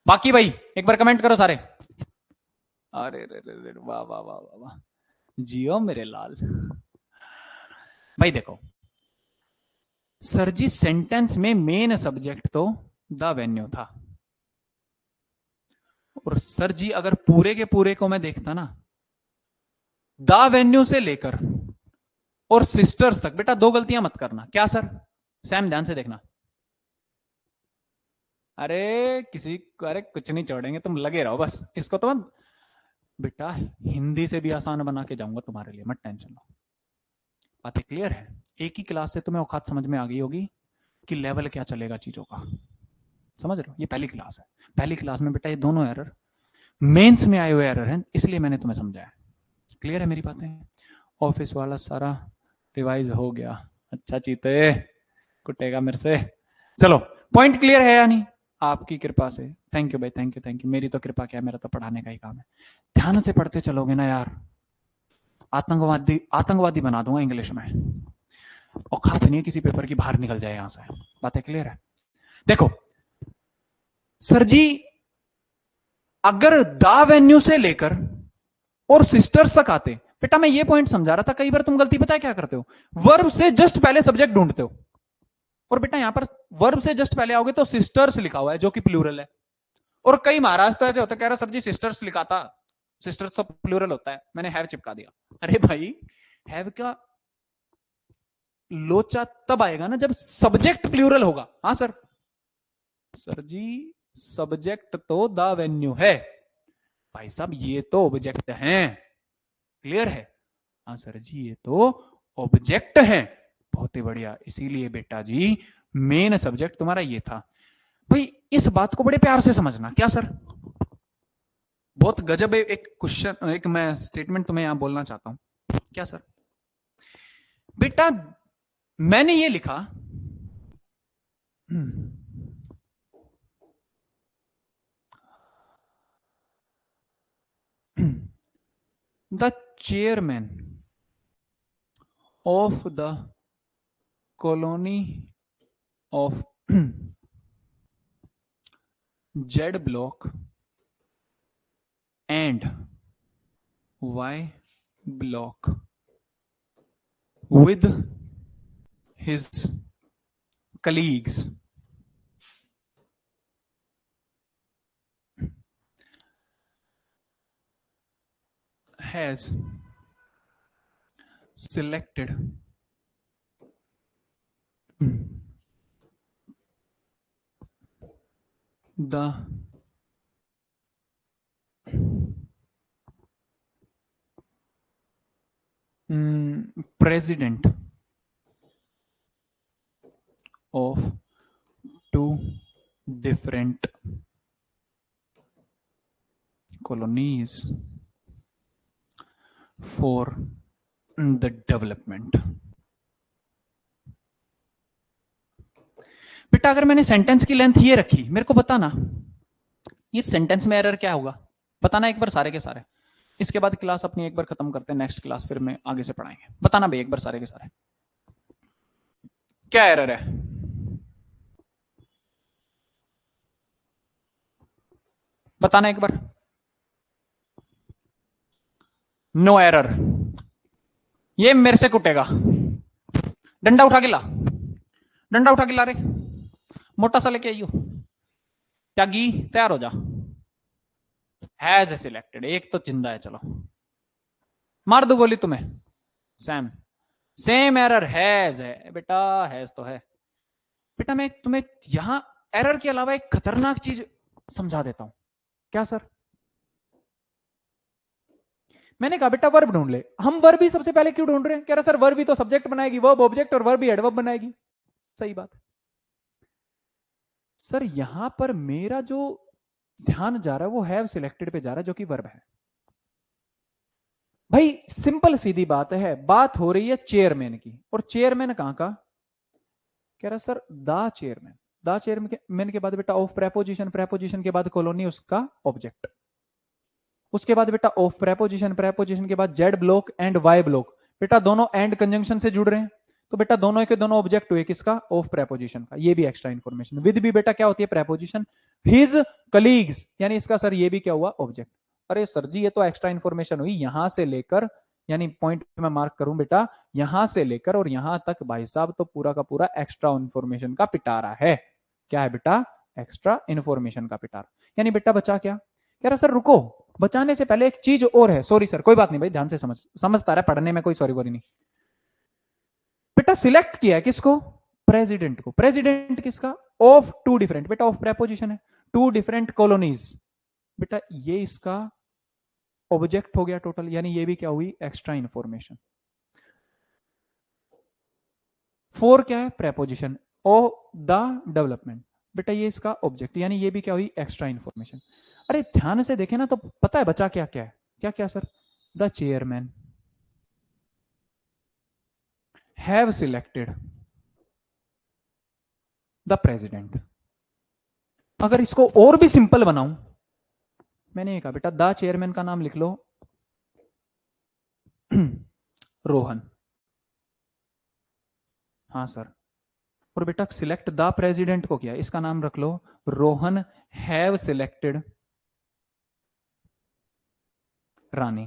बाकी भाई एक बार कमेंट करो सारे। अरे वाह वाह वाह वाह वाह, जियो मेरे लाल। भाई देखो सर जी सेंटेंस में मेन सब्जेक्ट तो द वेन्यू था, और सर जी अगर पूरे के पूरे को मैं देखता ना, द वेन्यू से लेकर और सिस्टर्स तक, बेटा 2 गलतियां मत करना। क्या सर? सैम ध्यान से देखना। अरे किसी को अरे कुछ नहीं छोड़ेंगे, तुम लगे रहो बस। इसको तो मैं बेटा हिंदी से भी आसान बना के जाऊंगा तुम्हारे लिए, मत टेंशन लो। बातें क्लियर है? एक ही क्लास से तुम्हें औकात समझ में आ गई होगी कि लेवल क्या चलेगा चीजों का। समझ रहे हो? ये पहली क्लास है। पहली क्लास में बेटा ये दोनों एरर मेंस में आए हुए एरर हैं, इसलिए मैंने तुम्हें समझाया। क्लियर है मेरी बातें? ऑफिस वाला सारा रिवाइज हो गया। अच्छा चीते, कुटेगा मेरे से। चलो, पॉइंट क्लियर है या नहीं? आपकी कृपा से। थैंक यू भाई, थैंक यू थैंक यू। मेरी तो कृपा क्या है, मेरा तो पढ़ाने का ही काम है। ध्यान से पढ़ते चलोगे ना यार, आतंकवादी आतंकवादी बना दूंगा इंग्लिश में। औकात नहीं है किसी पेपर की, बाहर निकल जाए यहां से। बातें क्लियर है? देखो सर जी, अगर दा वेन्यू से लेकर और सिस्टर्स तक आते, बेटा मैं ये पॉइंट समझा रहा था, कई बार तुम गलती पता है क्या करते हो, वर्ब से जस्ट पहले सब्जेक्ट ढूंढते हो। और बेटा यहां पर वर्ब से जस्ट पहले आओगे तो सिस्टर्स लिखा हुआ है जो कि प्लूरल है। और कई महाराज तो ऐसे होते कह रहे सर जी सिस्टर्स लिखा था, सिस्टर्स तो प्लूरल होता है, मैंने हैव चिपका दिया। अरे भाई, हैव का लोचा तब आएगा ना जब सब्जेक्ट प्लूरल होगा। हाँ सर, सर जी सब्जेक्ट तो द वेन्यू है। भाई साहब ये तो ऑब्जेक्ट हैं। क्लियर है? हाँ सर जी ये तो ऑब्जेक्ट है। बहुत ही बढ़िया, इसीलिए बेटा जी मेन सब्जेक्ट तुम्हारा ये था। भाई इस बात को बड़े प्यार से समझना। क्या सर? बहुत गजब है। एक क्वेश्चन, एक मैं स्टेटमेंट तुम्हें यहां बोलना चाहता हूं। क्या सर? बेटा मैंने ये लिखा, the chairman of the colony of Z block and Y block with his colleagues has selected the president of two different colonies for the development। बेटा अगर मैंने सेंटेंस की लेंथ ये रखी, मेरे को बताना इस सेंटेंस में एरर क्या होगा, बताना एक बार सारे के सारे। इसके बाद क्लास अपनी एक बार खत्म करते हैं, नेक्स्ट क्लास फिर मैं आगे से पढ़ाएंगे। बताना भाई एक बार सारे के सारे क्या एरर है। बताना एक बार। No error. ये मेरे से कुटेगा। डंडा उठा के ला, डंडा उठा के ला रे, मोटा सा लेके आइयो। त्यागी तैयार हो जा। हैज सिलेक्टेड, एक तो जिंदा है। चलो मार दो गोली तुम्हें। सैम सेम एरर हैज है बेटा, हैज तो है। बेटा मैं तुम्हें यहां एरर के अलावा एक खतरनाक चीज समझा देता हूं। क्या सर? मैंने कहा बेटा वर्ब ढूंढ ले। हम वर्ब ही सबसे पहले क्यों ढूंढ रहे हैं? कह रहा सर वर्ब ही तो सब्जेक्ट बनाएगी, वर्ब ऑब्जेक्ट और वर्ब ही एडवर्ब बनाएगी। सही बात। सर यहां पर मेरा जो ध्यान जा रहा है वो हैव सिलेक्टेड पे जा रहा है जो कि वर्ब है। भाई सिंपल सीधी बात है, बात हो रही है चेयरमैन की, और चेयरमैन कहां का? कह रहा sir the chairman. The chairman के बाद बेटा ऑफ प्रेपोजिशन, प्रेपोजिशन के बाद कॉलोनी उसका ऑब्जेक्ट, उसके बाद बेटा ऑफ प्रेपोजिशन, प्रेपोजिशन के बाद Z block and Y block. बेटा दोनों एंड कंजंक्शन से जुड़ रहे हैं, तो बेटा दोनों के दोनों ऑब्जेक्ट हुए किसका? ऑफ प्रेपोजिशन का। ये भी एक्स्ट्रा इंफॉर्मेशन। विद भी बेटा क्या होती है? प्रेपोजिशन। हिज कलीग्स, यानी इसका सर ये भी क्या हुआ? ऑब्जेक्ट। अरे सर जी ये तो एक्स्ट्रा इंफॉर्मेशन हुई, यहां से लेकर, यानी पॉइंट में मार्क करूं बेटा, यहां से लेकर और यहां तक भाई साहब तो पूरा का पूरा एक्स्ट्रा इंफॉर्मेशन का पिटारा है। क्या है बेटा? एक्स्ट्रा इंफॉर्मेशन का पिटारा। यानी बेटा बचा क्या? कह रहा सर रुको, बचाने से पहले एक चीज और है। सॉरी सर, कोई बात नहीं भाई, ध्यान से समझता रहा, पढ़ने में कोई सॉरी वॉरी नहीं। बेटा सिलेक्ट किया है किसको? प्रेसिडेंट को। प्रेसिडेंट किसका? ऑफ टू डिफरेंट, बेटा ऑफ प्रेपोजिशन है, टू डिफरेंट कॉलोनीज। बेटा ये इसका ऑब्जेक्ट हो गया टोटल, यानी ये भी क्या हुई? Extra information. फोर क्या है? प्रेपोजिशन। ओ द डेवलपमेंट, बेटा ये इसका ऑब्जेक्ट, यानी ये भी क्या हुई? Extra information. अरे ध्यान से देखे ना तो पता है बचा क्या क्या है, क्या क्या sir? The chairman have selected the president. अगर इसको और भी सिंपल बनाऊं, मैंने ये कहा बेटा द चेयरमैन का नाम लिख लो रोहन। हाँ सर। और बेटा सिलेक्ट द प्रेसिडेंट को किया, इसका नाम रख लो रोहन हैव सिलेक्टेड रानी।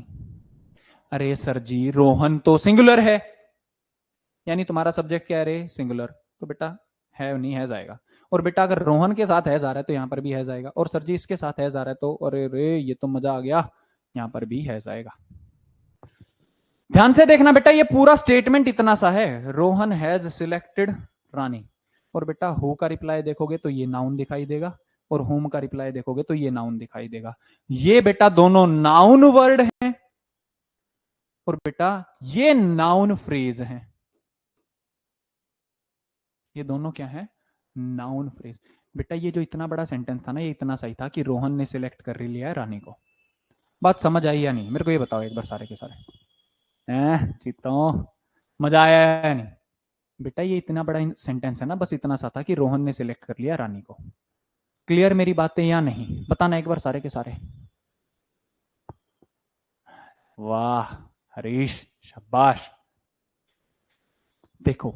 अरे सर जी रोहन तो सिंगुलर है, यानी तुम्हारा सब्जेक्ट क्या है रे? सिंगुलर। तो बेटा हैव नहीं हैज आएगा। और बेटा अगर रोहन के साथ हैज आ रहा है तो यहां पर भी हैज आएगा, और सर जी इसके साथ हैज आ रहा है तो अरे रे ये तो मजा आ गया, यहां पर भी हैज आएगा। ध्यान से देखना बेटा, ये पूरा स्टेटमेंट इतना सा है, रोहन हैज सिलेक्टेड रानी। और बेटा हु का रिप्लाई देखोगे तो ये नाउन दिखाई देगा, और होम का रिप्लाई देखोगे तो ये नाउन दिखाई देगा। ये बेटा दोनों नाउन वर्ड हैं, और बेटा ये नाउन फ्रेज है। ये दोनों क्या है? Noun phrase. बेटा ये जो इतना बड़ा सेंटेंस था ना, ये इतना सही था कि रोहन ने सिलेक्ट कर लिया है रानी को। बात समझ आई या नहीं? मेरे को ये बताओ एक बार सारे के सारे। चित्तो मजा आया या नहीं? बेटा ये इतना बड़ा सेंटेंस है ना, बस इतना सा था कि रोहन ने सिलेक्ट कर लिया रानी को। क्लियर मेरी बातें या नहीं? बताना एक बार सारे के सारे। वाह हरीश, शाबाश। देखो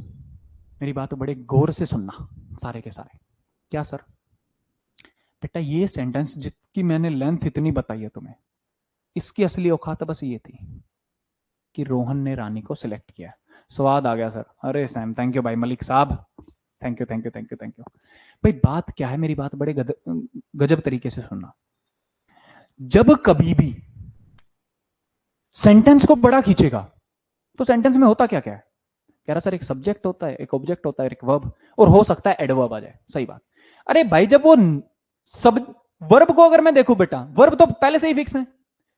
मेरी बात बड़े गौर से सुनना सारे के सारे। क्या सर? बेटा ये सेंटेंस जितकी मैंने लेंथ इतनी बताई है तुम्हें, इसकी असली औकात बस ये थी कि रोहन ने रानी को सिलेक्ट किया। स्वाद आ गया सर। अरे सैम थैंक यू भाई, मलिक साहब thank you thank you thank you thank you. भाई बात क्या है, मेरी बात बड़े गजब तरीके से सुनना। जब कभी भी सेंटेंस को बड़ा खींचेगा तो सेंटेंस में होता क्या क्या है? कह रहा सर एक सब्जेक्ट होता है, एक ऑब्जेक्ट होता है, एक वर्ब, और हो सकता है एडवर्ब आ जाए। सही बात। अरे भाई जब वो सब वर्ब को अगर मैं देखूं बेटा, वर्ब तो पहले से ही फिक्स है,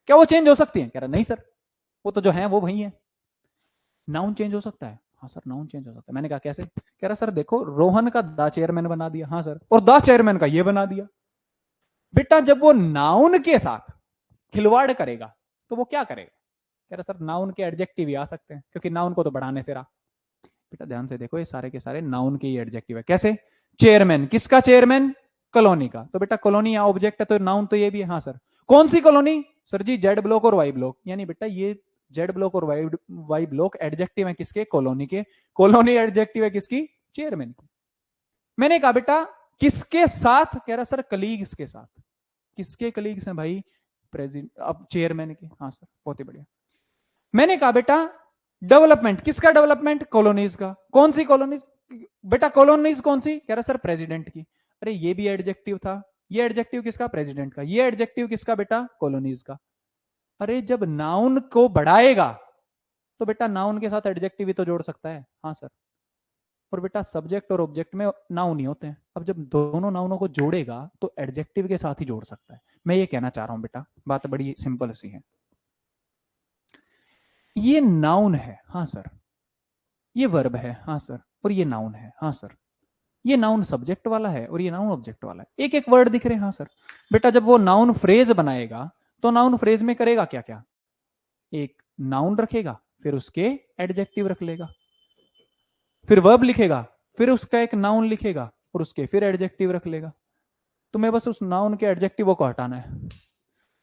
क्या वो चेंज हो सकती है? कह रहा नहीं सर, वो तो जो है वो वही है। नाउन चेंज हो सकता है? हाँ सर नाउन चेंज हो सकता है। मैंने कहा कैसे? कह रहा सर देखो रोहन का द चेयरमैन बना दिया, हाँ सर, और द चेयरमैन का ये बना दिया। बेटा जब वो नाउन के साथ खिलवाड़ करेगा तो वो क्या करेगा? कह रहा सर नाउन के एडजेक्टिव ही आ सकते हैं, क्योंकि नाउन को तो बढ़ाने से रहा। बेटा ध्यान से देखो, ये सारे के सारे नाउन के ही एडजेक्टिव है। कैसे? चेयरमैन, किसका चेयरमैन? कॉलोनी का। तो बेटा कॉलोनी या ऑब्जेक्ट है तो नाउन तो ये भी है। हाँ सर। कौन सी कॉलोनी? सर जी जेड ब्लॉक और वाई ब्लॉक। यानी बेटा ये जेड ब्लॉक और वाई ब्लॉक एडजेक्टिव है किसके? कॉलोनी के। कॉलोनी एडजेक्टिव है किसकी? चेयरमैन की। मैंने कहा बेटा किसके साथ? कह रहा सर कलीग्स के साथ। किसके कलीग्स हैं भाई? प्रेसिडेंट, अब चेयरमैन के। हाँ सर बहुत ही बढ़िया। मैंने कहा बेटा डेवलपमेंट, किसका डेवलपमेंट? कॉलोनीज का। कौन सी कॉलोनीज? बेटा कॉलोनीज कौन सी? कह रहा सर प्रेसिडेंट की। अरे ये भी एडजेक्टिव था, ये एडजेक्टिव किसका? प्रेसिडेंट का। ये एडजेक्टिव किसका बेटा? कॉलोनीज का। अरे जब नाउन को बढ़ाएगा तो बेटा नाउन के साथ एडजेक्टिव भी तो जोड़ सकता है। हाँ सर। और बेटा सब्जेक्ट और ऑब्जेक्ट में नाउन ही होते हैं, अब जब दोनों नाउनों को जोड़ेगा तो एडजेक्टिव के साथ ही जोड़ सकता है। मैं ये कहना चाह रहा हूं बेटा, बात बड़ी सिंपल सी है। ये नाउन है, हाँ सर। ये वर्ब है, हाँ सर। और ये नाउन है, हाँ सर। ये नाउन सब्जेक्ट वाला है और ये नाउन ऑब्जेक्ट वाला है। एक एक वर्ड दिख रहे हैं, हाँ सर। बेटा जब वो नाउन फ्रेज बनाएगा तो नाउन फ्रेज में करेगा क्या क्या? एक नाउन रखेगा, फिर उसके एडजेक्टिव रख लेगा, फिर वर्ब लिखेगा, फिर उसका एक नाउन लिखेगा और उसके फिर एडजेक्टिव रख लेगा। तुम्हें बस उस नाउन के एडजेक्टिव को हटाना है।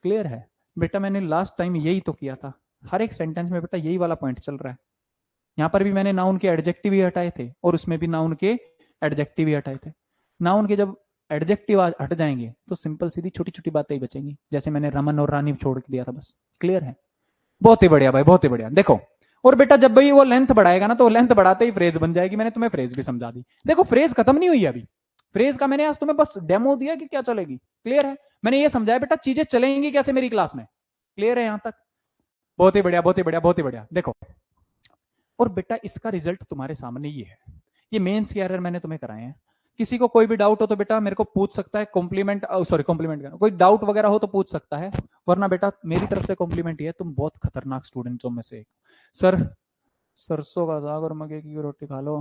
क्लियर है? बेटा मैंने लास्ट टाइम यही तो किया था, हर एक सेंटेंस में बेटा यही वाला पॉइंट चल रहा है। यहां पर भी मैंने नाउन के एडजेक्टिव ही हटाए थे और उसमें भी नाउन के एडजेक्टिव ही हटाए थे। नाउन के जब एडजेक्टिव हट जाएंगे तो सिंपल सीधी छोटी छोटी बातें ही बचेंगी, जैसे मैंने रमन और रानी छोड़ दिया था बस। क्लियर है? बहुत ही बढ़िया भाई, बहुत ही बढ़िया। देखो और बेटा जब भाई वो लेंथ बढ़ाएगा ना तो लेंथ बढ़ाते ही फ्रेज बन जाएगी। मैंने तुम्हें फ्रेज भी समझा दी। देखो फ्रेज खत्म नहीं हुई अभी, फ्रेज का मैंने आज तुम्हें बस डेमो दिया कि क्या चलेगी। क्लियर है? मैंने ये समझाया बेटा चीजें चलेंगी कैसे मेरी क्लास में। क्लियर है यहां तक? बहुत ही बढ़िया बहुत ही बढ़िया बहुत ही बढ़िया। देखो और बेटा इसका रिजल्ट तुम्हारे सामने ये है। ये मेंस के एरर मैंने तुम्हें कराए हैं। किसी को कोई भी डाउट हो तो बेटा मेरे को पूछ सकता है। कॉम्प्लीमेंट, सॉरी कॉम्प्लीमेंट, कोई डाउट वगैरह हो तो पूछ सकता है, वरना बेटा मेरी तरफ से कॉम्प्लीमेंट ये है, तुम बहुत खतरनाक स्टूडेंट्सों में से एक। सर सरसों का साग और मक्के की रोटी खा लो,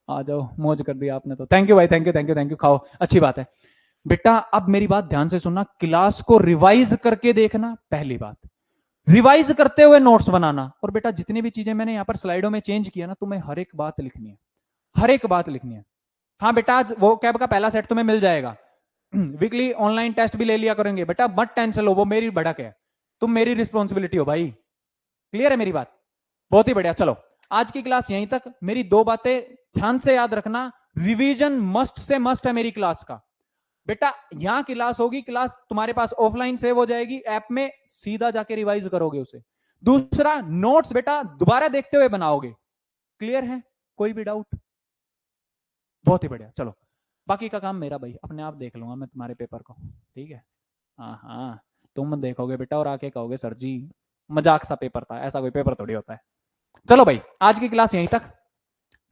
आ जाओ, मौज कर दिया आपने तो। थैंक यू भाई, thank you thank you thank you. खाओ, अच्छी बात है। बेटा अब मेरी बात ध्यान से सुनना, क्लास को रिवाइज करके देखना पहली बात, रिवाइज करते हुए नोट्स बनाना। और बेटा जितनी भी चीजें मैंने यहां पर स्लाइडों में चेंज किया ना, तुम्हें हर एक बात लिखनी है, हर एक बात लिखनी है। हाँ बेटा आज वो कैब का पहला सेट तुम्हें मिल जाएगा, वीकली ऑनलाइन टेस्ट भी ले लिया करेंगे बेटा, मत टेंशन लो, वो मेरी भड़क है, तुम मेरी रिस्पॉन्सिबिलिटी हो भाई। क्लियर है मेरी बात? बहुत ही बढ़िया। चलो आज की क्लास यहीं तक। मेरी दो बातें ध्यान से याद रखना, रिवीजन मस्ट से मस्ट है मेरी क्लास का। बेटा यहां क्लास होगी, क्लास तुम्हारे पास ऑफलाइन सेव हो जाएगी ऐप में, सीधा जाके रिवाइज करोगे उसे। दूसरा, नोट्स बेटा दोबारा देखते हुए बनाओगे। क्लियर है? कोई भी डाउट? बहुत ही बढ़िया। चलो बाकी का काम मेरा भाई, अपने आप देख लूंगा मैं तुम्हारे पेपर को, ठीक है? हाँ हाँ, तुम देखोगे बेटा और आके कहोगे सर जी मजाक सा पेपर था, ऐसा कोई पेपर थोड़ी होता है। चलो भाई आज की क्लास यहीं तक,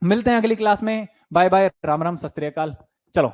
मिलते हैं अगली क्लास में। बाय बाय, राम राम, सत श्री अकाल। चलो